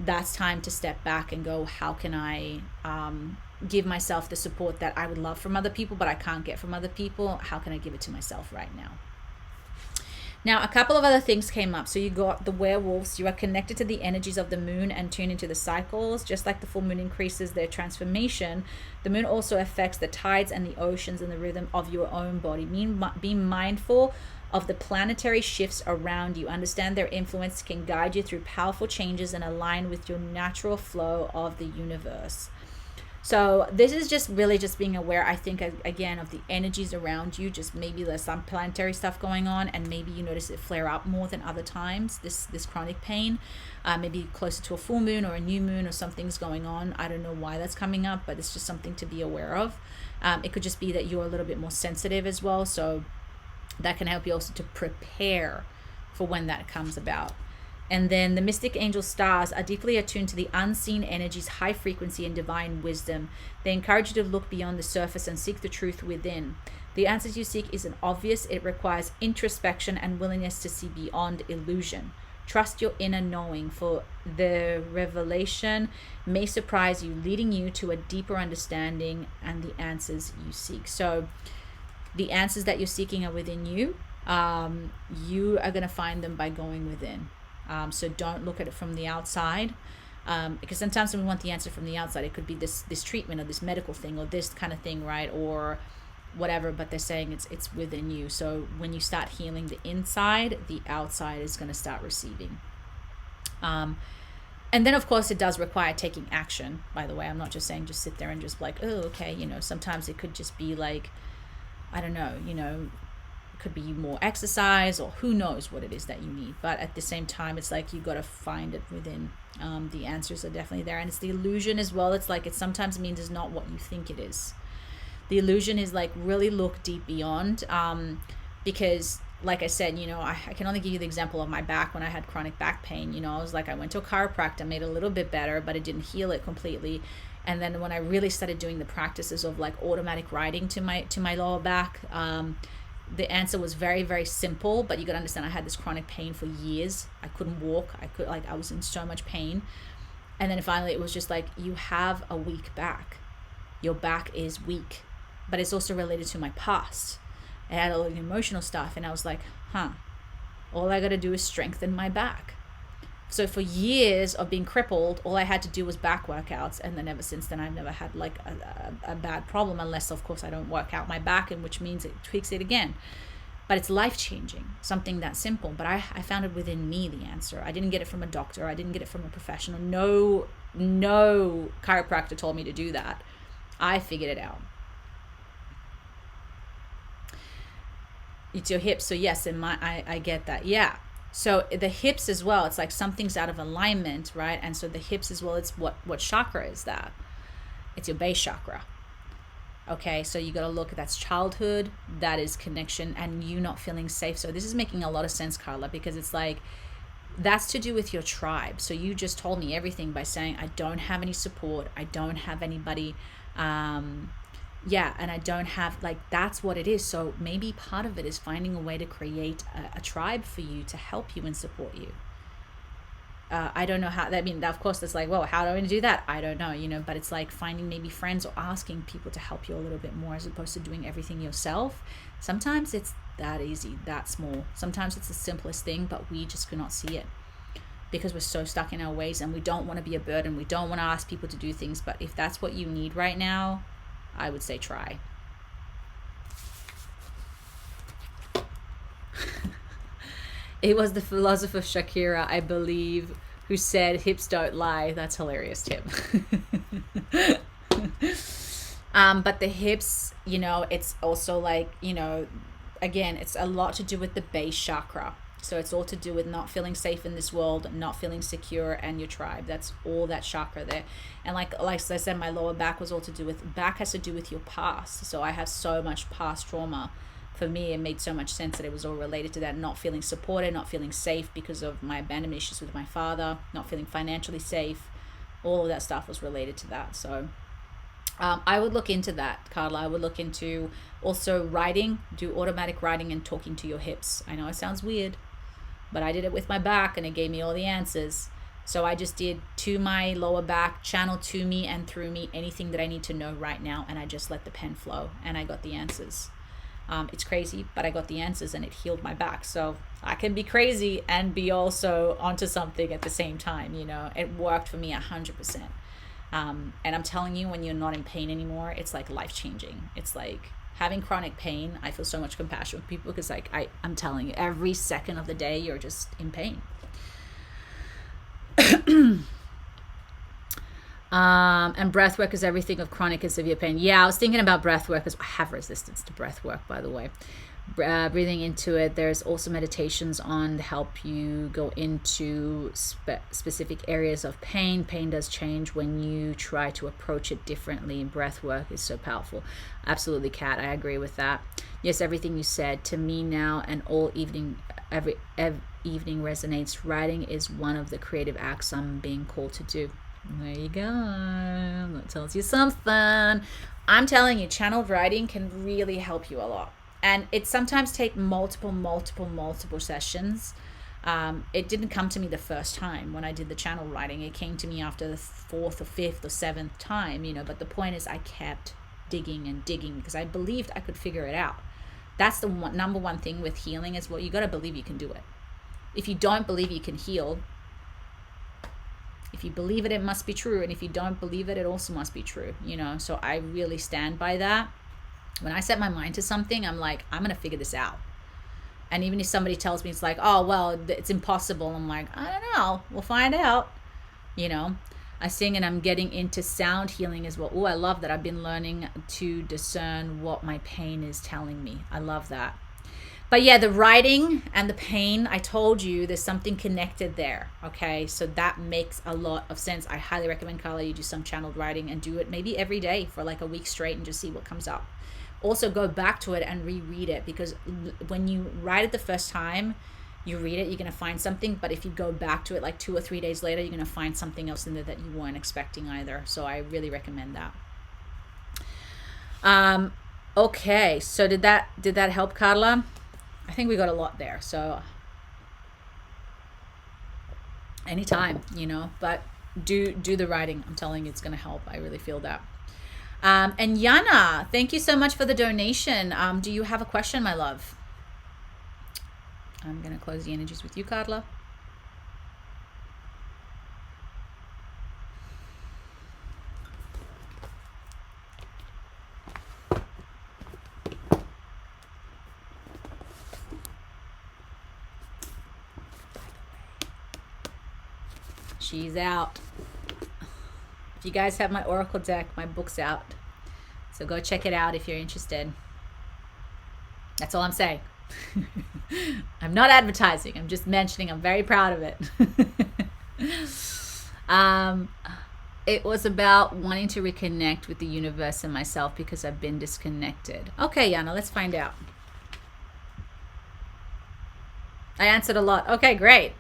that's time to step back and go, how can I give myself the support that I would love from other people, but I can't get from other people? How can I give it to myself right now? Now, a couple of other things came up. So you got the werewolves. You are connected to the energies of the moon and tune into the cycles. Just like the full moon increases their transformation, the moon also affects the tides and the oceans and the rhythm of your own body. Be mindful of the planetary shifts around you. Understand their influence can guide you through powerful changes and align with your natural flow of the universe. So this is just really just being aware, I think, again, of the energies around you. Just maybe there's some planetary stuff going on, and maybe you notice it flare up more than other times, this chronic pain. Maybe closer to a full moon or a new moon, or something's going on. I don't know why that's coming up, but it's just something to be aware of. It could just be that you're a little bit more sensitive as well, so that can help you also to prepare for when that comes about. And then the mystic angel stars are deeply attuned to the unseen energies, high frequency, and divine wisdom. They encourage you to look beyond the surface and seek the truth within. The answers you seek isn't obvious. It requires introspection and willingness to see beyond illusion. Trust your inner knowing, for the revelation may surprise you, leading you to a deeper understanding and the answers you seek. So the answers that you're seeking are within you. You are going to find them by going within. So don't look at it from the outside. Because sometimes when we want the answer from the outside, it could be this treatment or this medical thing or this kind of thing, right? Or whatever, but they're saying it's within you. So when you start healing the inside, the outside is going to start receiving. And then of course it does require taking action, by the way. I'm not just saying just sit there and just like, oh, okay, sometimes it could just be like, I don't know, it could be more exercise or who knows what it is that you need. But at the same time, it's like you got to find it within. The answers are definitely there. And it's the illusion as well. It's like it sometimes means it's not what you think it is. The illusion is like really look deep beyond, because like I said, I can only give you the example of my back when I had chronic back pain. I was like, I went to a chiropractor, made it a little bit better, but it didn't heal it completely. And then when I really started doing the practices of like automatic writing to my lower back, the answer was very, very simple, but you got to understand I had this chronic pain for years. I couldn't walk. I was in so much pain. And then finally it was just like, you have a weak back. Your back is weak. But it's also related to my past. I had a lot of emotional stuff, and I was like, all I got to do is strengthen my back. So for years of being crippled, all I had to do was back workouts. And then ever since then, I've never had like a bad problem, unless of course I don't work out my back, and which means it tweaks it again. But it's life-changing, something that simple. But I found it within me, the answer. I didn't get it from a doctor. I didn't get it from a professional. No chiropractor told me to do that. I figured it out. It's your hips. So yes, I get that. Yeah. So the hips as well, it's like something's out of alignment, right? And so the hips as well, it's what chakra is that? It's your base chakra. Okay, so you got to look at that's childhood, that is connection, and you not feeling safe. So this is making a lot of sense, Carla, because it's like that's to do with your tribe. So you just told me everything by saying I don't have any support, I don't have anybody, and I don't have, like, that's what it is. So maybe part of it is finding a way to create a tribe for you to help you and support you. I don't know how, of course it's like, well, how do I do that? I don't know, but it's like finding maybe friends or asking people to help you a little bit more as opposed to doing everything yourself. Sometimes it's that easy, that small. Sometimes it's the simplest thing, but we just cannot see it because we're so stuck in our ways and we don't want to be a burden. We don't want to ask people to do things. But if that's what you need right now, I would say try. It was the philosopher Shakira, I believe, who said hips don't lie. That's hilarious, Tim. But the hips, it's also like, again, it's a lot to do with the base chakra. So it's all to do with not feeling safe in this world, not feeling secure, and your tribe. That's all that chakra there. And like I said, my lower back was all to do with, back has to do with your past. So I have so much past trauma. For me, it made so much sense that it was all related to that, not feeling supported, not feeling safe because of my abandonment issues with my father, not feeling financially safe. All of that stuff was related to that. So I would look into that, Carla. I would look into also writing, do automatic writing and talking to your hips. I know it sounds weird, but I did it with my back and it gave me all the answers. So I just did to my lower back, channel to me and through me anything that I need to know right now. And I just let the pen flow and I got the answers. It's crazy, but I got the answers and it healed my back. So I can be crazy and be also onto something at the same time. It worked for me 100%. And I'm telling you, when you're not in pain anymore, it's like life-changing. It's like having chronic pain. I feel so much compassion with people because I'm telling you, every second of the day, you're just in pain. And breath work is everything of chronic and severe pain. Yeah, I was thinking about breath work because I have resistance to breath work, by the way. Breathing into it. There's also meditations on to help you go into specific areas of pain. Pain does change when you try to approach it differently, and breath work is so powerful. Absolutely, Kat, I agree with that. Yes, everything you said to me now and all evening, every evening resonates. Writing is one of the creative acts I'm being called to do. There you go. That tells you something. I'm telling you, channeled writing can really help you a lot. And it sometimes take multiple sessions. It didn't come to me the first time when I did the channel writing. It came to me after the fourth or fifth or seventh time, but the point is I kept digging and digging because I believed I could figure it out. That's the number one thing with healing is, well, you got to believe you can do it. If you don't believe you can heal, if you believe it, it must be true. And if you don't believe it, it also must be true, So I really stand by that. When I set my mind to something, I'm like, I'm going to figure this out. And even if somebody tells me it's like, oh, well, it's impossible, I'm like, I don't know. We'll find out. I sing and I'm getting into sound healing as well. Oh, I love that. I've been learning to discern what my pain is telling me. I love that. But yeah, the writing and the pain, I told you there's something connected there. Okay, so that makes a lot of sense. I highly recommend, Carla, you do some channeled writing and do it maybe every day for like a week straight and just see what comes up. Also go back to it and reread it, because when you write it the first time, you read it, you're going to find something. But if you go back to it like 2 or 3 days later, you're going to find something else in there that you weren't expecting either. So I really recommend that. Okay, so did that help, Carla? I think we got a lot there. So anytime, but do the writing. I'm telling you, it's going to help. I really feel that. And Yana, thank you so much for the donation. Do you have a question, my love? I'm going to close the energies with you, Carla. She's out. If you guys have my Oracle deck, my book's out. So go check it out if you're interested. That's all I'm saying. I'm not advertising. I'm just mentioning I'm very proud of it. It was about wanting to reconnect with the universe and myself because I've been disconnected. Okay, Yana, let's find out. I answered a lot. Okay, great.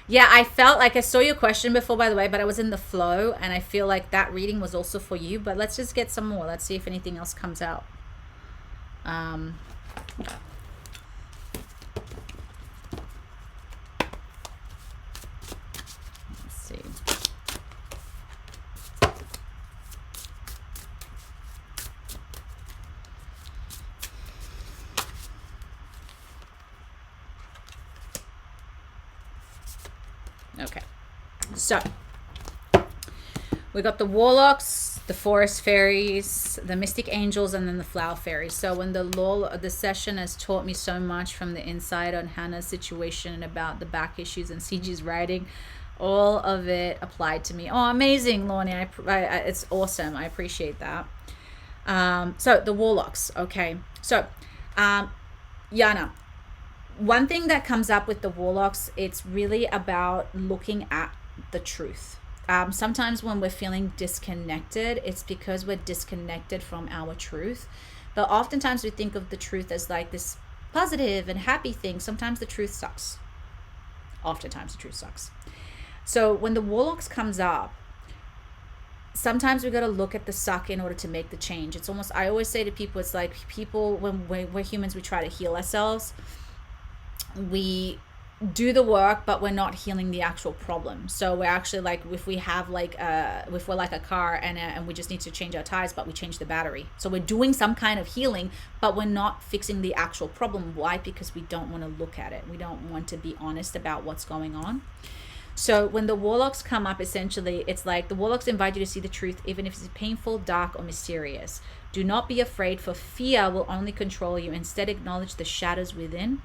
Yeah, I felt like I saw your question before, by the way, but I was in the flow, and I feel like that reading was also for you. But let's just get some more. Let's see if anything else comes out. Let's see. Okay, so we got the warlocks, the forest fairies, the mystic angels, and then the flower fairies. So when the session has taught me so much from the inside on Hannah's situation and about the back issues and CG's writing, all of it applied to me. Oh, amazing, Lorne. It's awesome. I appreciate that. So the warlocks. Okay, so Yana, one thing that comes up with the warlocks, it's really about looking at the truth. Sometimes when we're feeling disconnected, it's because we're disconnected from our truth. But oftentimes we think of the truth as like this positive and happy thing. Sometimes the truth sucks. Oftentimes the truth sucks. So when the warlocks comes up, sometimes we got to look at the suck in order to make the change. It's almost, I always say to people, it's like people, when we're humans, we try to heal ourselves. We do the work, but we're not healing the actual problem. So we're actually like, if we have like if we're like a car and we just need to change our tires, but we change the battery, so we're doing some kind of healing, but we're not fixing the actual problem. Why? Because we don't want to look at it. We don't want to be honest about what's going on. So when the warlocks come up, essentially it's like the warlocks invite you to see the truth, even if it's painful, dark, or mysterious. Do not be afraid, for fear will only control you. Instead, acknowledge the shadows within,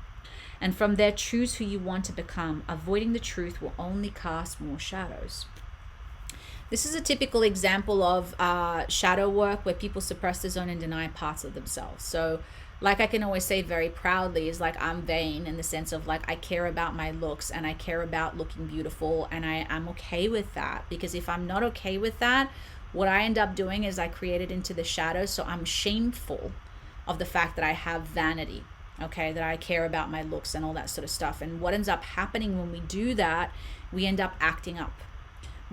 and from there choose who you want to become. Avoiding the truth will only cast more shadows. This is a typical example of shadow work, where people suppress their own and deny parts of themselves. So like I can always say very proudly is like, I'm vain in the sense of like, I care about my looks and I care about looking beautiful, and I'm okay with that. Because if I'm not okay with that, what I end up doing is I create it into the shadows. So I'm shameful of the fact that I have vanity. Okay, that I care about my looks and all that sort of stuff. And what ends up happening when we do that, we end up acting up.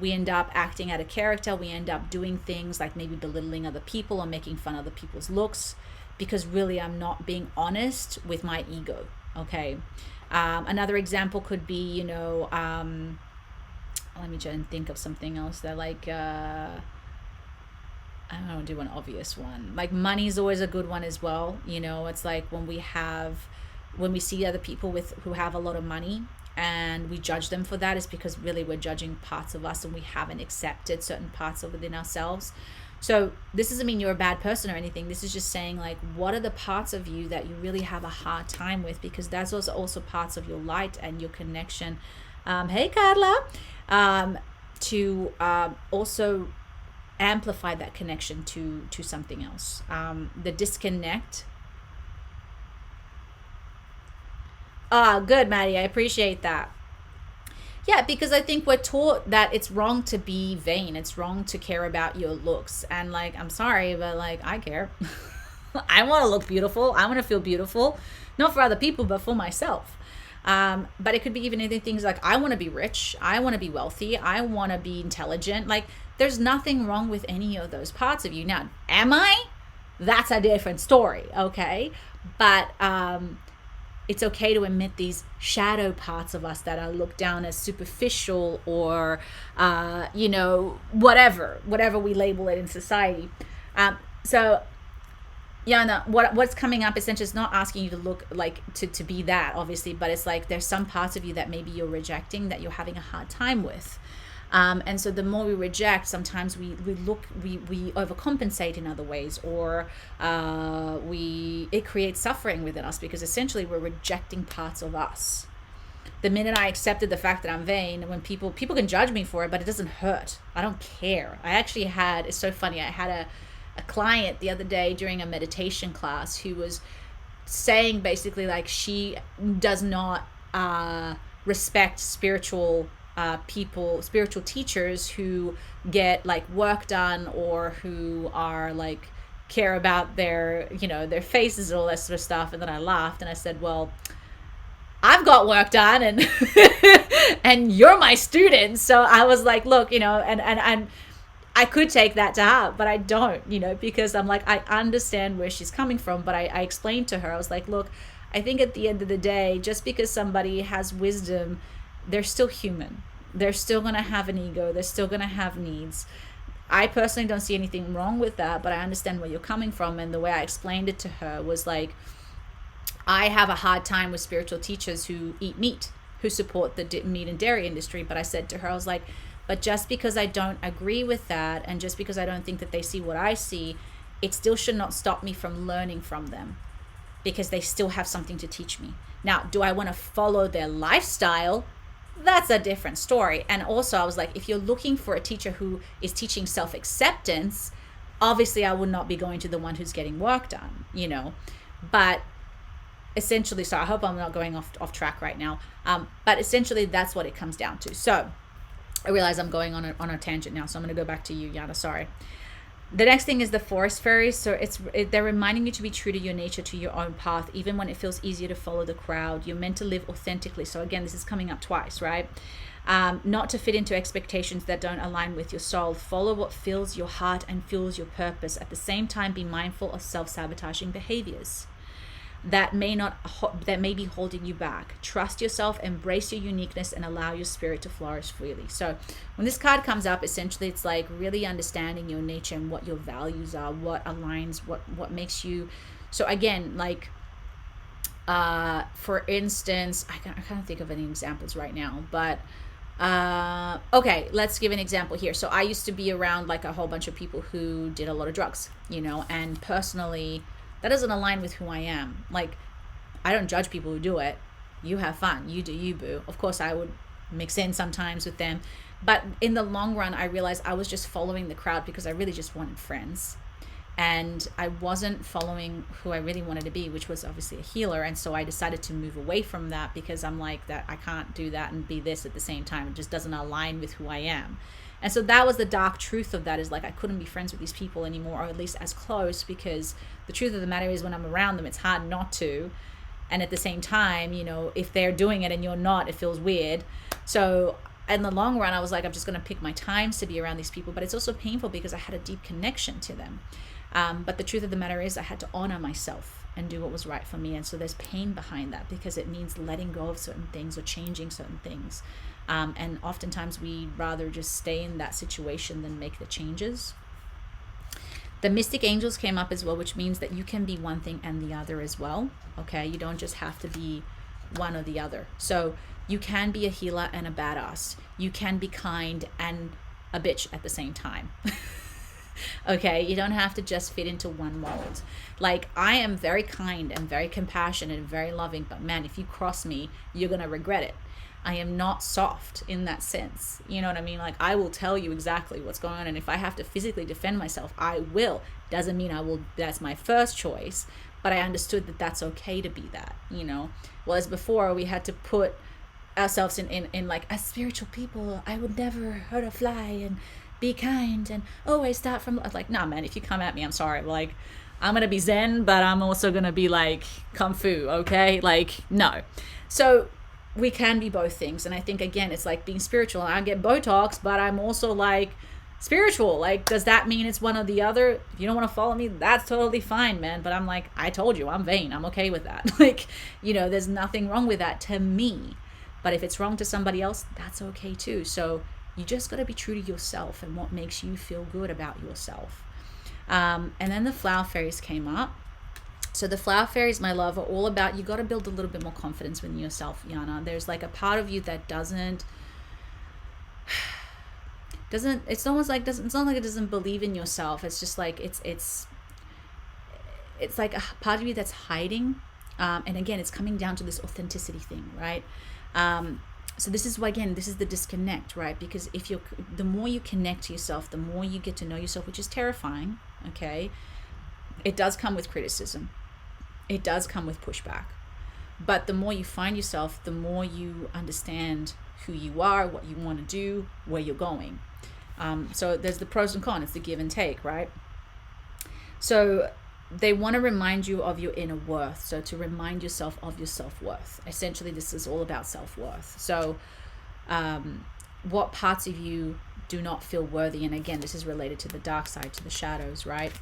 we end up acting out of character. We end up doing things like maybe belittling other people or making fun of other people's looks, because really I'm not being honest with my ego. Okay. Another example could be, let me try and think of something else that like, I don't know, do an obvious one. Like money is always a good one as well. It's like when we see other people who have a lot of money and we judge them for that, is because really we're judging parts of us and we haven't accepted certain parts of within ourselves. So this doesn't mean you're a bad person or anything. This is just saying like, what are the parts of you that you really have a hard time with? Because that's also parts of your light and your connection. Hey, Carla. To also amplify that connection to something else. The disconnect. Good, Maddie. I appreciate that. Yeah, because I think we're taught that it's wrong to be vain. It's wrong to care about your looks. And like, I'm sorry, but like, I care. I want to look beautiful. I want to feel beautiful, not for other people, but for myself. But it could be even anything, things like, I want to be rich. I want to be wealthy. I want to be intelligent. Like, there's nothing wrong with any of those parts of you. Now, am I? That's a different story. Okay. But, it's okay to admit these shadow parts of us that are looked down as superficial or, whatever we label it in society. So yeah, what's coming up essentially is not asking you to look like to be that, obviously, but it's like there's some parts of you that maybe you're rejecting, that you're having a hard time with. And so the more we reject, sometimes we overcompensate in other ways, or it creates suffering within us, because essentially we're rejecting parts of us. The minute I accepted the fact that I'm vain, when people can judge me for it, but it doesn't hurt. I don't care. It's so funny. I had a client the other day during a meditation class who was saying basically like she does not respect spiritual teachers who get like work done, or who are like care about their faces and all that sort of stuff. And then I laughed and I said, well, I've got work done and and you're my student. So I was like, look, and I could take that to heart, but I don't, because I'm like, I understand where she's coming from. But I explained to her, I was like, look, I think at the end of the day, just because somebody has wisdom, they're still human. They're still going to have an ego. They're still going to have needs. I personally don't see anything wrong with that, but I understand where you're coming from. And the way I explained it to her was like, I have a hard time with spiritual teachers who eat meat, who support the meat and dairy industry. But I said to her, I was like, but just because I don't agree with that, and just because I don't think that they see what I see, it still should not stop me from learning from them, because they still have something to teach me. Now, do I want to follow their lifestyle? That's a different story. And also I was like, if you're looking for a teacher who is teaching self-acceptance, obviously I would not be going to the one who's getting work done, but essentially, so I hope I'm not going off track right now. But essentially that's what it comes down to. So I realize I'm going on a tangent now, so I'm going to go back to you, Yana. Sorry. The next thing is the forest fairies. So they're reminding you to be true to your nature, to your own path, even when it feels easier to follow the crowd. You're meant to live authentically. So again, this is coming up twice, right? Not to fit into expectations that don't align with your soul. Follow what fills your heart and fuels your purpose. At the same time, be mindful of self-sabotaging behaviors that may be holding you back. Trust yourself, embrace your uniqueness, and allow your spirit to flourish freely. So when this card comes up, essentially it's like really understanding your nature and what your values are, what aligns, what makes you. So again, like for instance, I can't think of any examples right now, but okay, let's give an example here. So I used to be around like a whole bunch of people who did a lot of drugs, and personally that doesn't align with who I am. Like, I don't judge people who do it. You have fun. You do you, boo. Of course, I would mix in sometimes with them. But in the long run, I realized I was just following the crowd because I really just wanted friends. And I wasn't following who I really wanted to be, which was obviously a healer. And so I decided to move away from that, because I'm like, that I can't do that and be this at the same time. It just doesn't align with who I am. And so that was the dark truth of that, is like I couldn't be friends with these people anymore, or at least as close, because the truth of the matter is when I'm around them, it's hard not to. And at the same time, if they're doing it and you're not, it feels weird. So in the long run, I was like, I'm just going to pick my times to be around these people. But it's also painful because I had a deep connection to them. But the truth of the matter is I had to honor myself and do what was right for me. And so there's pain behind that because it means letting go of certain things or changing certain things. And oftentimes we rather just stay in that situation than make the changes. The mystic angels came up as well, which means that you can be one thing and the other as well. Okay, you don't just have to be one or the other. So you can be a healer and a badass. You can be kind and a bitch at the same time. Okay, you don't have to just fit into one mold. Like, I am very kind and very compassionate and very loving, but man, if you cross me, you're gonna regret it. I am not soft in that sense. You know what I mean? Like, I will tell you exactly what's going on. And if I have to physically defend myself, I will. Doesn't mean I will, that's my first choice. But I understood that that's okay to be that, you know? Whereas before, we had to put ourselves in like, as spiritual people, I would never hurt a fly and be kind and always start from, like, nah, man, if you come at me, I'm sorry. Like, I'm going to be Zen, but I'm also going to be like Kung Fu, okay? Like, no. So we can be both things. And I think, again, it's like being spiritual. I get Botox, but I'm also like spiritual. Like, does that mean it's one or the other? If you don't want to follow me, that's totally fine, man. But I'm like, I told you, I'm vain. I'm okay with that. Like, you know, there's nothing wrong with that to me. But if it's wrong to somebody else, that's okay too. So you just got to be true to yourself and what makes you feel good about yourself. And then the flower fairies came up. So the flower fairies, my love, are all about, you got to build a little bit more confidence within yourself, Yana. There's like a part of you that it's almost like it's not like it doesn't believe in yourself. It's just like it's like a part of you that's hiding. And again, it's coming down to this authenticity thing, right? So this is why, again, this is the disconnect, right? Because the more you connect to yourself, the more you get to know yourself, which is terrifying, okay? It does come with criticism. It does come with pushback. But the more you find yourself, the more you understand who you are, what you want to do, where you're going. So there's the pros and cons, it's the give and take, right? So they want to remind you of your inner worth. So to remind yourself of your self-worth. Essentially, this is all about self-worth. So what parts of you do not feel worthy? And again, this is related to the dark side, to the shadows, right?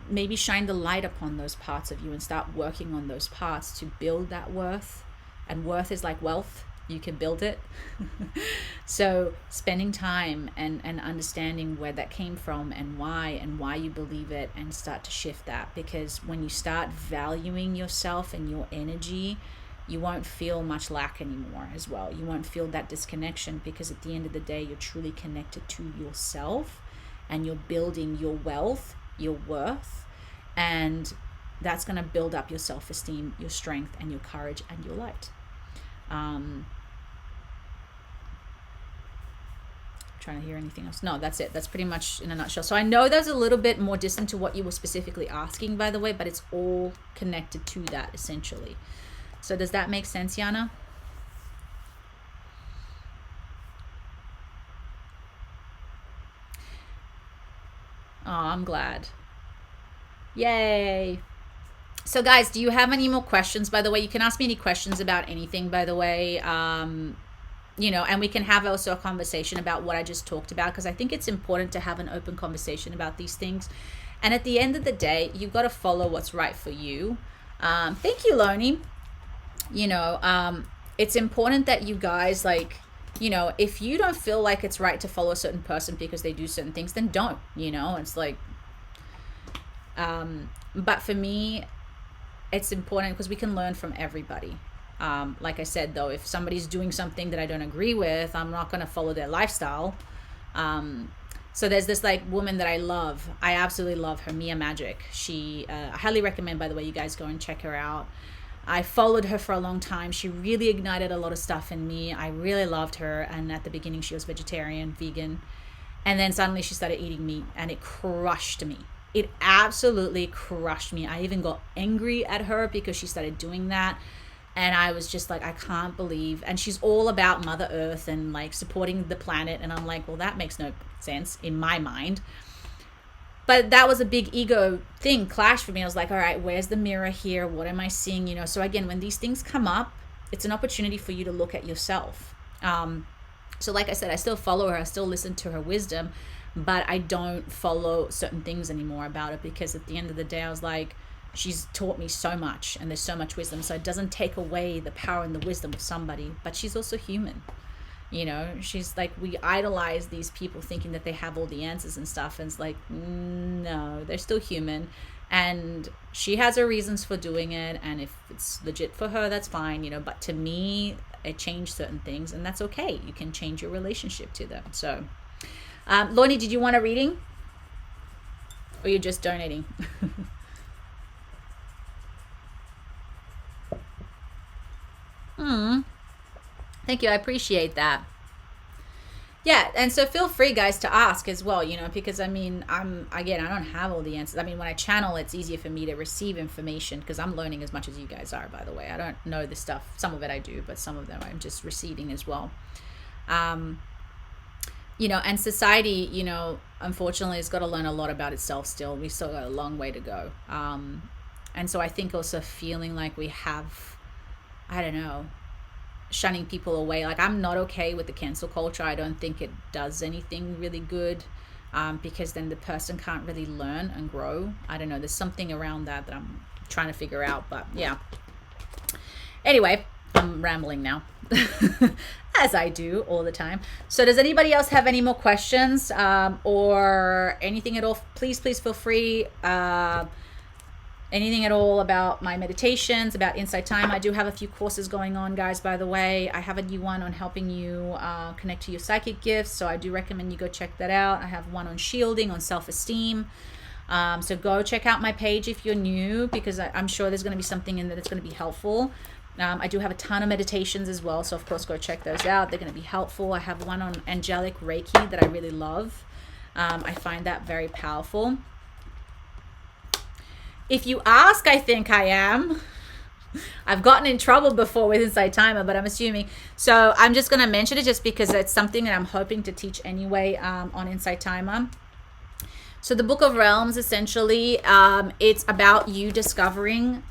Maybe shine the light upon those parts of you and start working on those parts to build that worth. And worth is like wealth. You can build it. So spending time and understanding where that came from and why you believe it, and start to shift that. Because when you start valuing yourself and your energy, you won't feel much lack anymore as well. You won't feel that disconnection, because at the end of the day, you're truly connected to yourself and you're building your wealth, your worth, and that's going to build up your self-esteem, your strength, and your courage, and your light. Trying to hear anything else. No, that's it. That's pretty much in a nutshell. So I know that's a little bit more distant to what you were specifically asking, by the way, but it's all connected to that essentially. So does that make sense, Yana? Oh, I'm glad. Yay. So guys, do you have any more questions? By the way, you can ask me any questions about anything, by the way. You know, and we can have also a conversation about what I just talked about, because I think it's important to have an open conversation about these things. And at the end of the day, you've got to follow what's right for you. Thank you, Lonnie. You know, it's important that you guys, like, you know, if you don't feel like it's right to follow a certain person because they do certain things, then don't, you know, it's like, but for me, it's important because we can learn from everybody. Like I said, though, if somebody's doing something that I don't agree with, I'm not going to follow their lifestyle. So there's this like woman that I love. I absolutely love her, Mia Magic. I highly recommend, by the way, you guys go and check her out. I followed her for a long time. She really ignited a lot of stuff in me. I really loved her. And at the beginning, she was vegetarian, vegan. And then suddenly she started eating meat, and it crushed me. It absolutely crushed me. I even got angry at her because she started doing that. And I was just like, I can't believe. And she's all about Mother Earth and like supporting the planet. And I'm like, well, that makes no sense in my mind. But that was a big ego thing, clash for me. I was like, all right, where's the mirror here? What am I seeing? You know, so again, when these things come up, it's an opportunity for you to look at yourself. So like I said, I still follow her, I still listen to her wisdom, but I don't follow certain things anymore about it, because at the end of the day, I was like, she's taught me so much and there's so much wisdom. So it doesn't take away the power and the wisdom of somebody, but she's also human. She's like, we idolize these people thinking that they have all the answers and stuff. And it's like, no, they're still human. And she has her reasons for doing it. And if it's legit for her, that's fine, but to me, it changed certain things, and that's okay. You can change your relationship to them. So, Lornie, did you want a reading? Or you're just donating? Thank you. I appreciate that. Yeah, and so feel free, guys, to ask as well, because I don't have all the answers. When I channel, it's easier for me to receive information, because I'm learning as much as you guys are, by the way. I don't know this stuff. Some of it I do, but some of them I'm just receiving as well. And society, unfortunately, has got to learn a lot about itself still. We still got a long way to go. And so I think also feeling like we have, I don't know, shunning people away. Like, I'm not okay with the cancel culture. I don't think it does anything really good, because then the person can't really learn and grow. I don't know. There's something around that I'm trying to figure out. But yeah. Anyway, I'm rambling now, as I do all the time. So does anybody else have any more questions, or anything at all? Please feel free. Anything at all about my meditations, about Insight Time. I do have a few courses going on, guys, by the way. I have a new one on helping you connect to your psychic gifts, so I do recommend you go check that out. I have one on shielding, on self-esteem. So go check out my page if you're new, because I'm sure there's going to be something in there that's going to be helpful. I do have a ton of meditations as well, so of course go check those out. They're going to be helpful. I have one on angelic Reiki that I really love. I find that very powerful. If you ask, I think I am. I've gotten in trouble before with Insight Timer, but I'm assuming. So I'm just going to mention it just because it's something that I'm hoping to teach anyway, on Insight Timer. So the Book of Realms, essentially, it's about you discovering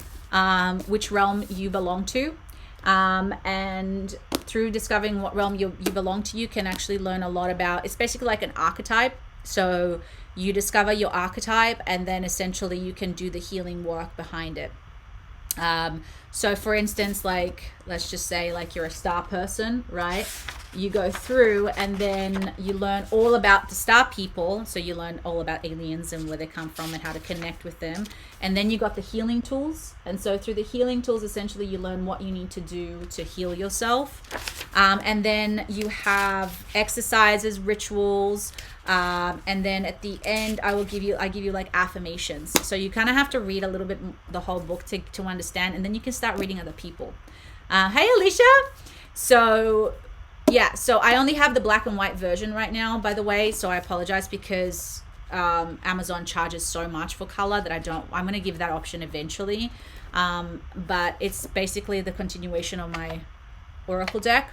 which realm you belong to. And through discovering what realm you belong to, you can actually learn a lot about, it's basically like an archetype. So you discover your archetype, and then essentially you can do the healing work behind it. So for instance, like, let's just say like you're a star person, right? You go through and then you learn all about the star people. So you learn all about aliens and where they come from and how to connect with them. And then you got the healing tools. And so through the healing tools, essentially you learn what you need to do to heal yourself. And then you have exercises, rituals, and then at the end, I give you like affirmations. So you kind of have to read a little bit the whole book to understand, and then you can start reading other people. Hey, Alicia. So yeah, so I only have the black and white version right now, by the way. So I apologize, because Amazon charges so much for color that I'm going to give that option eventually. But it's basically the continuation of my Oracle deck.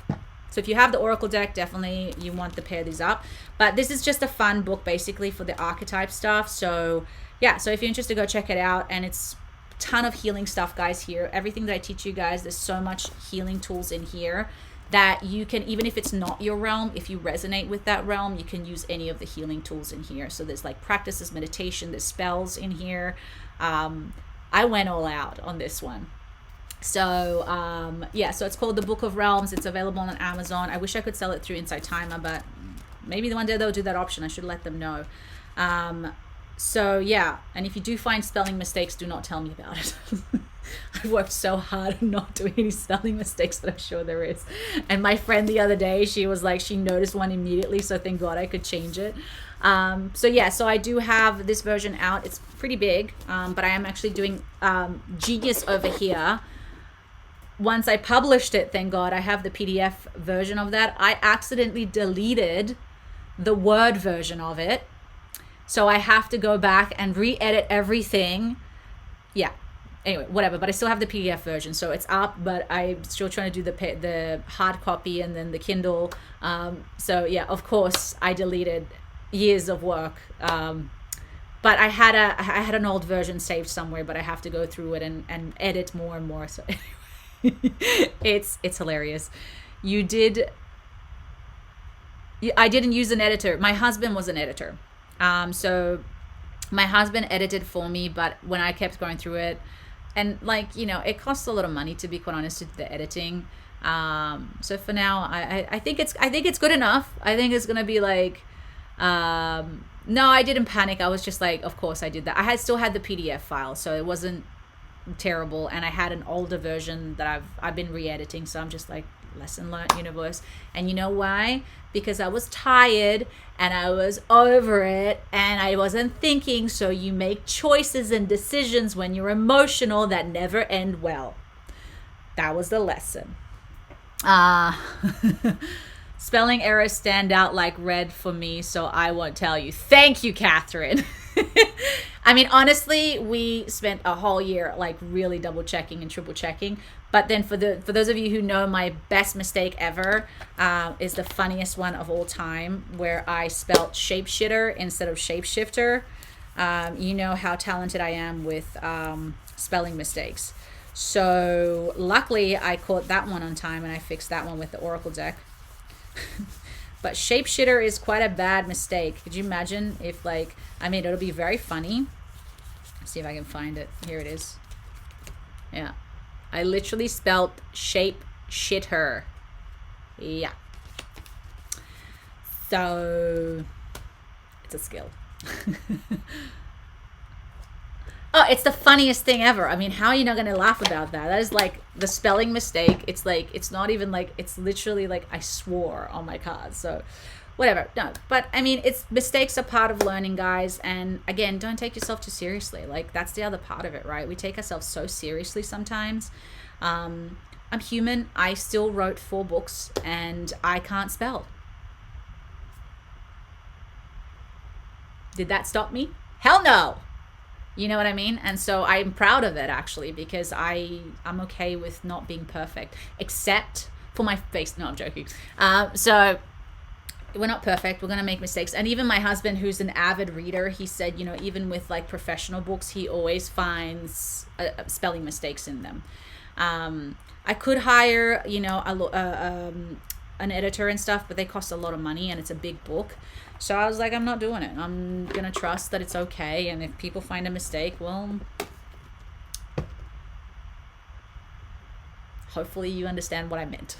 So if you have the Oracle deck, definitely you want to pair these up. But this is just a fun book basically for the archetype stuff. So yeah, so if you're interested, go check it out. And it's a ton of healing stuff, guys, here. Everything that I teach you guys, there's so much healing tools in here that you can, even if it's not your realm, if you resonate with that realm, you can use any of the healing tools in here. So there's like practices, meditation, there's spells in here. I went all out on this one. So yeah, so it's called the Book of Realms. It's available on Amazon. I wish I could sell it through Insight Timer, but maybe one day they'll do that option. I should let them know. So yeah, and if you do find spelling mistakes, do not tell me about it. I've worked so hard on not doing any spelling mistakes, but I'm sure there is. And my friend the other day, she was like, she noticed one immediately, so thank God I could change it. So yeah, so I do have this version out. It's pretty big, but I am actually doing Genius over here. Once I published it, thank God, I have the PDF version of that. I accidentally deleted the Word version of it. So I have to go back and re-edit everything. Yeah. Anyway, whatever. But I still have the PDF version. So it's up, but I'm still trying to do the hard copy and then the Kindle. So yeah, of course, I deleted years of work. But I had an old version saved somewhere, but I have to go through it and edit more and more. So anyway. It's hilarious. You did I didn't use an editor. My husband was an editor. So my husband edited for me, but when I kept going through it, and like, you know, it costs a lot of money, to be quite honest, with the editing. So for now, I think it's good enough. I think it's gonna be like, no, I didn't panic. I was just like, of course I did that. Still had the PDF file, so it wasn't terrible. And I had an older version that I've been re-editing. So I'm just like, lesson learned, universe. And you know why? Because I was tired and I was over it and I wasn't thinking. So you make choices and decisions when you're emotional that never end well. That was the lesson. Spelling errors stand out like red for me, so I won't tell you. Thank you, Catherine. I mean, honestly, we spent a whole year like really double checking and triple checking. But then for those of you who know, my best mistake ever is the funniest one of all time, where I spelled shapeshitter instead of shapeshifter. You know how talented I am with spelling mistakes. So luckily I caught that one on time and I fixed that one with the Oracle deck. But shapeshitter is quite a bad mistake. Could you imagine if, like, I mean, it'll be very funny. Let's see if I can find it. Here it is. Yeah. I literally spelled shape shitter. Yeah. So it's a skill. Oh, it's the funniest thing ever. I mean, how are you not going to laugh about that? That is like the spelling mistake. It's like, it's not even like, it's literally like I swore on my card. So whatever. No, but I mean, mistakes are part of learning, guys. And again, don't take yourself too seriously. Like, that's the other part of it, right? We take ourselves so seriously sometimes. I'm human. I still wrote 4 books and I can't spell. Did that stop me? Hell no. You know what I mean? And so I'm proud of it, actually, because I'm okay with not being perfect, except for my face. No, I'm joking. So we're not perfect. We're going to make mistakes. And even my husband, who's an avid reader, he said, you know, even with like professional books, he always finds spelling mistakes in them. I could hire, you know, an editor and stuff, but they cost a lot of money and it's a big book. So I was like, I'm not doing it. I'm going to trust that it's okay. And if people find a mistake, well, hopefully you understand what I meant.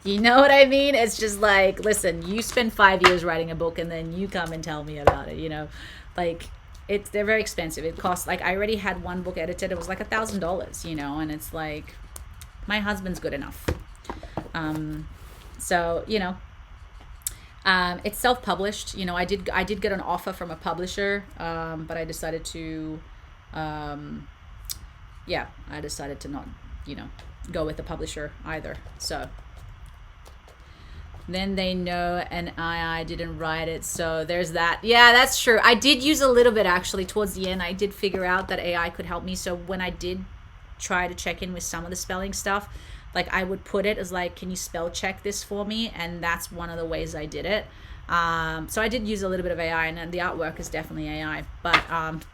You know what I mean? It's just like, listen, you spend 5 years writing a book and then you come and tell me about it, you know? Like, they're very expensive. It costs, like, I already had one book edited. It was like $1,000, you know? And it's like, my husband's good enough. So, you know, it's self-published. You know, I did get an offer from a publisher, but I decided to, I decided to not, you know, go with the publisher either. So then they know, and I didn't write it. So there's that. Yeah, that's true. I did use a little bit, actually, towards the end. I did figure out that AI could help me. So when I did try to check in with some of the spelling stuff, like, I would put it as like, can you spell check this for me? And that's one of the ways I did it. So I did use a little bit of AI, and the artwork is definitely AI, but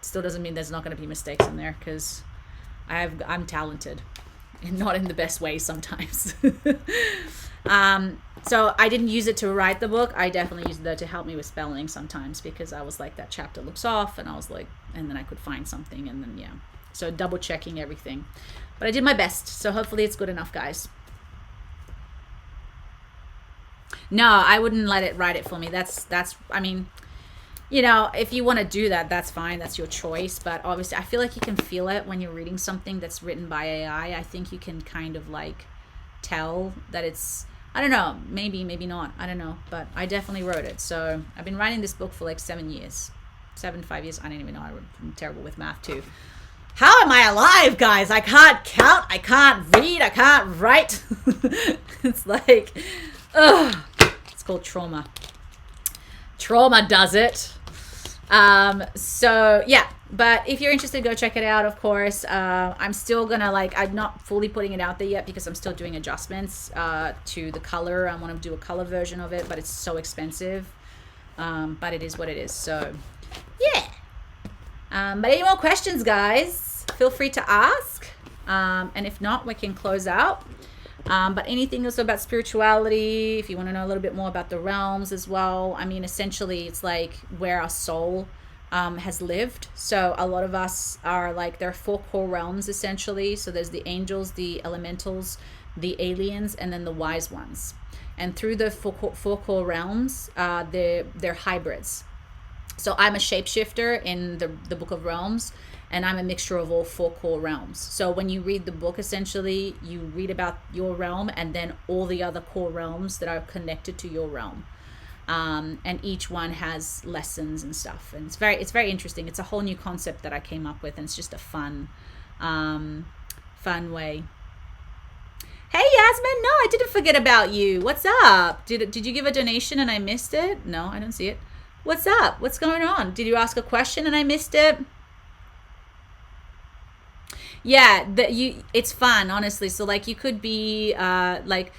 still doesn't mean there's not going to be mistakes in there, because I'm talented, and not in the best way sometimes. So I didn't use it to write the book. I definitely used it to help me with spelling sometimes, because I was like, that chapter looks off, and I was like, and then I could find something, and then, yeah. So double checking everything. But I did my best, so hopefully it's good enough, guys. No, I wouldn't let it write it for me. That's I mean, you know, if you want to do that, that's fine. That's your choice. But obviously, I feel like you can feel it when you're reading something that's written by AI. I think you can kind of like tell that it's, I don't know, maybe not. I don't know. But I definitely wrote it. So I've been writing this book for like 5 years. I don't even know. I'm terrible with math too. How am I alive, guys? I can't count. I can't read. I can't write. It's like, ugh. It's called trauma. Trauma does it. So, yeah. But if you're interested, go check it out, of course. I'm still going to, like, I'm not fully putting it out there yet because I'm still doing adjustments to the color. I want to do a color version of it, but it's so expensive. But it is what it is. So, yeah. But any more questions, guys? Feel free to ask. And if not, we can close out. But anything else about spirituality, if you want to know a little bit more about the realms as well, I mean, essentially it's like where our soul has lived. So a lot of us are like, there are 4 core realms essentially. So there's the angels, the elementals, the aliens, and then the wise ones. And through the four core realms, they're hybrids. So I'm a shapeshifter in the Book of Realms, and I'm a mixture of all 4 core realms. So when you read the book, essentially, you read about your realm and then all the other core realms that are connected to your realm. And each one has lessons and stuff. And it's very interesting. It's a whole new concept that I came up with, and it's just a fun way. Hey Yasmin, no, I didn't forget about you. What's up? Did you give a donation and I missed it? No, I don't see it. What's up? What's going on? Did you ask a question and I missed it? Yeah, it's fun, honestly. So like you could be like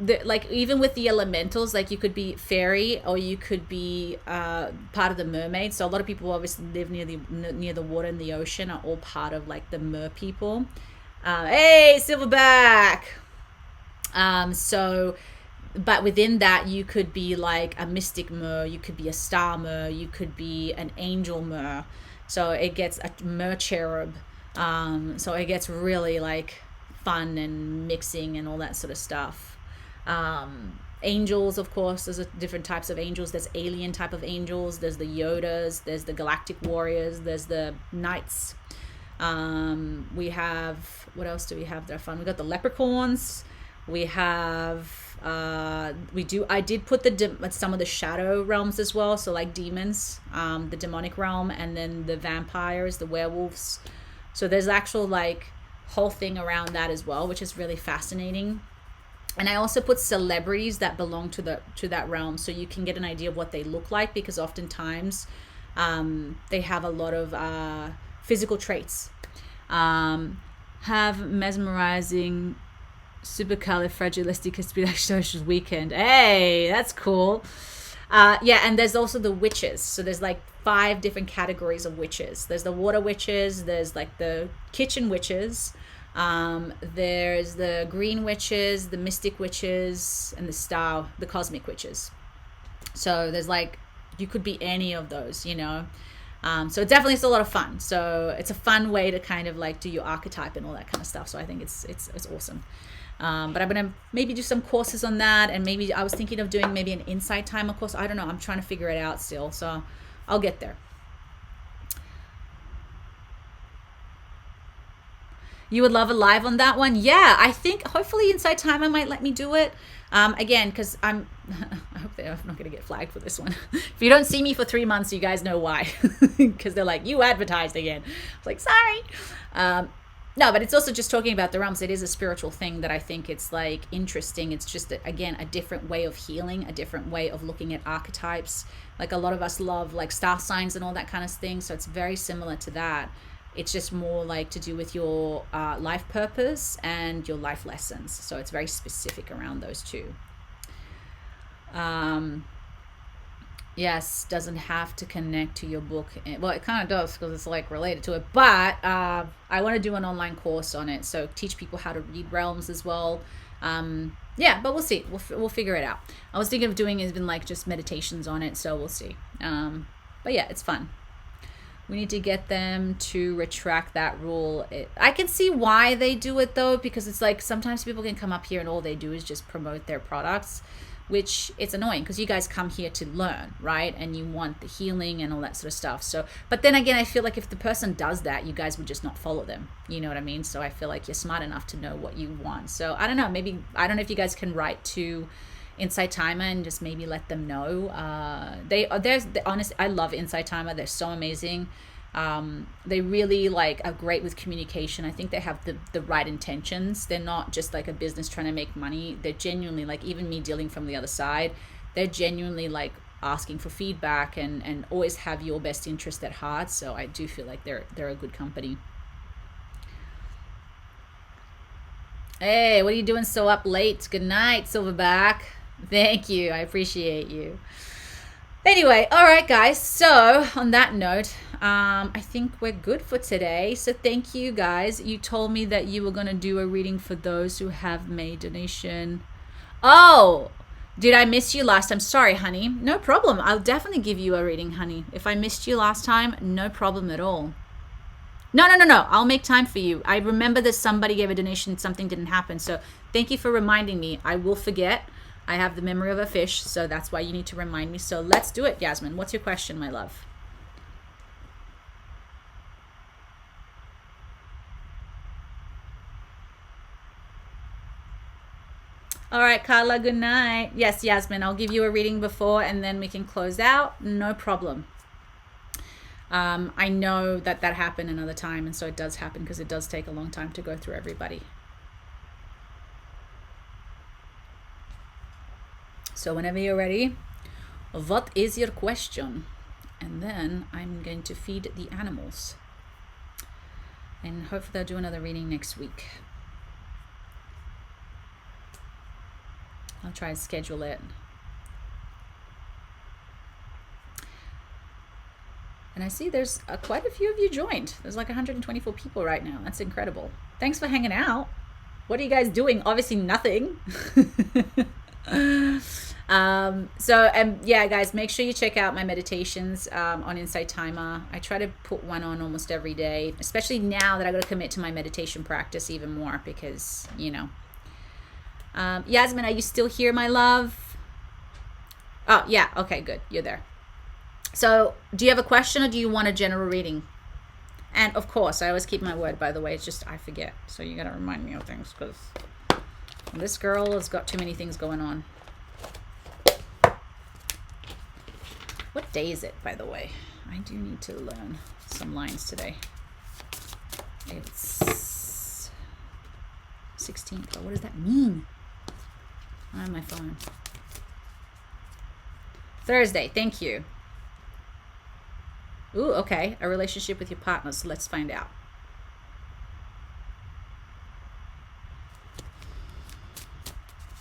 even with the elementals, like you could be fairy or you could be part of the mermaid. So a lot of people obviously live near the water and the ocean are all part of like the mer people. Hey, Silverback. But within that, you could be like a mystic mer, you could be a star mer, you could be an angel mer. So it gets a mer cherub. So it gets really like fun and mixing and all that sort of stuff. Angels, of course, there's different types of angels. There's alien type of angels. There's the Yodas. There's the galactic warriors. There's the knights. We have, what else do we have that are fun? We got the leprechauns. We have I did put some of the shadow realms as well, so like demons, the demonic realm, and then the vampires, the werewolves. So there's actual like whole thing around that as well, which is really fascinating. And I also put celebrities that belong to that realm, so you can get an idea of what they look like, because oftentimes they have a lot of physical traits. Have mesmerizing supercalifragilisticexpialidocious weekend. Hey, that's cool. Yeah, and there's also the witches. So there's like 5 different categories of witches. There's the water witches. There's like the kitchen witches. There's the green witches, the mystic witches, and the cosmic witches. So there's like, you could be any of those, you know. So definitely it's a lot of fun. So it's a fun way to kind of like do your archetype and all that kind of stuff. So I think it's awesome. But I'm gonna maybe do some courses on that, and maybe I was thinking of doing maybe an insight timer course. I don't know. I'm trying to figure it out still. So I'll get there. You would love a live on that one? Yeah, I think hopefully Insight Timer might let me do it. Again, because I hope I'm not going to get flagged for this one. If you don't see me for 3 months, you guys know why. Because they're like, you advertised again. I was like, sorry. No, but it's also just talking about the realms. It is a spiritual thing that I think it's like interesting. It's just, again, a different way of healing, a different way of looking at archetypes. Like a lot of us love like star signs and all that kind of thing. So it's very similar to that. It's just more like to do with your life purpose and your life lessons. So it's very specific around those two. Yes, doesn't have to connect to your book. Well, it kind of does because it's like related to it. But I want to do an online course on it. So teach people how to read realms as well. Yeah, but we'll see. We'll figure it out. I was thinking of doing even like just meditations on it. So we'll see. But yeah, it's fun. We need to get them to retract that rule. I can see why they do it though, because it's like sometimes people can come up here and all they do is just promote their products, which it's annoying because you guys come here to learn, right? And you want the healing and all that sort of stuff. So, but then again, I feel like if the person does that, you guys would just not follow them. You know what I mean? So I feel like you're smart enough to know what you want. So I don't know, maybe, I don't know if you guys can write to Insight Timer and just maybe let them know. Honestly, I love Insight Timer. They're so amazing. They really like are great with communication. I think they have the right intentions. They're not just like a business trying to make money. They're genuinely like, even me dealing from the other side, they're genuinely like asking for feedback and always have your best interest at heart. So I do feel like they're a good company. Hey, what are you doing so up late? Good night, Silverback. Thank you. I appreciate you. Anyway, all right, guys. So on that note, I think we're good for today. So thank you guys. You told me that you were going to do a reading for those who have made donation. Oh, did I miss you last time? Sorry, honey. No problem. I'll definitely give you a reading, honey. If I missed you last time, no problem at all. No. I'll make time for you. I remember that somebody gave a donation, something didn't happen. So thank you for reminding me. I will forget. I have the memory of a fish, so that's why you need to remind me. So let's do it, Yasmin. What's your question, my love? All right, Carla, good night. Yes, Yasmin, I'll give you a reading before and then we can close out. No problem. I know that happened another time, and so it does happen because it does take a long time to go through everybody. So whenever you're ready, what is your question? And then I'm going to feed the animals. And hopefully I'll do another reading next week. I'll try and schedule it. And I see there's quite a few of you joined. There's like 124 people right now. That's incredible. Thanks for hanging out. What are you guys doing? Obviously nothing. Yeah, guys, make sure you check out my meditations on Insight Timer. I try to put one on almost every day, especially now that I got to commit to my meditation practice even more because, you know. Yasmin, are you still here, my love? Oh, yeah. Okay, good. You're there. So do you have a question or do you want a general reading? And of course, I always keep my word, by the way. It's just I forget. So you got to remind me of things because this girl has got too many things going on. What day is it, by the way? I do need to learn some lines today. It's 16th. Oh, what does that mean? On my phone. Thursday. Thank you. Ooh, okay. A relationship with your partner. So let's find out.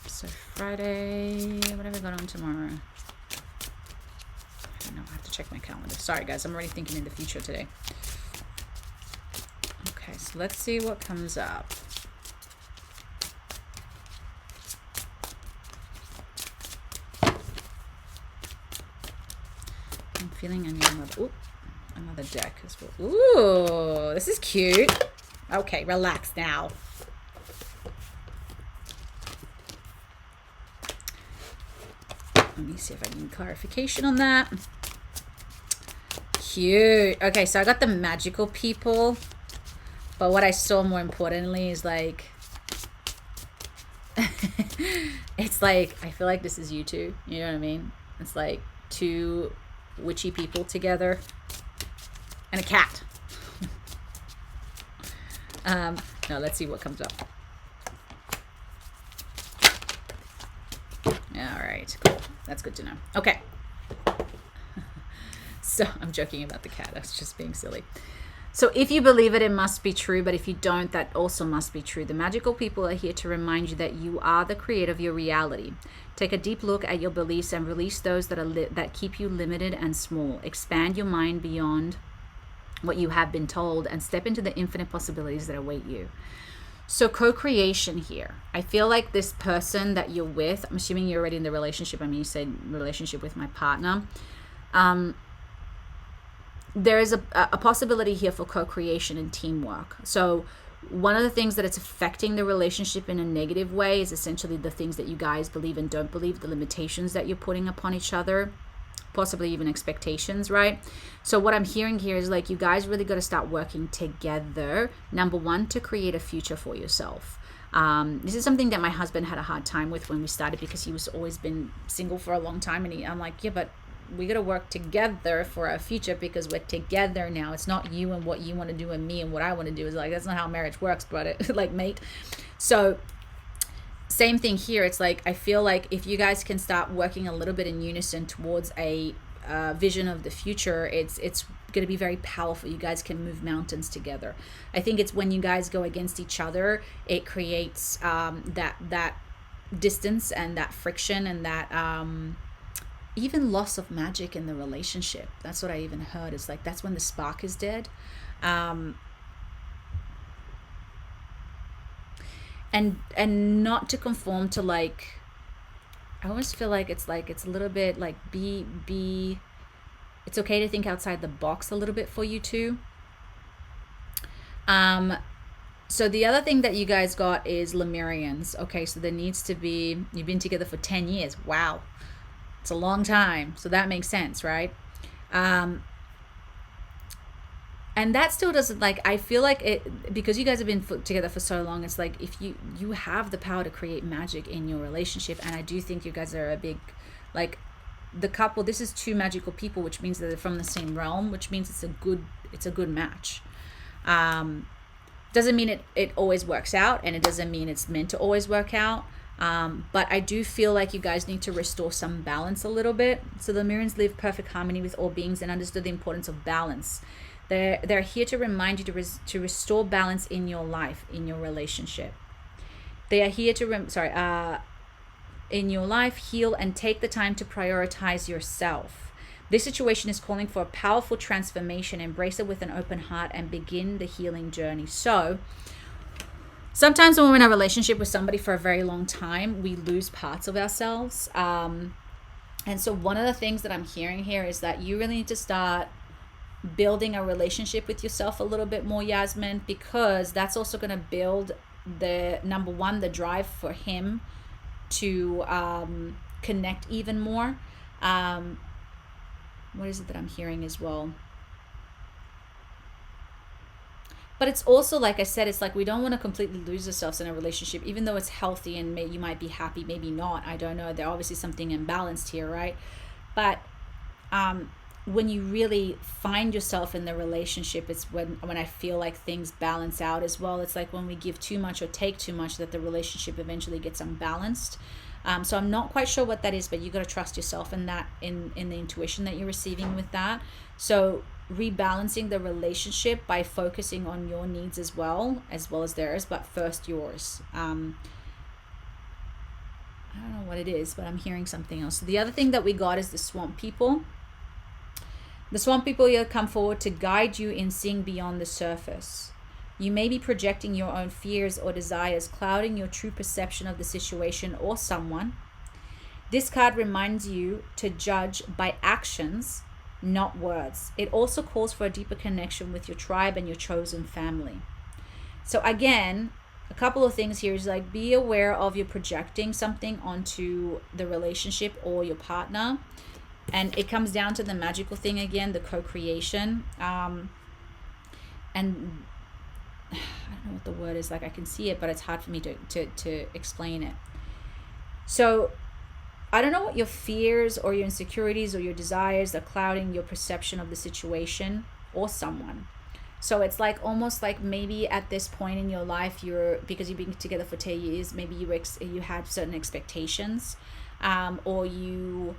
So Friday. What have I got on tomorrow? I don't know. I have to check my calendar. Sorry, guys. I'm already thinking in the future today. Okay, so let's see what comes up. I'm feeling I need another deck as well. Ooh, this is cute. Okay, relax now. Let me see if I need clarification on that. Cute. Okay, so I got the magical people, but what I saw more importantly is like it's like I feel like this is you two. You know what I mean? It's like two witchy people together and a cat. No, let's see what comes up. All right, cool. That's good to know. Okay. So I'm joking about the cat. I was just being silly. So if you believe it, it must be true. But if you don't, that also must be true. The magical people are here to remind you that you are the creator of your reality. Take a deep look at your beliefs and release those that keep you limited and small. Expand your mind beyond what you have been told and step into the infinite possibilities that await you. So co-creation here. I feel like this person that you're with, I'm assuming you're already in the relationship. I mean, you said relationship with my partner. There is a possibility here for co-creation and teamwork. So one of the things that it's affecting the relationship in a negative way is essentially the things that you guys believe and don't believe, the limitations that you're putting upon each other, possibly even expectations, right? So what I'm hearing here is like you guys really got to start working together. Number one, to create a future for yourself. This is something that my husband had a hard time with when we started because he was always been single for a long time. And I'm like, yeah, but we got to work together for our future because we're together now. It's not you and what you want to do and me and what I want to do. Is like, that's not how marriage works, brother. Like, mate. So same thing here. It's like, I feel like if you guys can start working a little bit in unison towards a vision of the future, it's going to be very powerful. You guys can move mountains together. I think it's when you guys go against each other, it creates that distance and that friction and that even loss of magic in the relationship. That's what I even heard. It's like that's when the spark is dead. And not to conform to like, I always feel like it's a little bit like be it's okay to think outside the box a little bit for you too. So the other thing that you guys got is Lemurians. Okay, so there needs to be, you've been together for 10 years. Wow. It's a long time. So that makes sense, right? And that still doesn't, like, I feel like it, because you guys have been together for so long, it's like if you have the power to create magic in your relationship. And I do think you guys are a big, like, the couple, this is two magical people, which means that they're from the same realm, which means it's a good match. Doesn't mean it always works out, and it doesn't mean it's meant to always work out. But I do feel like you guys need to restore some balance a little bit. So the Lemurians live perfect harmony with all beings and understood the importance of balance. They're here to remind you to restore balance in your life, in your relationship. They are here to in your life, heal and take the time to prioritize yourself. This situation is calling for a powerful transformation. Embrace it with an open heart and begin the healing journey. So sometimes when we're in a relationship with somebody for a very long time, we lose parts of ourselves. And so one of the things that I'm hearing here is that you really need to start building a relationship with yourself a little bit more, Yasmin, because that's also going to build the, number one, the drive for him to connect even more. What is it that I'm hearing as well? But it's also, like I said, it's like we don't want to completely lose ourselves in a relationship, even though it's healthy and you might be happy, maybe not. I don't know. There's obviously something imbalanced here, right? But when you really find yourself in the relationship, it's when I feel like things balance out as well. It's like when we give too much or take too much that the relationship eventually gets unbalanced. So I'm not quite sure what that is, but you got to trust yourself in that, in the intuition that you're receiving with that. So rebalancing the relationship by focusing on your needs as well as theirs, but first yours. I don't know what it is, but I'm hearing something else. So the other thing that we got is the swamp people. The swamp people here come forward to guide you in seeing beyond the surface. You may be projecting your own fears or desires, clouding your true perception of the situation or someone. This card reminds you to judge by actions, not words. It also calls for a deeper connection with your tribe and your chosen family. So again, a couple of things here is like, be aware of you projecting something onto the relationship or your partner. And it comes down to the magical thing again, the co-creation. And I don't know what the word is, like I can see it, but it's hard for me to explain it. So I don't know what your fears or your insecurities or your desires are clouding your perception of the situation or someone. So it's like almost like maybe at this point in your life, because you've been together for 10 years, maybe you had certain expectations, or you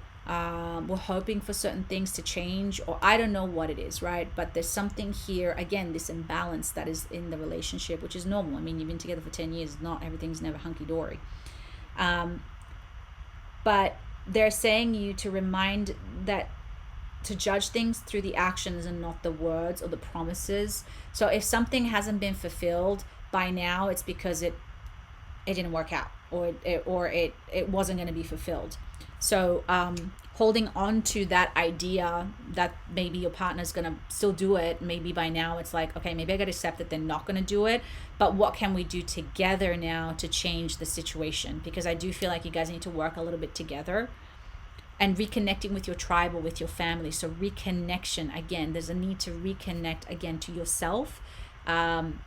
we're hoping for certain things to change, or I don't know what it is, right? But there's something here, again, this imbalance that is in the relationship, which is normal. I mean, you've been together for 10 years, not everything's never hunky-dory. But they're saying you to remind that to judge things through the actions and not the words or the promises. So if something hasn't been fulfilled by now, it's because it didn't work out, or it wasn't going to be fulfilled. So holding on to that idea that maybe your partner's going to still do it, maybe by now it's like, okay, maybe I got to accept that they're not going to do it, but what can we do together now to change the situation? Because I do feel like you guys need to work a little bit together and reconnecting with your tribe or with your family. So reconnection, again, there's a need to reconnect again to yourself. And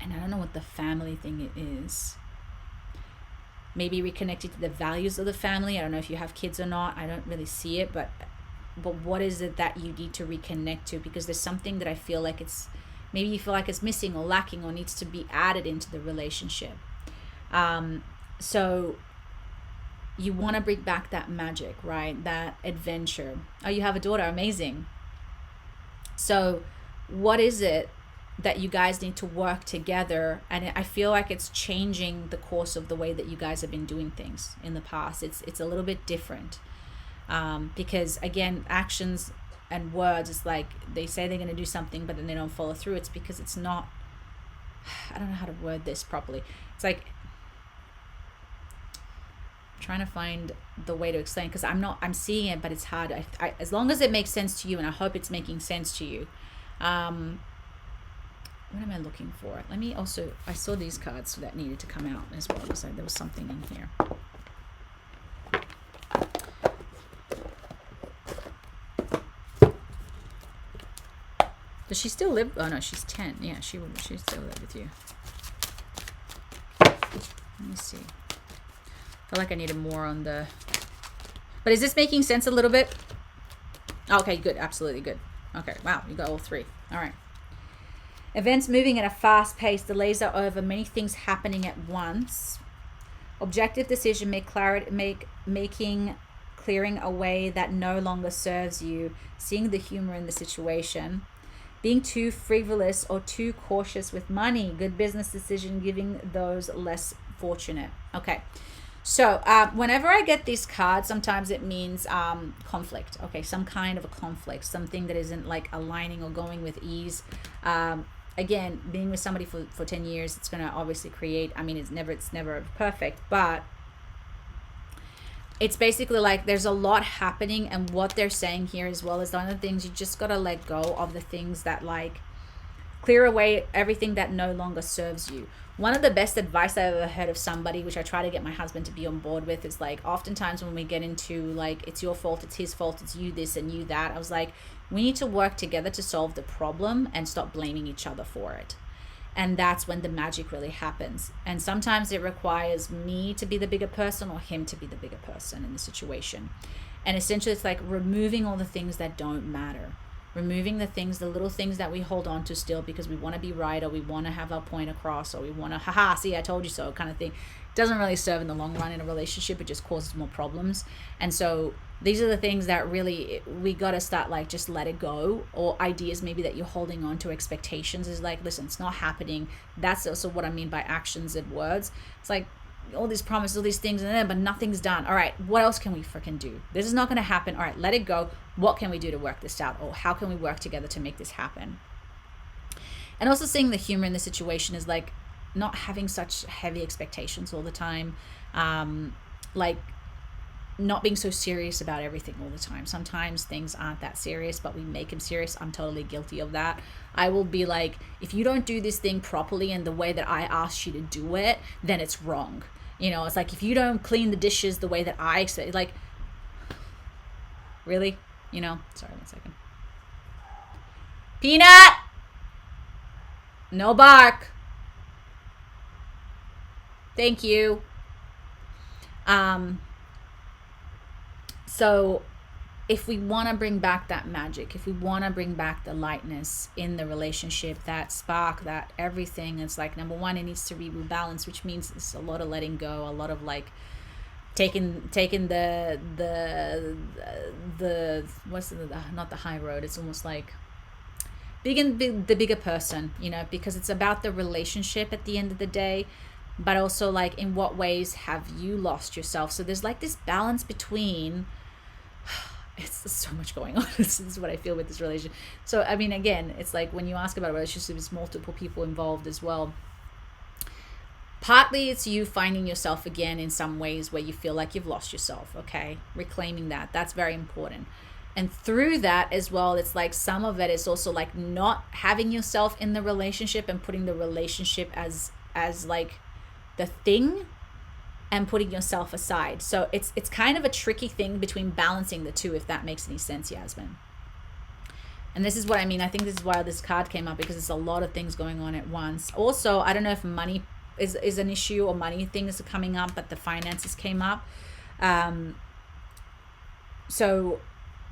I don't know what the family thing is. Maybe reconnected to the values of the family. I don't know if you have kids or not. I don't really see it, but what is it that you need to reconnect to? Because there's something that I feel like maybe you feel like it's missing or lacking or needs to be added into the relationship. So you want to bring back that magic, right? That adventure. Oh, you have a daughter. Amazing. So what is it that you guys need to work together? And I feel like it's changing the course of the way that you guys have been doing things in the past. It's a little bit different. Because again, actions and words is like they say they're going to do something, but then they don't follow through. It's because it's not, I don't know how to word this properly. It's like trying to find the way to explain, because I'm seeing it, but it's hard. As long as it makes sense to you, and I hope it's making sense to you. What am I looking for? I saw these cards that needed to come out as well. So there was something in here. Does she still live? Oh no, she's 10. Yeah, she still live with you. Let me see. I feel like I needed more on the... But is this making sense a little bit? Okay, good. Absolutely good. Okay, wow, you got all three. All right. Events moving at a fast pace. Delays are over. Many things happening at once. Objective decision making clearing a way that no longer serves you. Seeing the humor in the situation. Being too frivolous or too cautious with money. Good business decision giving those less fortunate. Okay. So whenever I get these cards, sometimes it means conflict. Okay, some kind of a conflict, something that isn't like aligning or going with ease. Again, being with somebody for 10 years, it's going to obviously create, I mean, it's never perfect, but it's basically like there's a lot happening, and what they're saying here as well is one of the things you just got to let go of, the things that like clear away everything that no longer serves you. One of the best advice I ever heard of somebody, which I try to get my husband to be on board with, is like oftentimes when we get into like it's your fault, it's his fault, it's you this and you that, I was like, we need to work together to solve the problem and stop blaming each other for it. And that's when the magic really happens. And sometimes it requires me to be the bigger person or him to be the bigger person in the situation. And essentially it's like removing all the things that don't matter. Removing the little things that we hold on to still because we want to be right, or we want to have our point across, or we want to, haha, see, I told you so kind of thing. It doesn't really serve in the long run in a relationship. It just causes more problems. And so these are the things that really we got to start like just let it go, or ideas maybe that you're holding on to, expectations is like, listen, it's not happening. That's also what I mean by actions and words. It's like all these promises, all these things, but nothing's done. All right, what else can we freaking do? This is not going to happen. All right, let it go. What can we do to work this out? Or how can we work together to make this happen? And also seeing the humor in the situation is like not having such heavy expectations all the time. Like not being so serious about everything all the time. Sometimes things aren't that serious, but we make them serious. I'm totally guilty of that. I will be like, if you don't do this thing properly in the way that I asked you to do it, then it's wrong. You know, it's like, if you don't clean the dishes the way that I expect, like, really? You know, sorry, 1 second. Peanut! No bark. Thank you. So if we want to bring back that magic, if we want to bring back the lightness in the relationship, that spark, that everything, it's like, number one, it needs to be rebalanced, which means it's a lot of letting go, a lot of like taking the what's not the high road. It's almost like being the bigger person, you know, because it's about the relationship at the end of the day, but also like in what ways have you lost yourself? So there's like this balance between, it's so much going on. This is what I feel with this relationship. So, I mean, again, it's like when you ask about a relationship, there's multiple people involved as well. Partly it's you finding yourself again in some ways where you feel like you've lost yourself, okay? Reclaiming that. That's very important. And through that as well, it's like some of it is also like not having yourself in the relationship and putting the relationship as like the thing, and putting yourself aside. So it's kind of a tricky thing between balancing the two, if that makes any sense, Yasmin. And this is what I mean. I think this is why this card came up, because there's a lot of things going on at once. Also, I don't know if money is an issue or money things are coming up, but the finances came up. So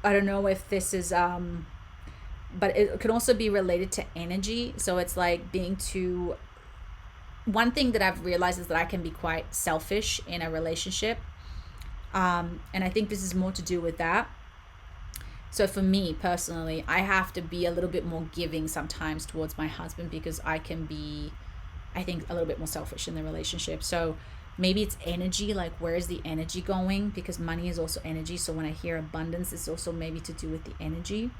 I don't know if this is, but it could also be related to energy. So it's like being too, one thing that I've realized is that I can be quite selfish in a relationship. And I think this is more to do with that. So for me personally, I have to be a little bit more giving sometimes towards my husband, because I can be, I think, a little bit more selfish in the relationship. So Maybe it's energy, like where is the energy going? Because money is also energy. So when I hear abundance, it's also maybe to do with the energy.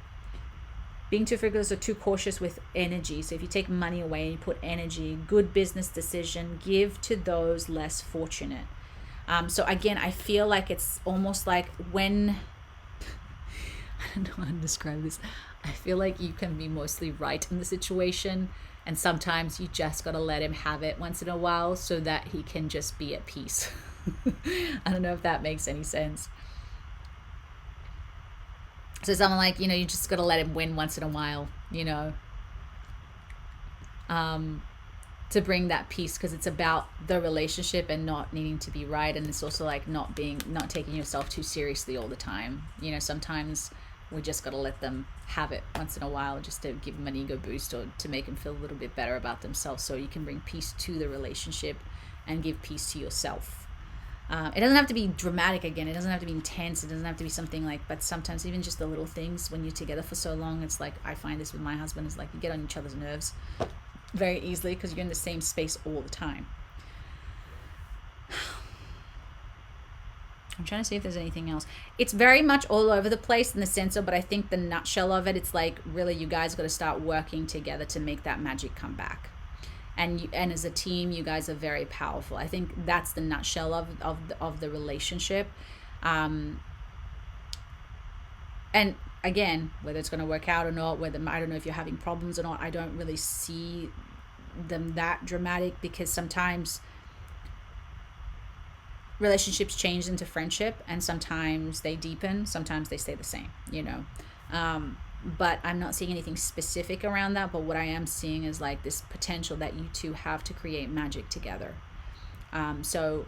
Being too frivolous or too cautious with energy. So if you take money away and you put energy, good business decision, give to those less fortunate. So again, I feel like it's almost like when, I don't know how to describe this. I feel like you can be mostly right in the situation, and sometimes you just got to let him have it once in a while so that he can just be at peace. I don't know if that makes any sense. So someone like, you just got to let him win once in a while, to bring that peace, because it's about the relationship and not needing to be right. And it's also like not taking yourself too seriously all the time. Sometimes we just got to let them have it once in a while, just to give them an ego boost or to make them feel a little bit better about themselves, so you can bring peace to the relationship and give peace to yourself. It doesn't have to be dramatic. Again, it doesn't have to be intense. It doesn't have to be something like, but sometimes even just the little things when you're together for so long, it's like, I find this with my husband, is like you get on each other's nerves very easily because you're in the same space all the time. I'm trying to see if there's anything else. It's very much all over the place in the sense of, but I think the nutshell of it, it's like really you guys got to start working together to make that magic come back. And as a team, you guys are very powerful. I think that's the nutshell of the relationship. And again, whether it's going to work out or not, I don't know if you're having problems or not, I don't really see them that dramatic, because sometimes relationships change into friendship, and sometimes they deepen, sometimes they stay the same, but I'm not seeing anything specific around that. But what I am seeing is like this potential that you two have to create magic together. So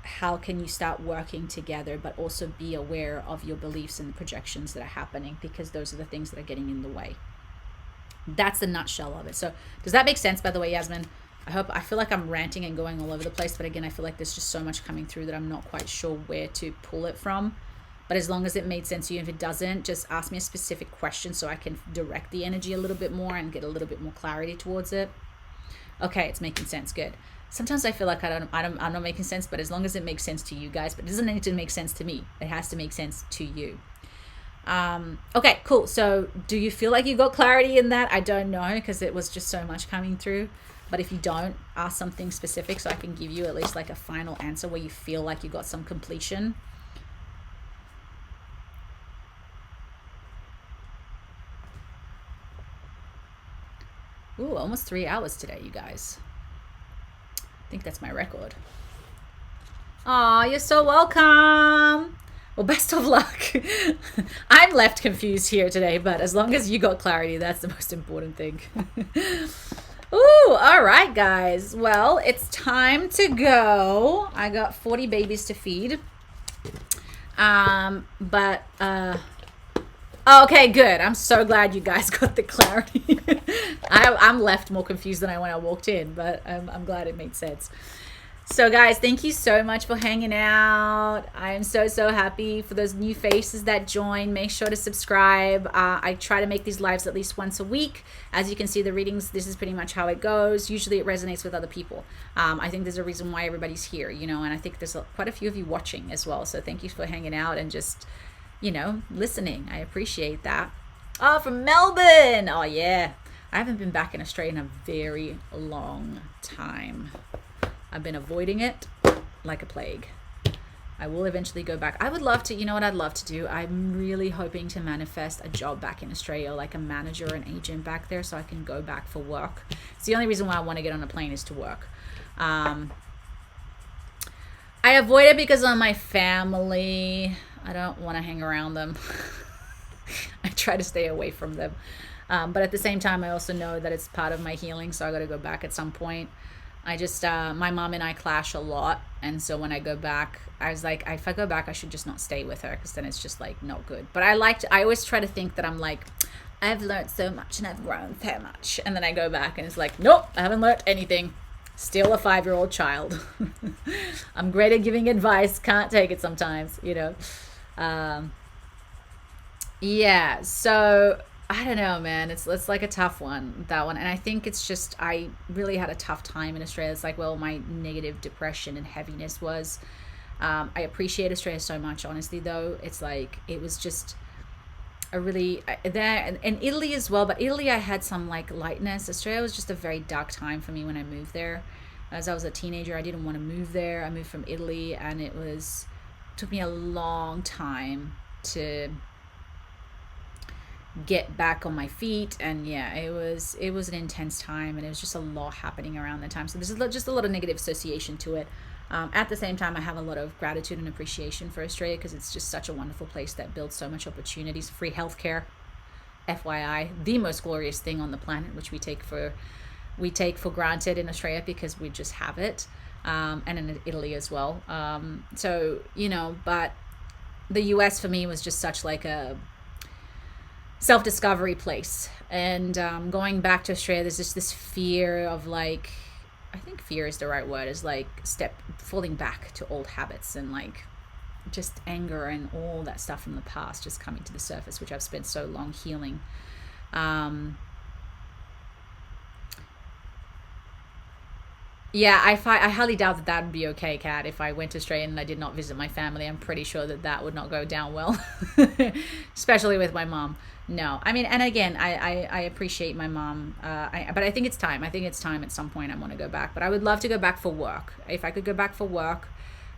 how can you start working together, but also be aware of your beliefs and the projections that are happening, because those are the things that are getting in the way. That's the nutshell of it. So does that make sense, by the way, Yasmin? I feel like I'm ranting and going all over the place, but again, I feel like there's just so much coming through that I'm not quite sure where to pull it from. But as long as it made sense to you, if it doesn't, just ask me a specific question so I can direct the energy a little bit more and get a little bit more clarity towards it. Okay, it's making sense. Good. Sometimes I feel like I'm not making sense, but as long as it makes sense to you guys, but it doesn't need to make sense to me. It has to make sense to you. Okay, cool. So do you feel like you got clarity in that? I don't know, because it was just so much coming through. But if you don't, ask something specific so I can give you at least like a final answer where you feel like you got some completion. Ooh, almost 3 hours today, you guys. I think that's my record. Aw, you're so welcome. Well, best of luck. I'm left confused here today, but as long as you got clarity, that's the most important thing. Ooh, all right, guys. Well, it's time to go. I got 40 babies to feed. Okay, good. I'm so glad you guys got the clarity. I'm left more confused than I when I walked in, but I'm glad it made sense. So guys, thank you so much for hanging out. I'm so happy for those new faces that join. Make sure to subscribe. I try to make these lives at least once a week. As you can see, the readings, this is pretty much how it goes. Usually it resonates with other people. I think there's a reason why everybody's here, and I think there's quite a few of you watching as well. So thank you for hanging out and just, listening. I appreciate that. Oh, from Melbourne. Oh, yeah. I haven't been back in Australia in a very long time. I've been avoiding it like a plague. I will eventually go back. I would love to, you know what I'd love to do? I'm really hoping to manifest a job back in Australia, like a manager or an agent back there, so I can go back for work. It's the only reason why I want to get on a plane is to work. I avoid it because of my family. I don't want to hang around them. I try to stay away from them. But at the same time, I also know that it's part of my healing, so I got to go back at some point. I just, my mom and I clash a lot. And so when I go back, I was like, if I go back, I should just not stay with her, because then it's just like not good. But I always try to think that I'm like, I've learned so much and I've grown so much. And then I go back and it's like, nope, I haven't learned anything. Still a 5-year-old child. I'm great at giving advice. Can't take it sometimes, Yeah. So I don't know, man. It's like a tough one, that one. And I think it's just I really had a tough time in Australia. It's like, well, my negative depression and heaviness was. I appreciate Australia so much, honestly. Though it's like it was just a really there and Italy as well. But Italy, I had some like lightness. Australia was just a very dark time for me when I moved there. As I was a teenager, I didn't want to move there. I moved from Italy, and took me a long time to get back on my feet. And yeah, it was an intense time, and it was just a lot happening around that time, so there's just a lot of negative association to it. At the same time, I have a lot of gratitude and appreciation for Australia, because it's just such a wonderful place that builds so much opportunities, free healthcare, FYI, the most glorious thing on the planet, which we take for granted in Australia because we just have it, and in Italy as well. So but the US for me was just such like a self-discovery place. And going back to Australia, there's just this fear of like, I think fear is the right word, is like falling back to old habits, and like just anger and all that stuff from the past just coming to the surface, which I've spent so long healing. Yeah, I highly doubt that would be okay, Kat. If I went to Australia and I did not visit my family, I'm pretty sure that would not go down well, especially with my mom. No, I mean, and again, I appreciate my mom, but I think it's time. I think it's time at some point I want to go back. But I would love to go back for work. If I could go back for work,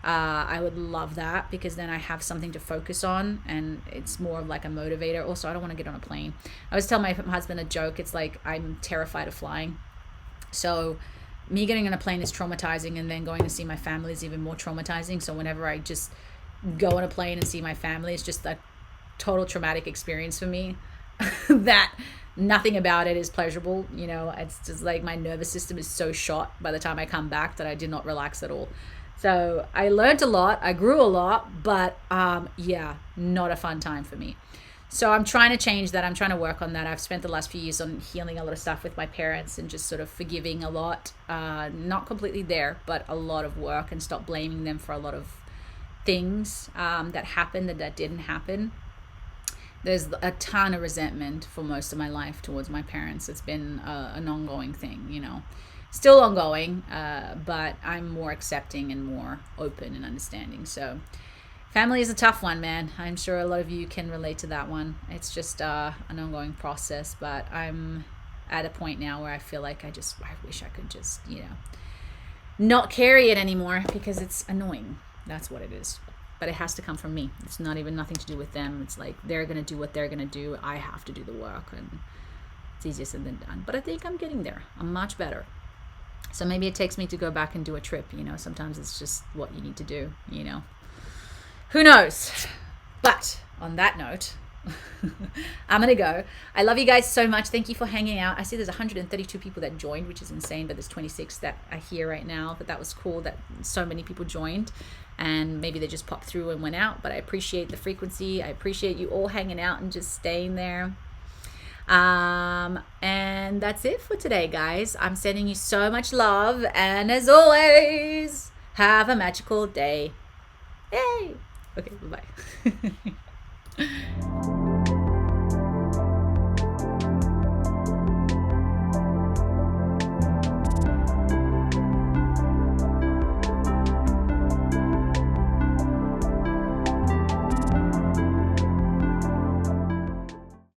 I would love that, because then I have something to focus on, and it's more of like a motivator. Also, I don't want to get on a plane. I was telling my husband a joke. It's like I'm terrified of flying, so me getting on a plane is traumatizing, and then going to see my family is even more traumatizing. So whenever I just go on a plane and see my family, it's just a total traumatic experience for me that nothing about it is pleasurable. It's just like my nervous system is so shot by the time I come back that I did not relax at all. So I learned a lot, I grew a lot, but yeah, not a fun time for me. So I'm trying to change that. I'm trying to work on that. I've spent the last few years on healing a lot of stuff with my parents, and just sort of forgiving a lot. Not completely there, but a lot of work, and stop blaming them for a lot of things that happened that didn't happen. There's a ton of resentment for most of my life towards my parents. It's been an ongoing thing, still ongoing, but I'm more accepting and more open and understanding. So family is a tough one, man. I'm sure a lot of you can relate to that one. It's just an ongoing process, but I'm at a point now where I feel like I wish I could just, not carry it anymore, because it's annoying. That's what it is. But it has to come from me. It's not even nothing to do with them. It's like they're going to do what they're going to do. I have to do the work, and it's easier said than done. But I think I'm getting there. I'm much better. So maybe it takes me to go back and do a trip. Sometimes it's just what you need to do, Who knows? But on that note, I'm going to go. I love you guys so much. Thank you for hanging out. I see there's 132 people that joined, which is insane, but there's 26 that are here right now. But that was cool that so many people joined, and maybe they just popped through and went out. But I appreciate the frequency. I appreciate you all hanging out and just staying there. And that's it for today, guys. I'm sending you so much love, and as always, have a magical day. Yay! Okay, bye-bye.